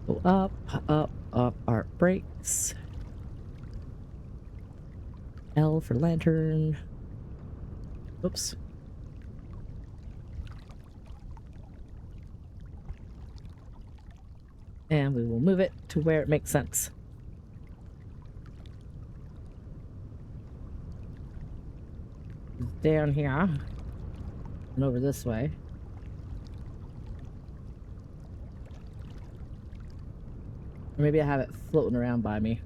Go up, up, up, art breaks. L for lantern. Oops. And we will move it to where it makes sense. Down here. And over this way. Or maybe I have it floating around by me.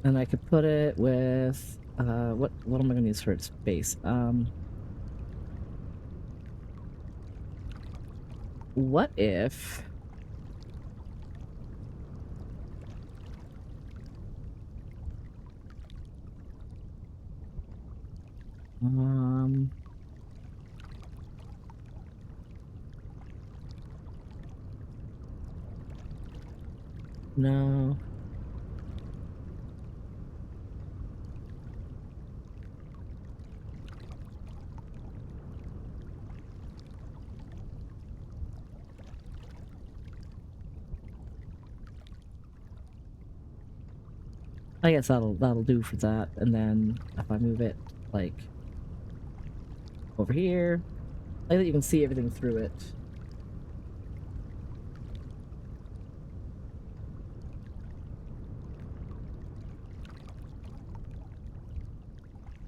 And I could put it with what am I gonna use for its base? What if no. I guess that'll do for that. And then if I move it like over here, like that you can see everything through it.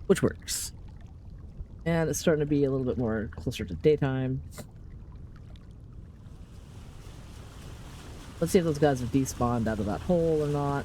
Which works. And it's starting to be a little bit more closer to daytime. Let's see if those guys have despawned out of that hole or not.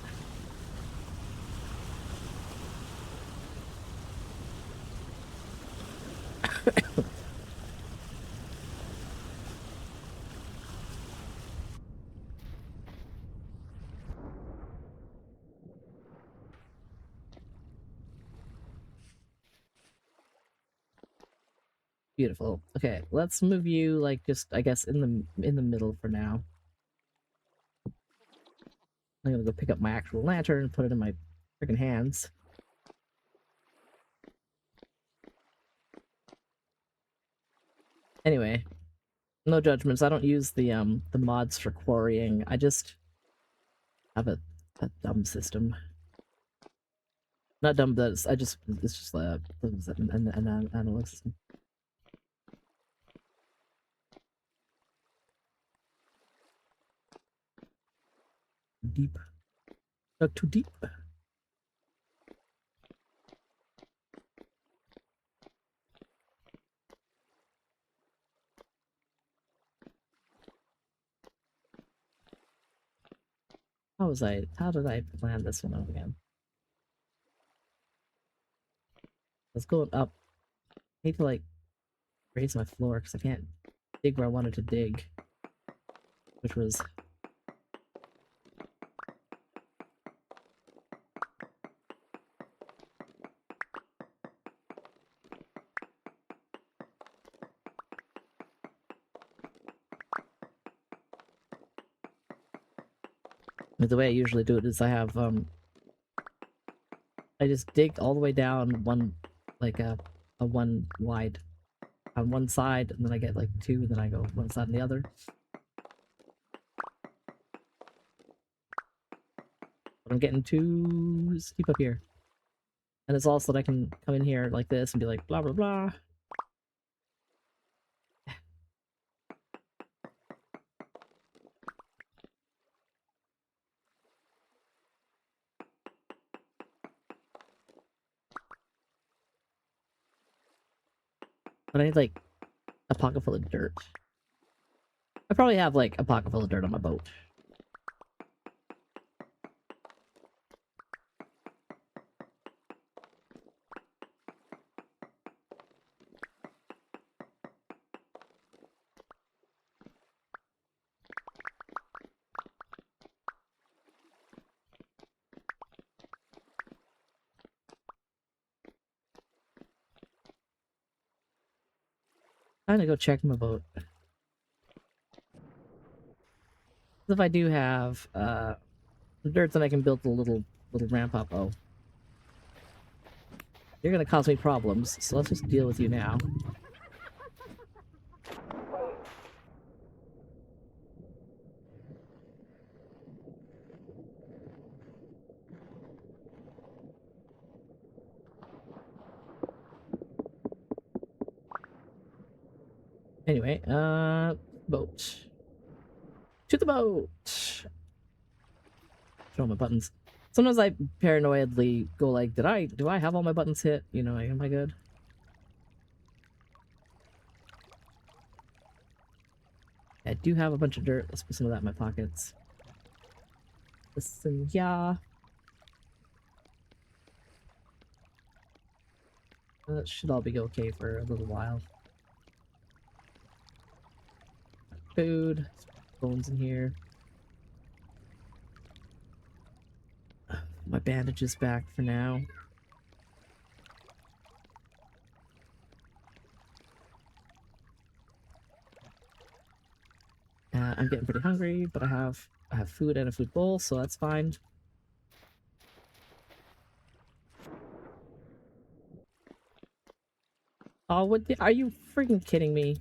Beautiful. Okay, let's move you like just I guess in the middle for now. I'm gonna go pick up my actual lantern and put it in my freaking hands. Anyway, no judgments. I don't use the mods for quarrying. I just have a dumb system. Not dumb, but I just it's just an analog system. deep. Dug too deep. How did I plan this one out again? Let's go up. I hate to like raise my floor because I can't dig where I wanted to dig, which was the way I usually do it is I have I just dig all the way down one like a one wide on one side, and then I get like two, and then I go one side and the other. But I'm getting too steep up here. And it's also that I can come in here like this and be like blah blah blah. But I need like a pocket full of dirt. I probably have like a pocket full of dirt on my boat. I'm gonna go check my boat. If I do have dirt, then I can build a little ramp up. Oh, you're gonna cause me problems, so let's just deal with you now. Anyway, boat. To the boat! Show my buttons. Sometimes I paranoidly go like, do I have all my buttons hit? You know, am I good? I do have a bunch of dirt. Let's put some of that in my pockets. Listen, yeah. That should all be okay for a little while. Food. Bones in here. My bandages back for now. I'm getting pretty hungry, but I have food and a food bowl, so that's fine. Oh, are you freaking kidding me?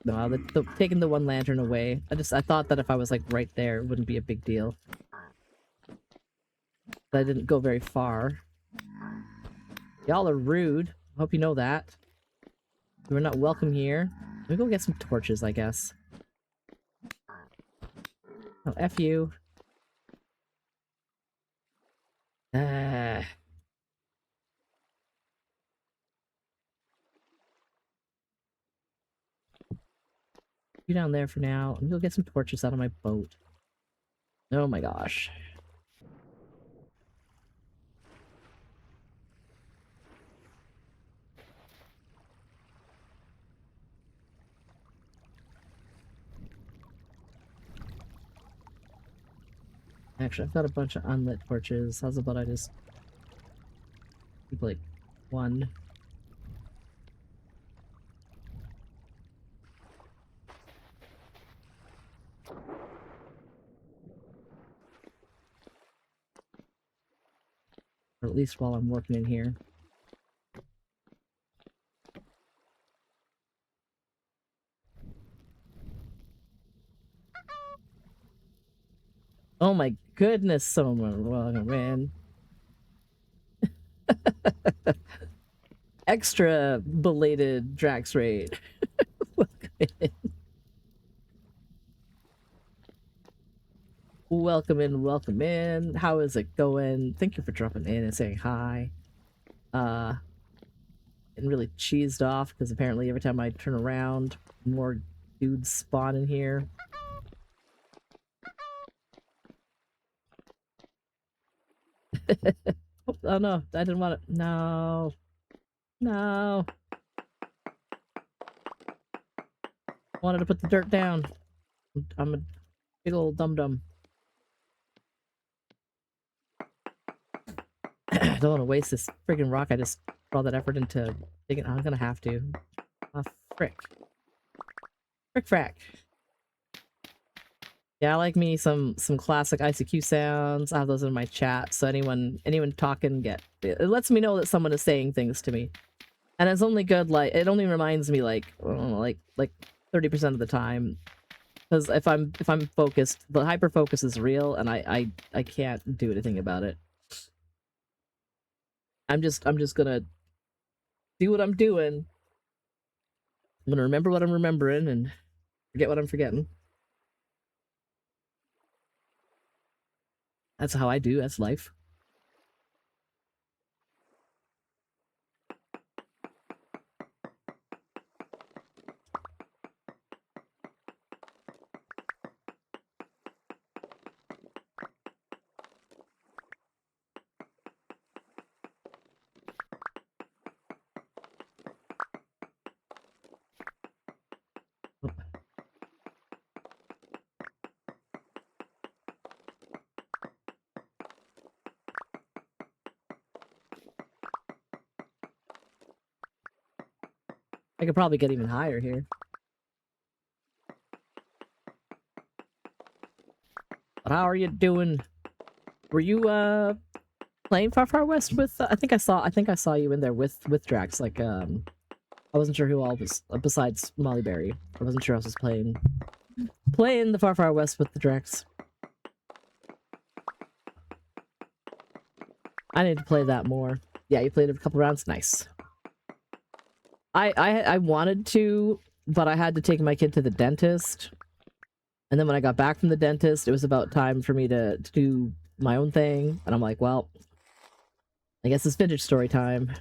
No, taking the one lantern away. I thought that if I was like right there, it wouldn't be a big deal. But I didn't go very far. Y'all are rude. Hope you know that. We're not welcome here. Let me go get some torches, I guess. Oh, F you. You down there for now. I'm gonna go get some torches out of my boat. Oh my gosh. Actually, I've got a bunch of unlit torches. How's about I just keep like one? Or at least while I'm working in here. Oh my goodness, someone man. Extra belated Drax raid. Welcome in, welcome in. How is it going? Thank you for dropping in and saying hi. And really cheesed off because apparently every time I turn around, more dudes spawn in here. Oh no, I didn't want to. No. No. I wanted to put the dirt down. I'm a big old dum-dum. I don't want to waste this friggin' rock. I just put all that effort into digging. I'm gonna have to. Ah, frick. Frick frack. Yeah, I like me some classic ICQ sounds. I have those in my chat, so anyone talking it lets me know that someone is saying things to me. And it's only good, like, it only reminds me, like, I don't know, like 30% of the time. Because if I'm focused, the hyper focus is real, and I can't do anything about it. I'm just gonna do what I'm doing. I'm gonna remember what I'm remembering and forget what I'm forgetting. That's how I do. That's life. I could probably get even higher here. But how are you doing? Were you playing Far Far West with? I think I saw you in there with Drax. Like I wasn't sure who all was besides Molly Berry. I wasn't sure I was playing the Far Far West with the Drax. I need to play that more. Yeah, you played it a couple rounds. Nice. I wanted to, but I had to take my kid to the dentist. And then when I got back from the dentist, it was about time for me to do my own thing. And I'm like, well, I guess it's vintage story time.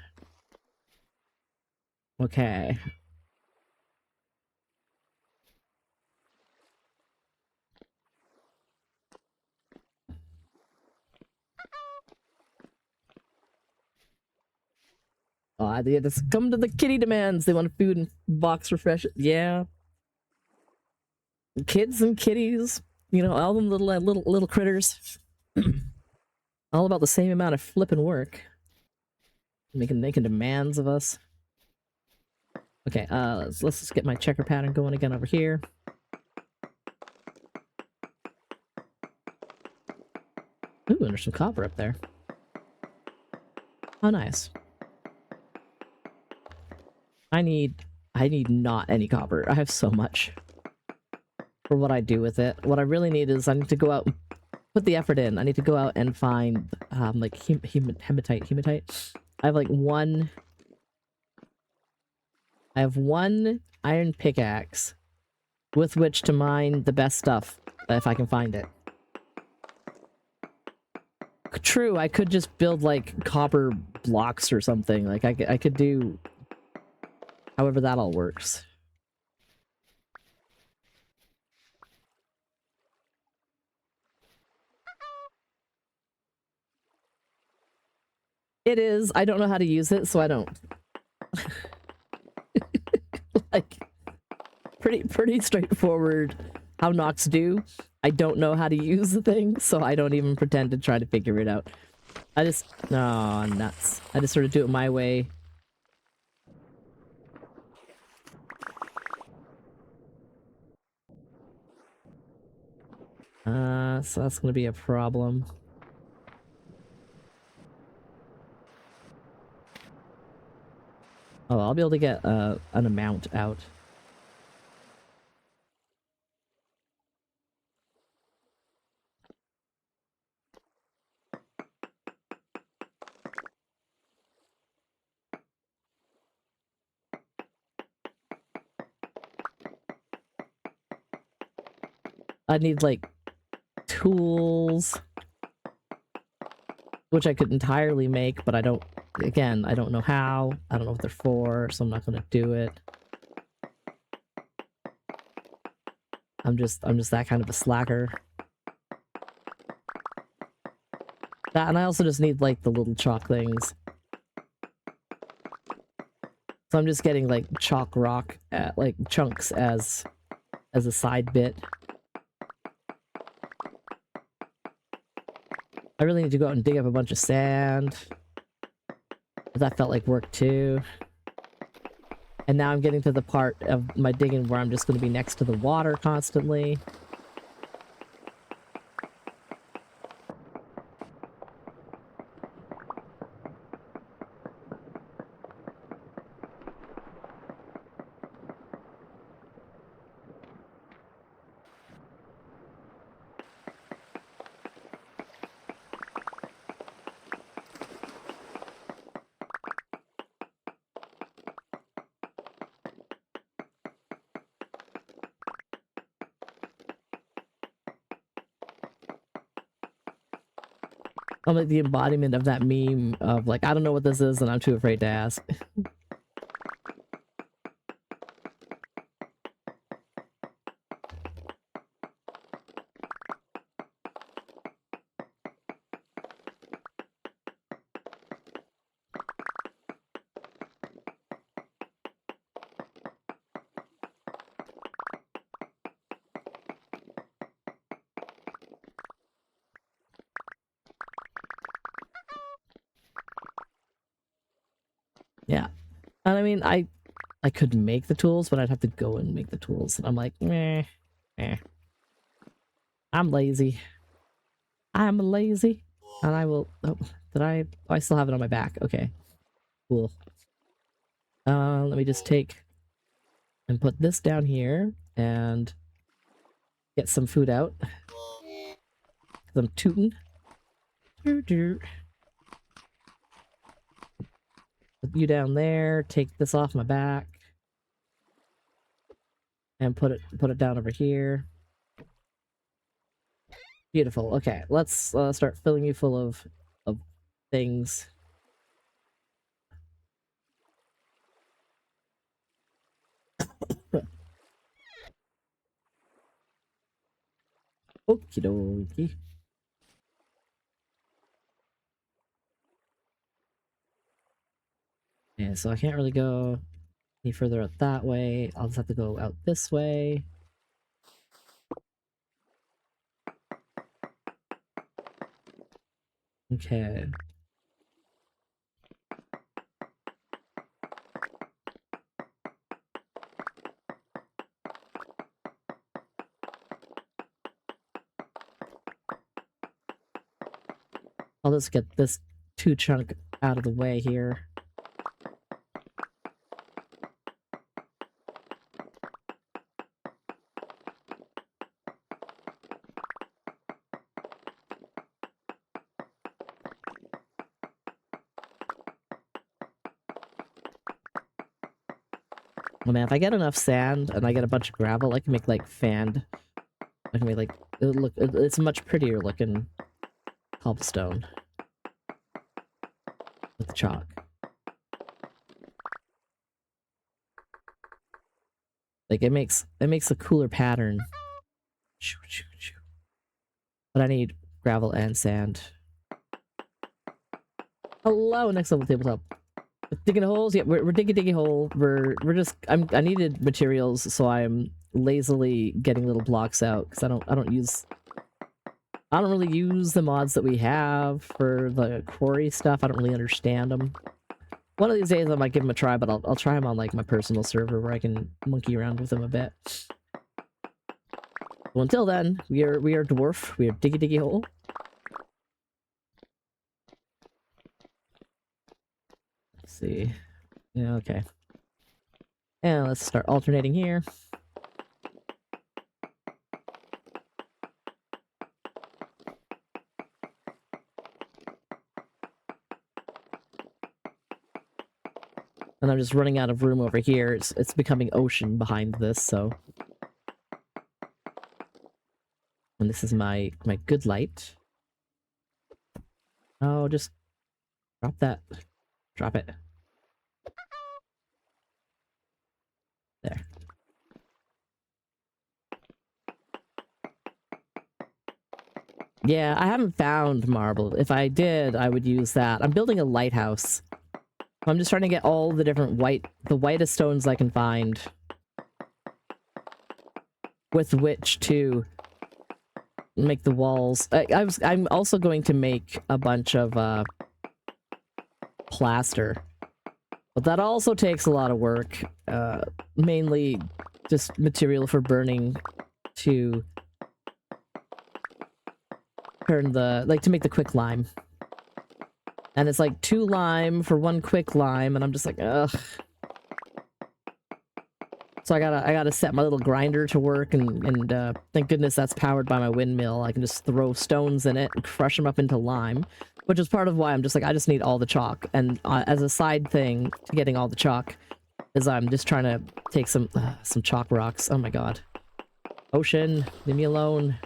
Okay. Oh, they just come to the kitty demands. They want food and box refresh. Yeah. Kids and kitties. You know, all them little critters. All about the same amount of flipping work. Making demands of us. Okay, let's just get my checker pattern going again over here. Ooh, and there's some copper up there. Oh, nice. I need not any copper. I have so much for what I do with it. What I really need is I need to go out and put the effort in. I need to go out and find like hematite. I have like one. I have one iron pickaxe with which to mine the best stuff if I can find it. True, I could just build like copper blocks or something. Like I could do however that all works. It is. I don't know how to use it, so I don't. Like, pretty straightforward how Nox do. I don't know how to use the thing, so I don't even pretend to try to figure it out. I just... Oh, nuts. I just sort of do it my way. So that's gonna be a problem. Oh, I'll be able to get an amount out. I need like tools, which I could entirely make, but I don't, again, I don't know how. I don't know what they're for, so I'm not going to do it. I'm just that kind of a slacker. That, and I also just need, like, the little chalk things. So I'm just getting, like, chalk rock, like, chunks as a side bit. I really need to go out and dig up a bunch of sand. But that felt like work, too. And now I'm getting to the part of my digging where I'm just going to be next to the water constantly. I'm like the embodiment of that meme of like, I don't know what this is and I'm too afraid to ask. Yeah. And I mean, I could make the tools, but I'd have to go and make the tools. And I'm like, meh. I'm lazy. I'm lazy. And I will... Oh, did I... Oh, I still have it on my back. Okay. Cool. Let me just take and put this down here and get some food out. 'Cause I'm tootin'. Put you down there. Take this off my back. And put it down over here. Beautiful. Okay, let's start filling you full of things. Okie dokie. Yeah, so I can't really go any further out that way. I'll just have to go out this way. Okay. I'll just get this 2 chunk out of the way here. Oh man, if I get enough sand and I get a bunch of gravel, I can make like I can make like, it's a much prettier looking cobblestone with chalk. Like it makes a cooler pattern. But I need gravel and sand. Hello, next level tabletop. Digging holes? Yeah, we're digging a hole. We're just I needed materials, so I'm lazily getting little blocks out because I don't really use the mods that we have for the quarry stuff. I don't really understand them. One of these days I might give them a try, but I'll try them on like my personal server where I can monkey around with them a bit. Well, until then, we are dwarf. We are diggy hole. Let's see. Yeah, okay. And let's start alternating here. And I'm just running out of room over here. It's becoming ocean behind this, so... And this is my good light. Oh, just drop that. Drop it. There. Yeah, I haven't found marble. If I did, I would use that. I'm building a lighthouse. I'm just trying to get all the different the whitest stones I can find with which to make the walls. I'm also going to make a bunch of plaster, but that also takes a lot of work. Mainly just material for burning to turn to make the quick lime. And it's like 2 lime for 1 quick lime, and I'm just like, ugh. So I gotta set my little grinder to work, and thank goodness that's powered by my windmill. I can just throw stones in it and crush them up into lime, which is part of why I'm just like, I just need all the chalk. And as a side thing to getting all the chalk is I'm just trying to take some chalk rocks. Oh my god. Ocean, leave me alone.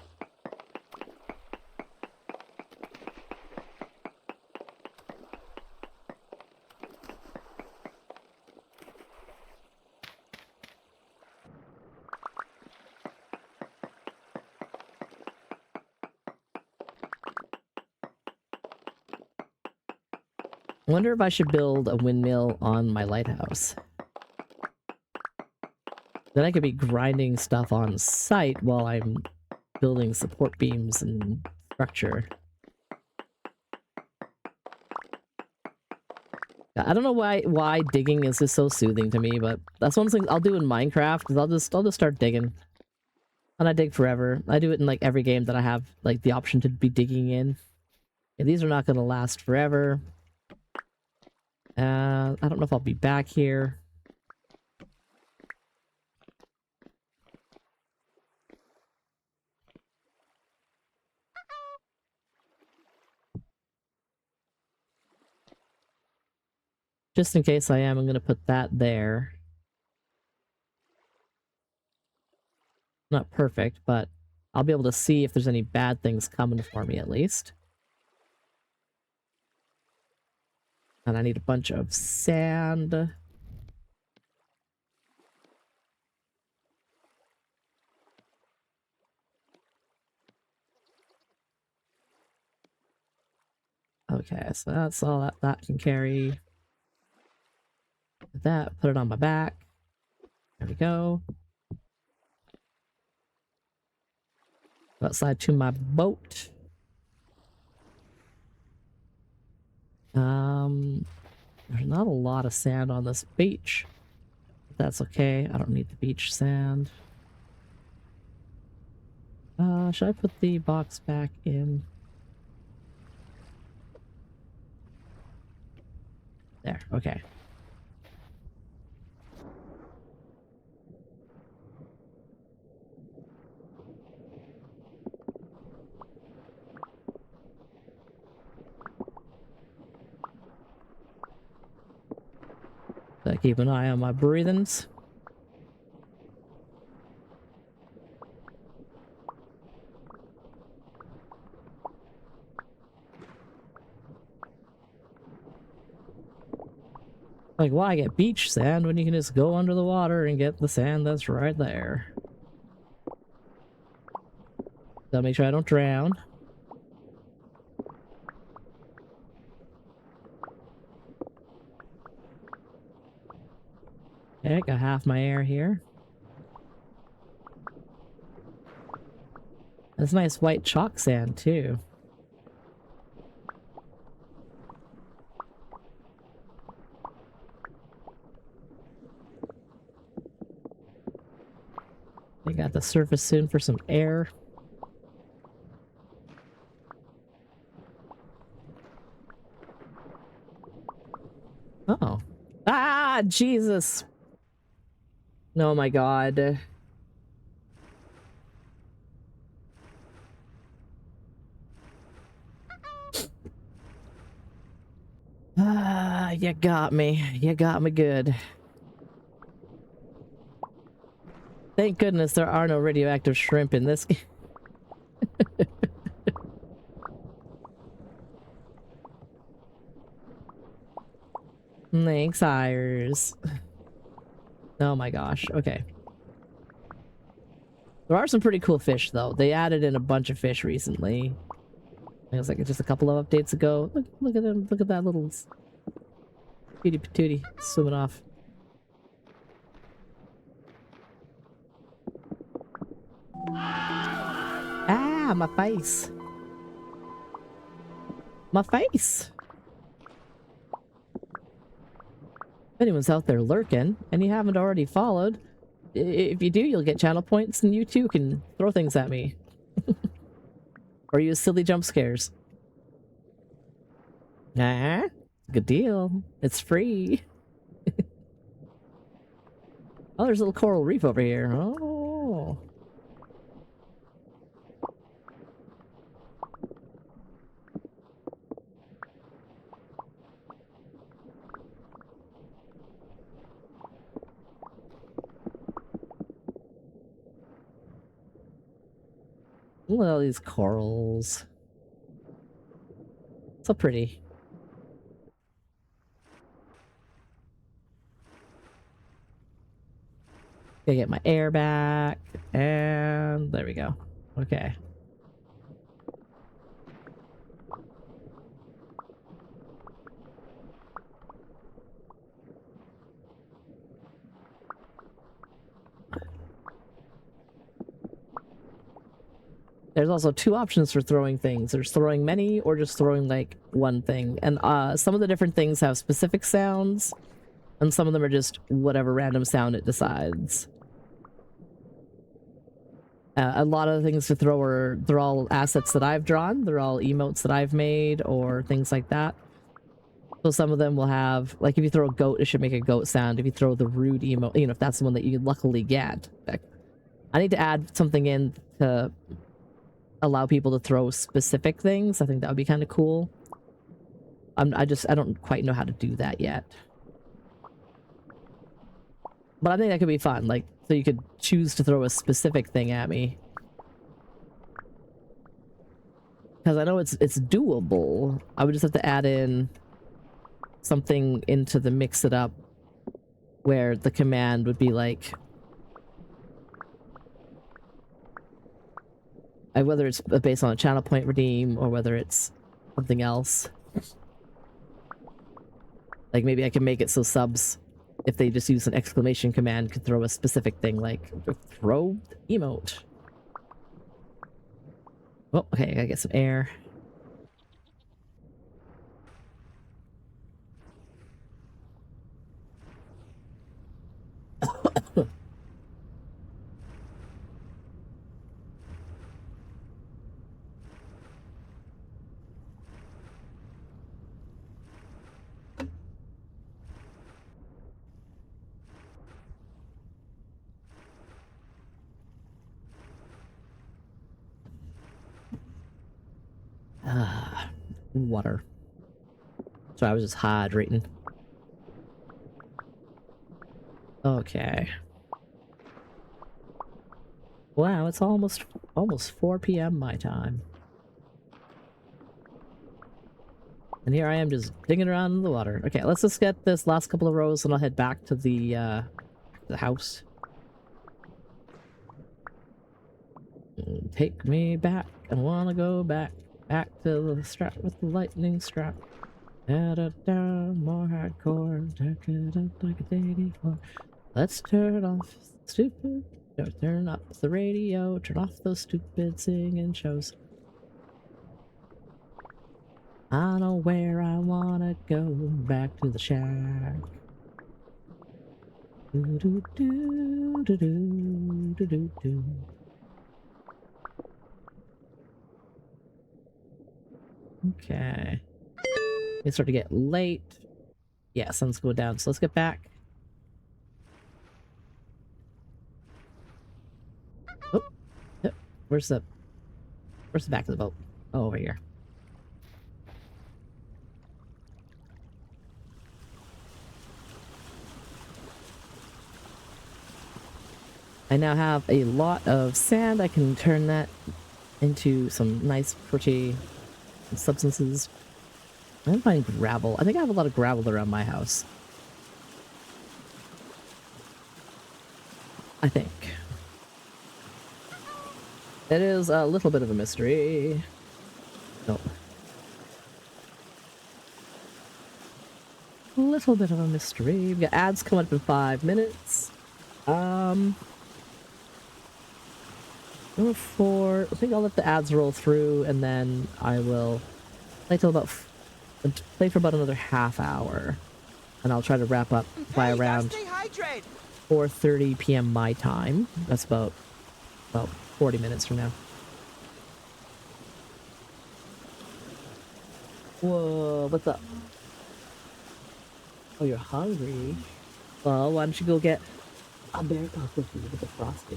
I wonder if I should build a windmill on my lighthouse. Then I could be grinding stuff on site while I'm building support beams and structure. I don't know why digging is just so soothing to me, but that's one thing I'll do in Minecraft is I'll just start digging. And I dig forever. I do it in like every game that I have like the option to be digging in. Yeah, these are not gonna last forever. I don't know if I'll be back here. Just in case I am, I'm gonna put that there. Not perfect, but I'll be able to see if there's any bad things coming for me at least. And I need a bunch of sand. Okay, so that's all that can carry. That, put it on my back. There we go. Go outside to my boat. There's not a lot of sand on this beach. But that's okay. I don't need the beach sand. Should I put the box back in? There, okay. Gotta keep an eye on my breathings. Like, why get beach sand when you can just go under the water and get the sand that's right there? Gotta make sure I don't drown. Okay, got half my air here. That's nice white chalk sand, too. We got the surface soon for some air. Oh. Ah, Jesus. Oh my god. Ah, you got me. You got me good. Thank goodness there are no radioactive shrimp in this game. Thanks, Hires. Oh my gosh. Okay. There are some pretty cool fish, though. They added in a bunch of fish recently. It was like just a couple of updates ago. Look at them. Look at that little cutie patootie swimming off. Ah, my face. My face. If anyone's out there lurking and you haven't already followed, if you do, you'll get channel points and you too can throw things at me. Or use silly jump scares. Nah, good deal. It's free. Oh, there's a little coral reef over here. Oh. Look at all these corals. So pretty. Gotta get my air back. And there we go. Okay. There's also two options for throwing things. There's throwing many or just throwing like one thing. And some of the different things have specific sounds and some of them are just whatever random sound it decides. A lot of the things to throw they're all assets that I've drawn. They're all emotes that I've made or things like that. So some of them will have, like if you throw a goat, it should make a goat sound. If you throw the rude emote, you know, if that's the one that you luckily get. I need to add something in to allow people to throw specific things. I think that would be kind of cool. I don't quite know how to do that yet. But I think that could be fun, like, so you could choose to throw a specific thing at me. Because I know it's doable. I would just have to add in something into the mix it up where the command would be like, whether it's based on a channel point redeem or whether it's something else. Like maybe I can make it so subs, if they just use an exclamation command, could throw a specific thing like throw emote. Oh, okay, I gotta get some air. Water. So I was just hydrating. Okay. Wow, it's almost 4 p.m. my time. And here I am just digging around in the water. Okay, let's just get this last couple of rows and I'll head back to the house. Take me back. I wanna go back. Back to the strap with the lightning strap. Down, more hardcore. Take it up like a 84. Let's turn off stupid. Turn up the radio. Turn off those stupid singing shows. I know where I wanna go. Back to the shack. Do do do do do do do do. Okay. It's starting to get late. Yeah, sun's going down, so let's get back. Oh, yep. Where's the back of the boat? Oh, over here. I now have a lot of sand. I can turn that into some nice, pretty substances. I can find gravel. I think I have a lot of gravel around my house. I think. It is a little bit of a mystery. Nope. A little bit of a mystery. We've got ads coming up in 5 minutes. Number 4. I think I'll let the ads roll through, and then I will play till about play for about another half hour, and I'll try to wrap up by around 4:30 p.m. my time. That's about 40 minutes from now. Whoa, what's up? Oh, you're hungry? Well, why don't you go get a bear paw cookie with the frosting?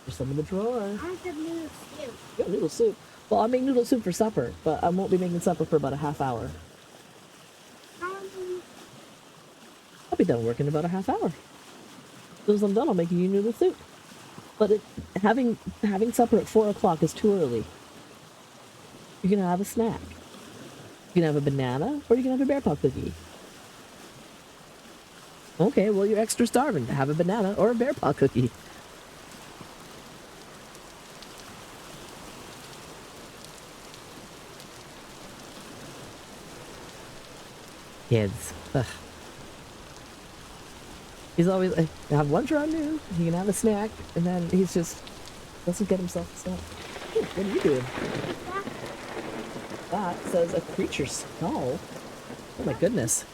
There's some in the drawer. I want some noodle soup. Yeah, noodle soup. Well, I'll make noodle soup for supper, but I won't be making supper for about a half hour. I'll be done working in about a half hour. As soon as I'm done, I'll make you noodle soup. But having supper at 4 o'clock is too early. You can have a snack. You can have a banana, or you can have a bear paw cookie. Okay, well, you're extra starving to have a banana or a bear paw cookie. Kids. Ugh. He's always like, have lunch around noon, he can have a snack, and then he's just doesn't get himself a snack. Hey, what are you doing? That says a creature skull. Oh my goodness.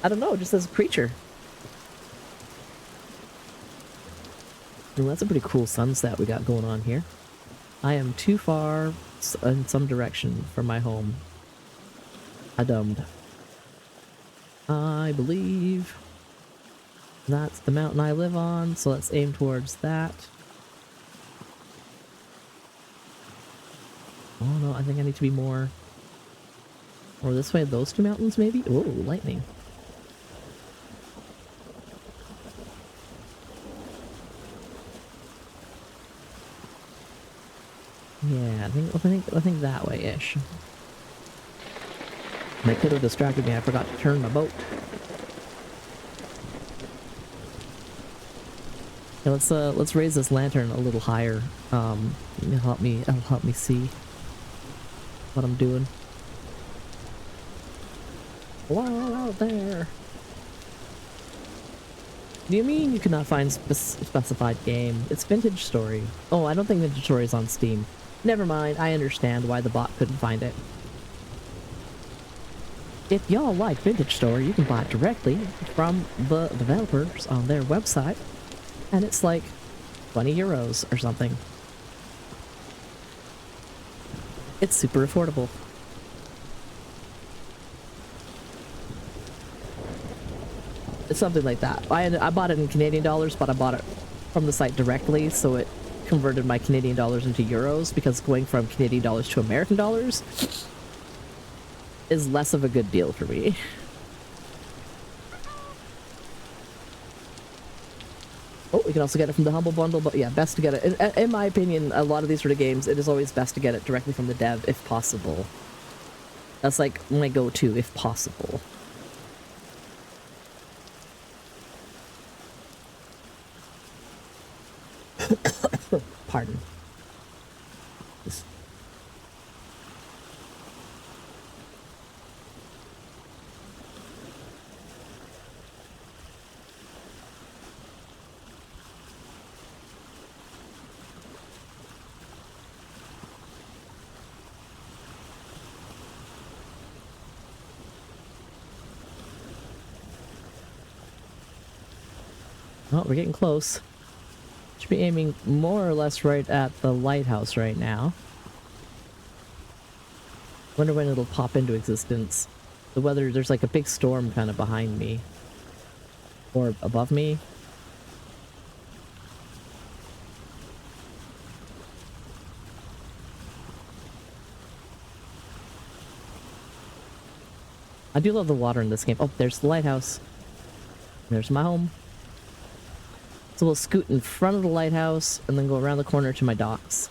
I don't know, it just says creature. Well, that's a pretty cool sunset we got going on here. I am too far in some direction from my home. Adomed. I believe that's the mountain I live on, so let's aim towards that. Oh no, I think I need to be more this way, those two mountains maybe? Oh, lightning. Yeah, I think that way-ish. They could have distracted me. I forgot to turn my boat. Yeah, let's raise this lantern a little higher. It'll help me see what I'm doing. Wow, out there. Do you mean you cannot find specified game? It's Vintage Story. Oh, I don't think Vintage Story is on Steam. Never mind, I understand why the bot couldn't find it. If y'all like Vintage Story, you can buy it directly from the developers on their website, and it's like 20 euros or something. It's super affordable. It's something like that. I bought it in Canadian dollars, but I bought it from the site directly, so it converted my Canadian dollars into euros, because going from Canadian dollars to American dollars is less of a good deal for me. Oh, we can also get it from the Humble Bundle, but yeah, best to get it. In my opinion, a lot of these sort of games, it is always best to get it directly from the dev, if possible. That's like my go-to, if possible. Pardon. Oh, we're getting close. Should be aiming more or less right at the lighthouse right now. Wonder when it'll pop into existence. The weather, there's like a big storm kind of behind me. Or above me. I do love the water in this game. Oh, there's the lighthouse. There's my home. So we'll scoot in front of the lighthouse and then go around the corner to my docks.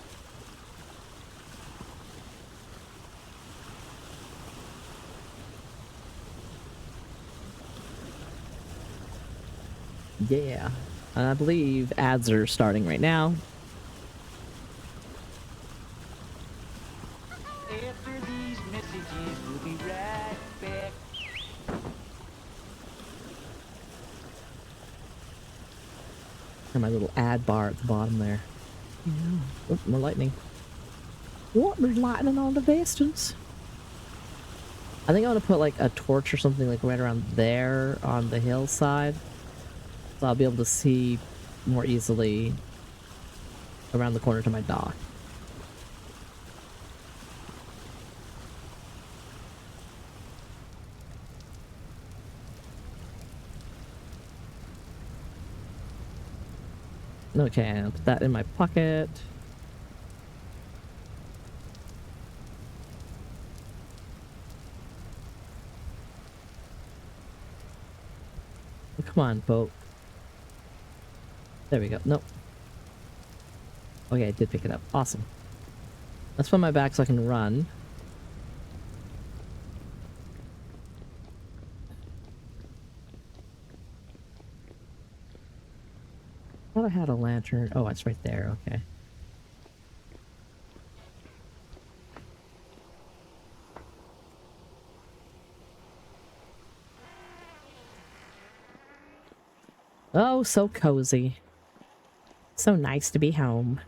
Yeah. And I believe ads are starting right now. After these messages, we'll be right back. And my little ad bar at the bottom there. Yeah. Oh, more lightning. What? There's lightning on the distance. I think I want to put like a torch or something like right around there on the hillside. So I'll be able to see more easily around the corner to my dock. Okay, I'll put that in my pocket. Oh, come on, boat. There we go. Nope. Okay, I did pick it up. Awesome. Let's put my back so I can run. I thought I had a lantern. Oh, it's right there. Okay. Oh, so cozy. So nice to be home.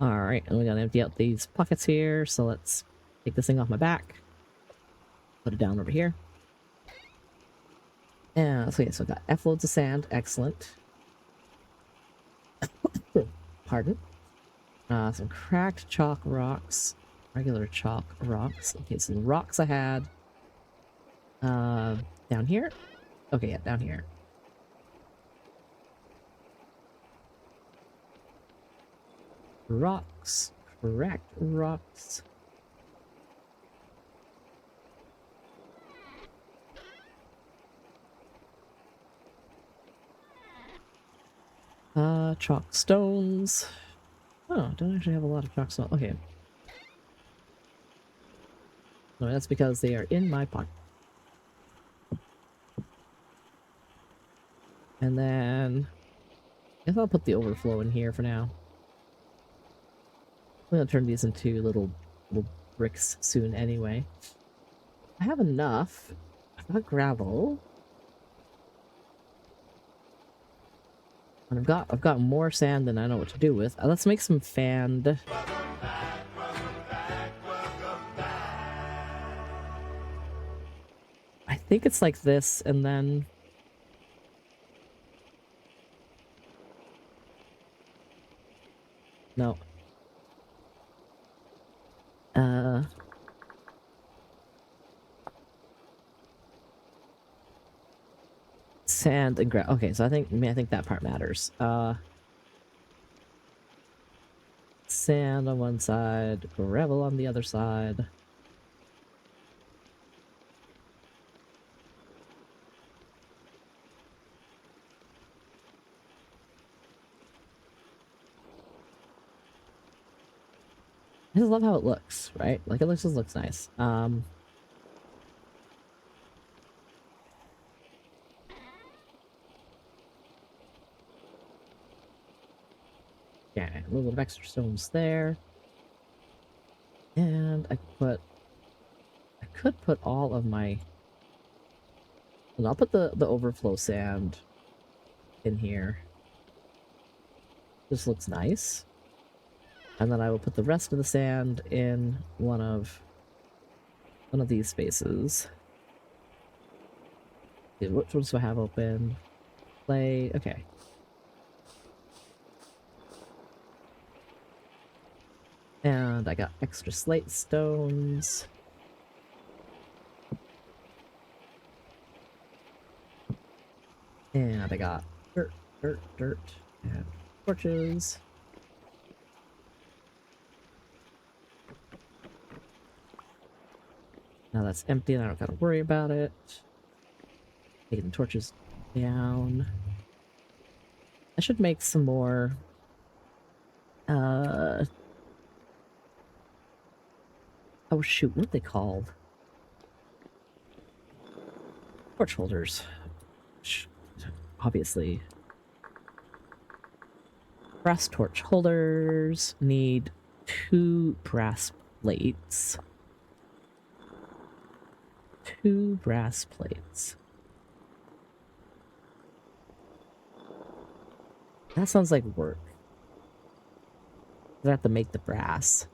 Alright, and we gotta empty out these pockets here, so let's take this thing off my back. Put it down over here. And so, yeah, so I got F loads of sand. Excellent. Pardon. Some cracked chalk rocks. Regular chalk rocks. Okay, so the rocks I had down here. Okay, yeah, down here. Rocks. Cracked rocks. Chalk stones. Oh, don't actually have a lot of chalk stones. Okay. No, that's because they are in my pocket. And then I guess I'll put the overflow in here for now. I'm gonna turn these into little bricks soon anyway. I have enough. I've got gravel. And I've got more sand than I know what to do with. Let's make some fanned. I think it's like this, and then no. Sand and gravel. Okay, so I think that part matters. Sand on one side, gravel on the other side. I just love how it looks, right? Like, it just looks nice. Yeah, a little bit of extra stones there. And I could put all of my... And I'll put the overflow sand in here. This looks nice. And then I will put the rest of the sand in one of these spaces. Okay, which ones do I have open? Play. Okay. And I got extra slate stones. And I got dirt, and torches. Now that's empty and I don't gotta worry about it. Taking the torches Down. I should make some more. Oh shoot, what are they called? Torch holders. Obviously. Brass torch holders need 2 brass plates. 2 brass plates. That sounds like work. I have to make the brass.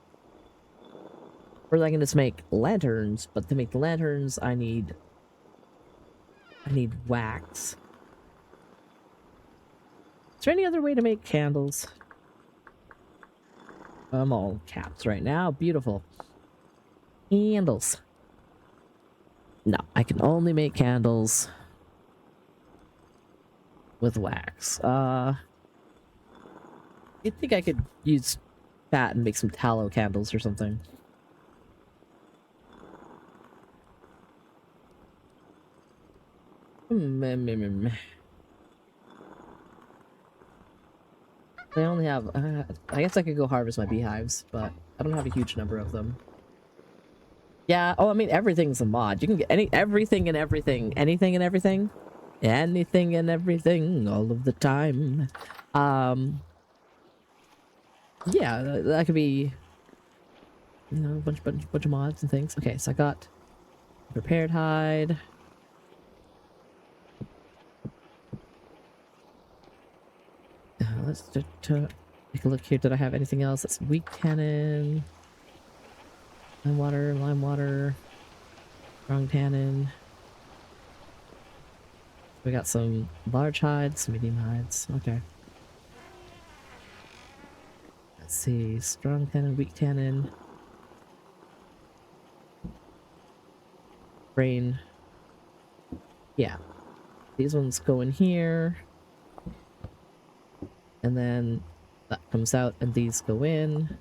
Or I can just make lanterns, but to make the lanterns I need wax. Is there any other way to make candles? I'm all caps right now. Beautiful. Candles. No, I can only make candles with wax. You'd think I could use fat and make some tallow candles or something. I only have, I guess I could go harvest my beehives, but I don't have a huge number of them. Yeah, oh, I mean, everything's a mod. You can get everything and everything. Anything and everything. Anything and everything all of the time. Yeah, that could be, you know, a bunch of mods and things. Okay, so I got prepared hide. Let's take a look here. Did I have anything else? That's weak tannin. Lime water. Strong tannin. We got some large hides, medium hides. Okay. Let's see. Strong tannin, weak tannin. Brain. Yeah. These ones go in here. And then that comes out and these go in.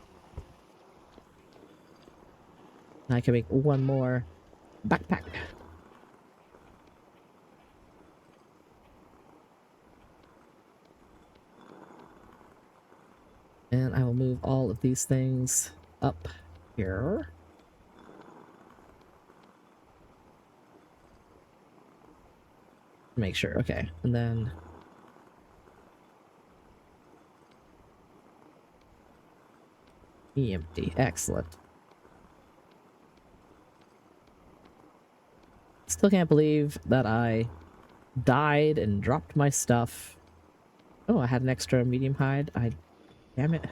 And I can make one more backpack. And I will move all of these things up here. Make sure, okay. And then empty. Excellent. Still can't believe that I died and dropped my stuff. Oh, I had an extra medium hide. Damn it.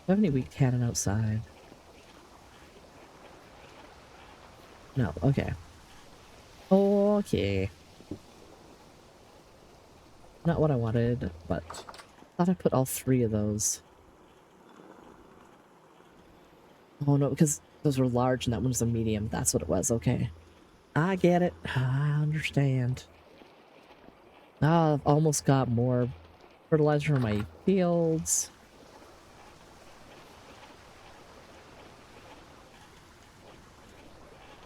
Do I have any weak tannin outside? No, okay. Okay. Not what I wanted, but I thought I put all 3 of those. Oh no, because those were large and that one was a medium. That's what it was, okay. I get it. I understand. Ah, I've almost got more fertilizer in my fields.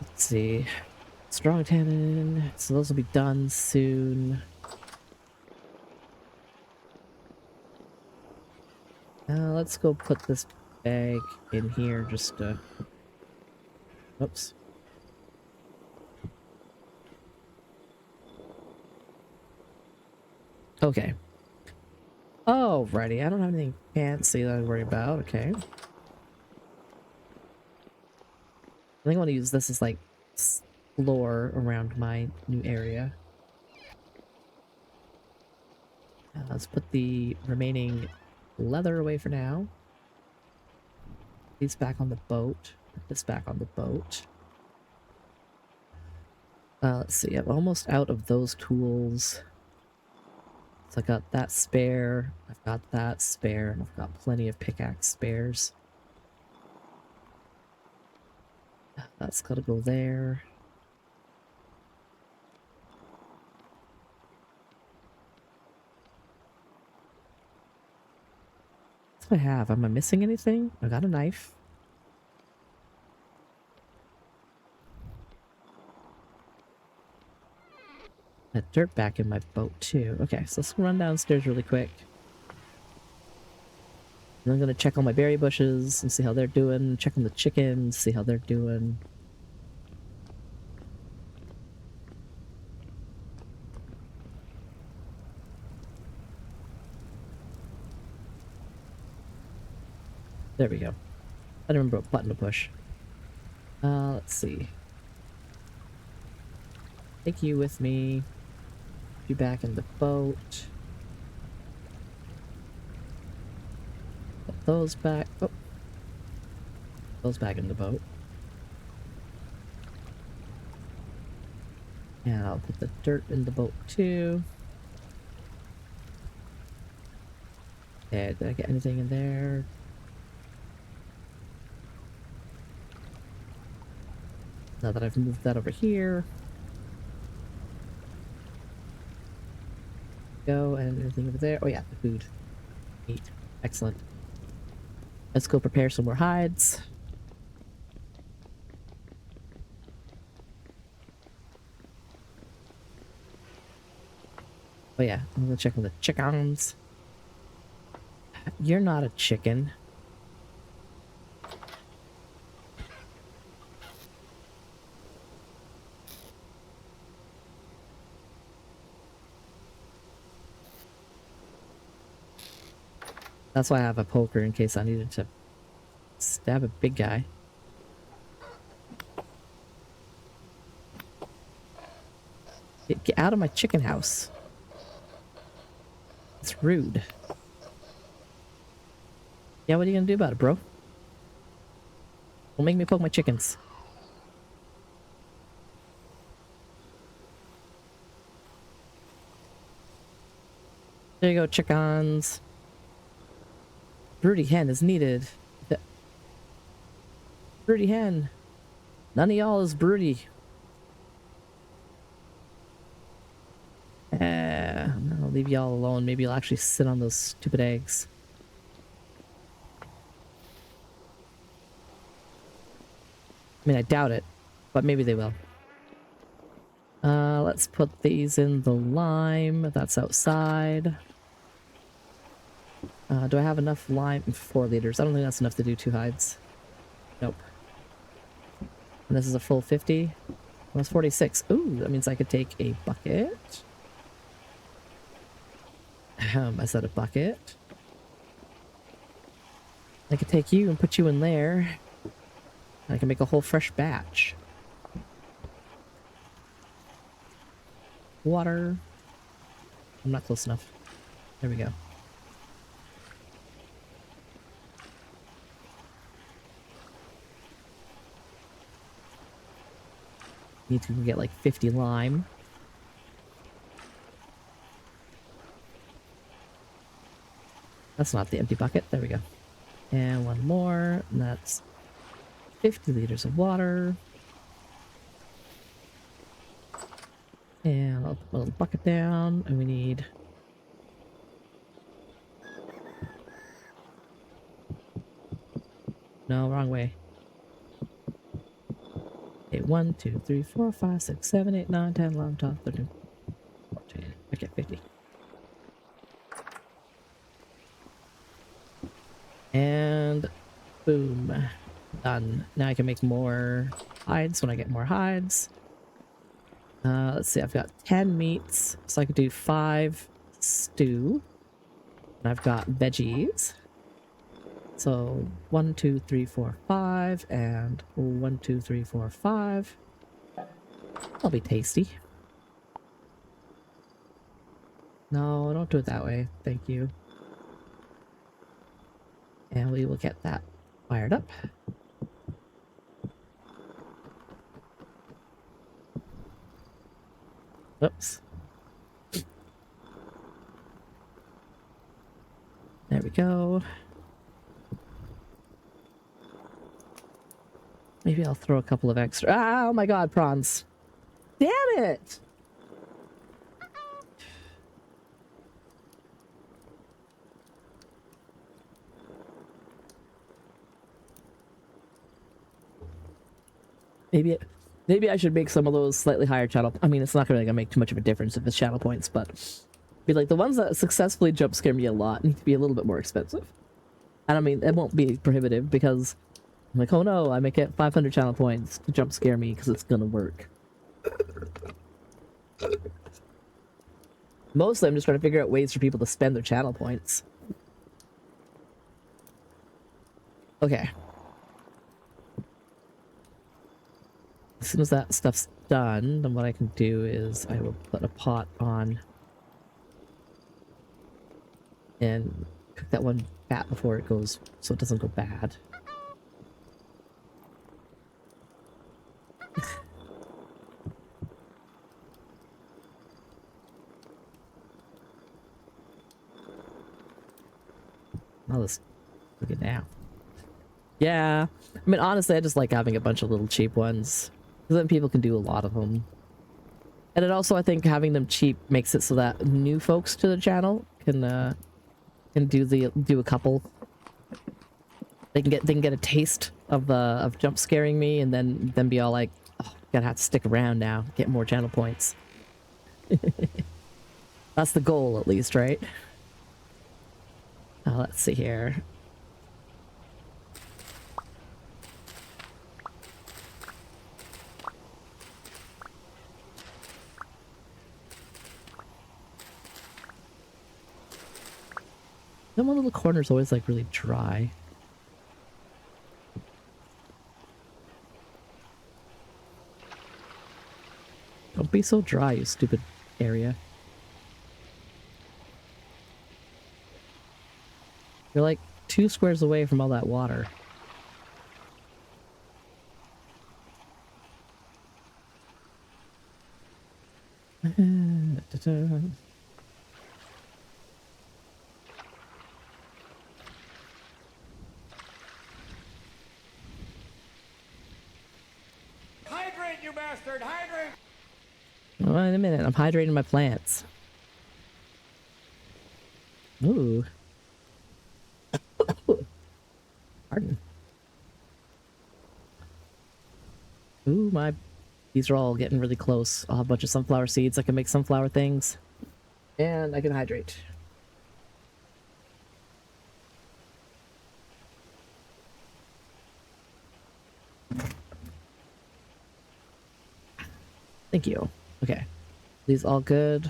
Let's see. Strong tannin. So those will be done soon. Let's go put this bag in here just to... Oops. Okay. Alrighty, I don't have anything fancy that I worry about. Okay. I think I want to use this as like floor around my new area. Let's put the remaining leather away for now. These back on the boat. Put this back on the boat. Let's see, I'm almost out of those tools. So I got that spare, I've got that spare, and I've got plenty of pickaxe spares. That's gotta go there. What do I have? Am I missing anything? I got a knife. That dirt back in my boat too. Okay, so let's run downstairs really quick. And I'm gonna check on my berry bushes and see how they're doing. Check on the chickens, see how they're doing. There we go. I don't remember what button to push. Let's see. Take you with me. Be back in the boat. Put those back. Oh. Those back in the boat. And I'll put the dirt in the boat too. Okay, did I get anything in there? Now that I've moved that over here. Go, and anything over there. Oh yeah, the food. Meat. Excellent. Let's go prepare some more hides. Oh yeah, I'm gonna check on the chickens. You're not a chicken. That's why I have a poker in case I needed to stab a big guy. Get out of my chicken house. It's rude. Yeah, what are you gonna do about it, bro? Don't make me poke my chickens. There you go, chickens. Broody hen is needed. Broody hen. None of y'all is broody. I'll leave y'all alone. Maybe you'll actually sit on those stupid eggs. I mean, I doubt it, but maybe they will. Let's put these in the lime. That's outside. Do I have enough lime? 4 liters. I don't think that's enough to do 2 hides. Nope. And this is a full 50. That's 46. Ooh, that means I could take a bucket. I said a bucket. I could take you and put you in there. I can make a whole fresh batch. Water. I'm not close enough. There we go. Need to get like 50 lime. That's not the empty bucket. There we go. And one more. And that's 50 liters of water. And I'll put a little bucket down. And we need... No, wrong way. Okay, 1, 2, 3, 4, 5, 6, 7, 8, 9, 10, 11, 12, 13, 14. Okay, 50. And boom. Done. Now I can make more hides when I get more hides. Let's see, I've got 10 meats, so I could do 5 stew. And I've got veggies. So 1, 2, 3, 4, 5, and 1, 2, 3, 4, 5. That'll be tasty. No, don't do it that way. Thank you. And we will get that fired up. Oops. There we go. Maybe I'll throw a couple of extra. Ah, oh my god, prawns. Damn it! Maybe I should make some of those slightly higher channel. I mean, it's not really gonna make too much of a difference if it's channel points, but be like the ones that successfully jump scare me a lot need to be a little bit more expensive. And I mean, it won't be prohibitive because I'm like, oh no, I make it 500 channel points to jump scare me because it's gonna work. Mostly, I'm just trying to figure out ways for people to spend their channel points. Okay. As soon as that stuff's done, then what I can do is I will put a pot on and cook that one fat before it goes, so it doesn't go bad. Now let's look at now. Yeah, I mean, honestly, I just like having a bunch of little cheap ones. Because then people can do a lot of them. And it also, I think, having them cheap makes it so that new folks to the channel can do a couple. They can get a taste of jump scaring me, and then be all like, oh, gotta have to stick around now, get more channel points. That's the goal, at least, right? Let's see here. That one little corner's always like really dry. Don't be so dry, you stupid area. You're like 2 squares away from all that water. Hydrate, you bastard! Hydrate! Oh, in a minute, I'm hydrating my plants. Ooh. Pardon. Ooh, these are all getting really close. I'll have a bunch of sunflower seeds. I can make sunflower things. And I can hydrate. Thank you. Okay. These all good.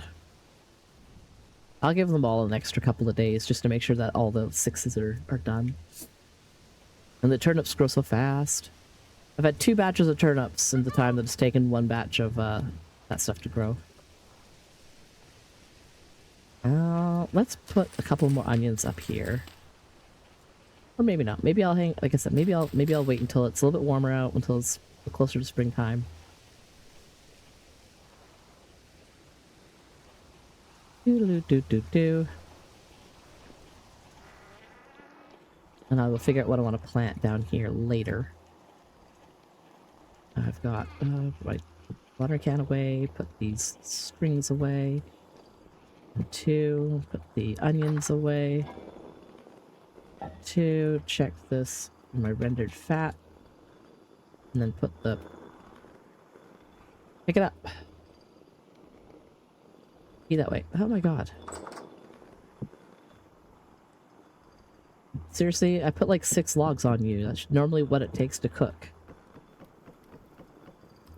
I'll give them all an extra couple of days just to make sure that all the 6s are done. And the turnips grow so fast. I've had 2 batches of turnips in the time that it's taken 1 batch of that stuff to grow. Let's put a couple more onions up here. Or maybe not. Maybe I'll hang, like I said, maybe I'll wait until it's a little bit warmer out, until it's closer to springtime. Do. And I will figure out what I want to plant down here later. I've got my watering can away, put these strings away. And 2, put the onions away. 2, check this my rendered fat. And then put the... Pick it up. Be that way. Oh my god. Seriously, I put like 6 logs on you. That's normally what it takes to cook.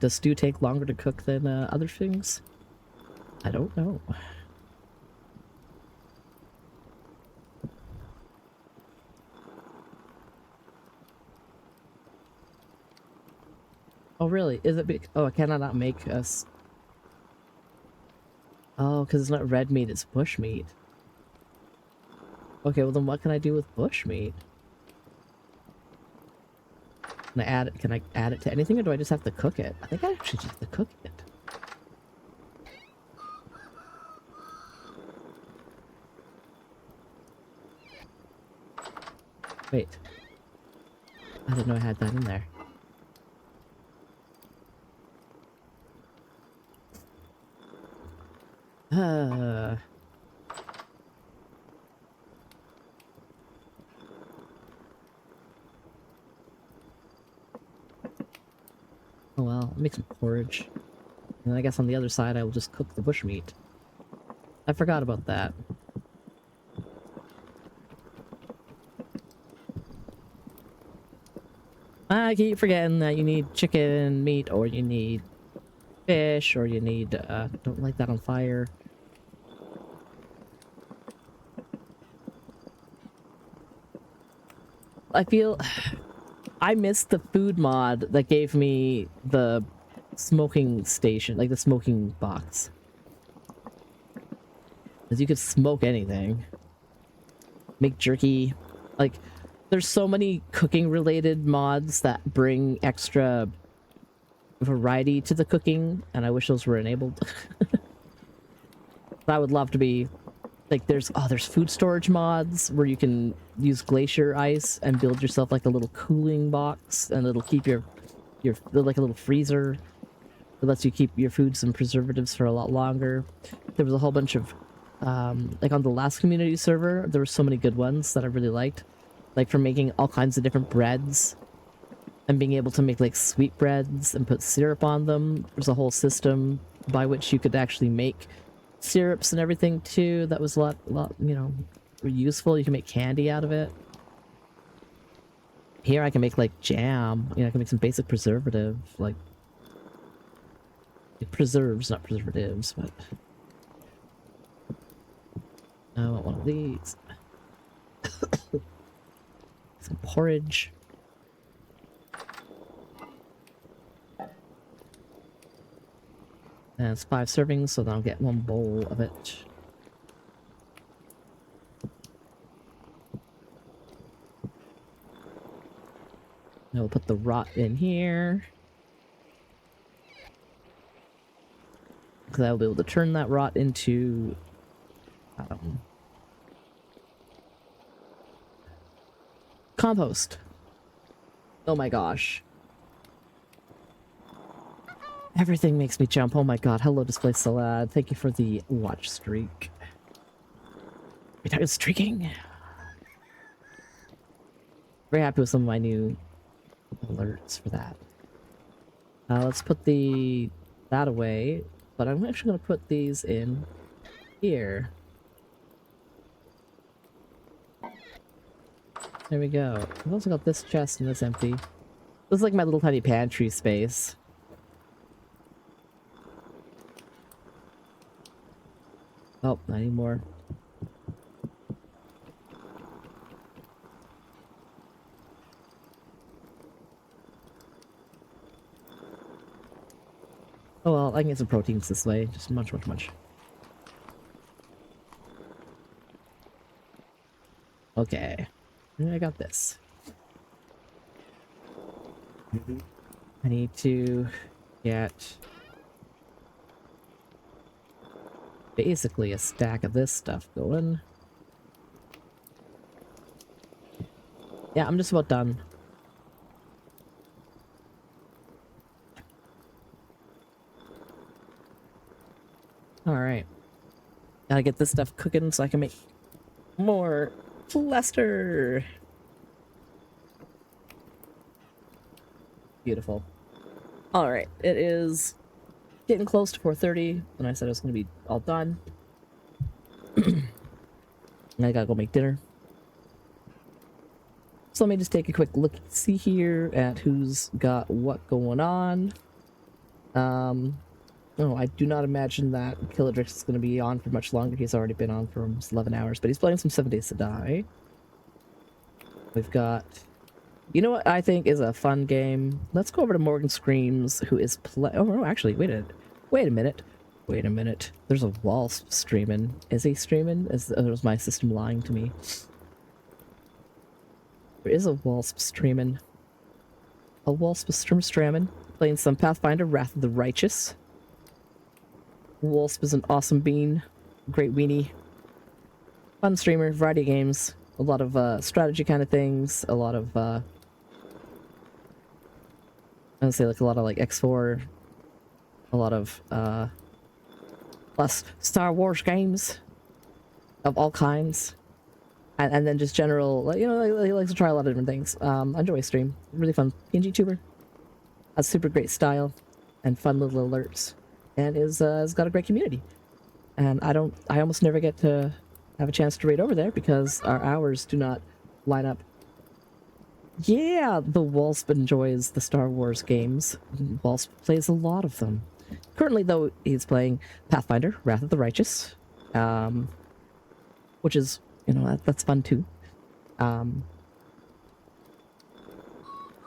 Does stew take longer to cook than other things? I don't know. Oh really? Is it oh, can I not make us... Oh, because it's not red meat, it's bush meat. Okay, well then what can I do with bush meat? Can I add it to anything, or do I just have to cook it? I think I actually just have to cook it. Wait. I didn't know I had that in there. Oh well, I'll make some porridge. And I guess on the other side I will just cook the bushmeat. I forgot about that. I keep forgetting that you need chicken meat, or you need fish, or you need, don't light that on fire. I feel... I missed the food mod that gave me the smoking station, like the smoking box. Because you could smoke anything. Make jerky. Like, there's so many cooking related mods that bring extra variety to the cooking, and I wish those were enabled. I would love to be like, there's food storage mods where you can use glacier ice and build yourself like a little cooling box, and it'll keep your like a little freezer. It lets you keep your foods and preservatives for a lot longer. There was a whole bunch of like on the last community server, there were so many good ones that I really liked, like for making all kinds of different breads and being able to make like sweet breads and put syrup on them. There's a whole system by which you could actually make syrups and everything too. That was a lot, you know, useful. You can make candy out of it. Here I can make like jam. You know, I can make some basic preservative, like preserves, not preservatives, but I want one of these. Some porridge. And it's 5 servings, so then I'll get 1 bowl of it. And we'll put the rot in here. Because I'll be able to turn that rot into compost. Oh my gosh. Everything makes me jump. Oh my god. Hello, Display Salad. Thank you for the watch streak. We started streaking. Very happy with some of my new alerts for that. Let's put that away. But I'm actually going to put these in here. There we go. I've also got this chest and this empty. This is like my little tiny pantry space. Oh, I need more. Oh well, I can get some proteins this way. Just munch. Okay. I got this. I need to get basically a stack of this stuff going. Yeah, I'm just about done. Alright. Gotta get this stuff cooking so I can make more plaster. Beautiful. Alright, it is getting close to 4:30 when I said it was going to be all done. I gotta go make dinner. So let me just take a quick look see here at who's got what going on. No, I do not imagine that Killadrix is going to be on for much longer. He's already been on for almost 11 hours, but he's playing some 7 Days to Die. We've got... You know what I think is a fun game? Let's go over to Morgan Screams, who is oh, no, actually, wait a minute. There's a Walsp streaming. Is he streaming? Or was my system lying to me? There is a Walsp streaming. A Walsp streaming. Playing some Pathfinder Wrath of the Righteous. Walsp is an awesome bean. Great weenie. Fun streamer, variety of games. A lot of strategy kind of things. A lot of I would say like a lot of like X4. A lot of plus Star Wars games of all kinds. And then just general, like, you know, he likes to try a lot of different things. Enjoy stream. Really fun. PNG tuber. Has super great style and fun little alerts. And has got a great community. And I almost never get to have a chance to raid over there because our hours do not line up. Yeah, the Walsp enjoys the Star Wars games. Walsp plays a lot of them. Currently, though, he's playing Pathfinder, Wrath of the Righteous. Which is, you know, that's fun too.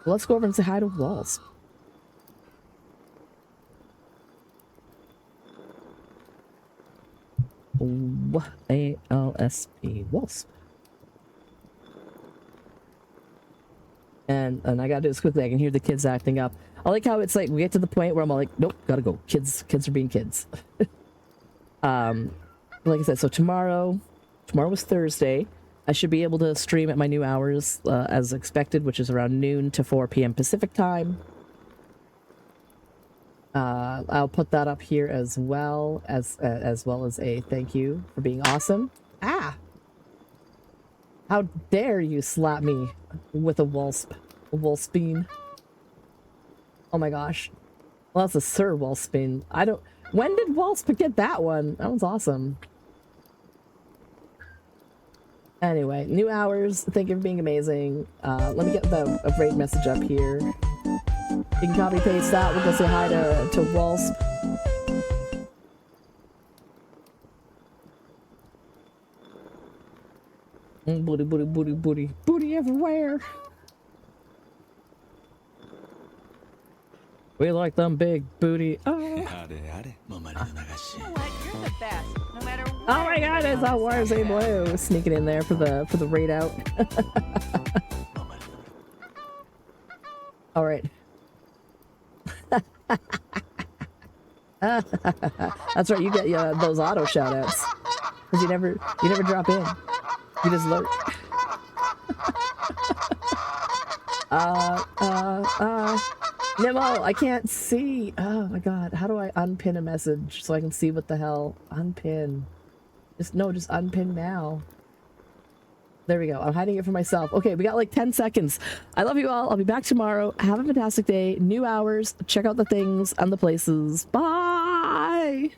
Let's go over and say hi to Walsp. W-A-L-S-P, Walsp. And I gotta do this quickly. I can hear the kids acting up. I like how it's like we get to the point where I'm all like, nope, gotta go. Kids are being kids. Like I said, so tomorrow was Thursday. I should be able to stream at my new hours as expected, which is around noon to 4 p.m. Pacific time. I'll put that up here as well as a thank you for being awesome. Ah! How dare you slap me with a Wolfspine. Oh my gosh. Well, that's a Sir Wolfspine. When did Wolfsp get that one? That one's awesome. Anyway, new hours. Thank you for being amazing. Let me get a raid message up here. You can copy paste that. We'll go say hi to Wolfsp. Booty, booty, booty, booty. Booty everywhere. We like them big booty. Oh, You know what? You're the best. No matter what. oh my god, it's a Warzy Blue sneaking in there for the raid out. All right. That's right, you get those auto shoutouts because you never drop in. You just lurk. Nemo, I can't see. Oh my god, how do I unpin a message so I can see what the hell? Unpin. Just unpin now. There we go. I'm hiding it for myself. Okay, we got like 10 seconds. I love you all. I'll be back tomorrow. Have a fantastic day. New hours. Check out the things and the places. Bye!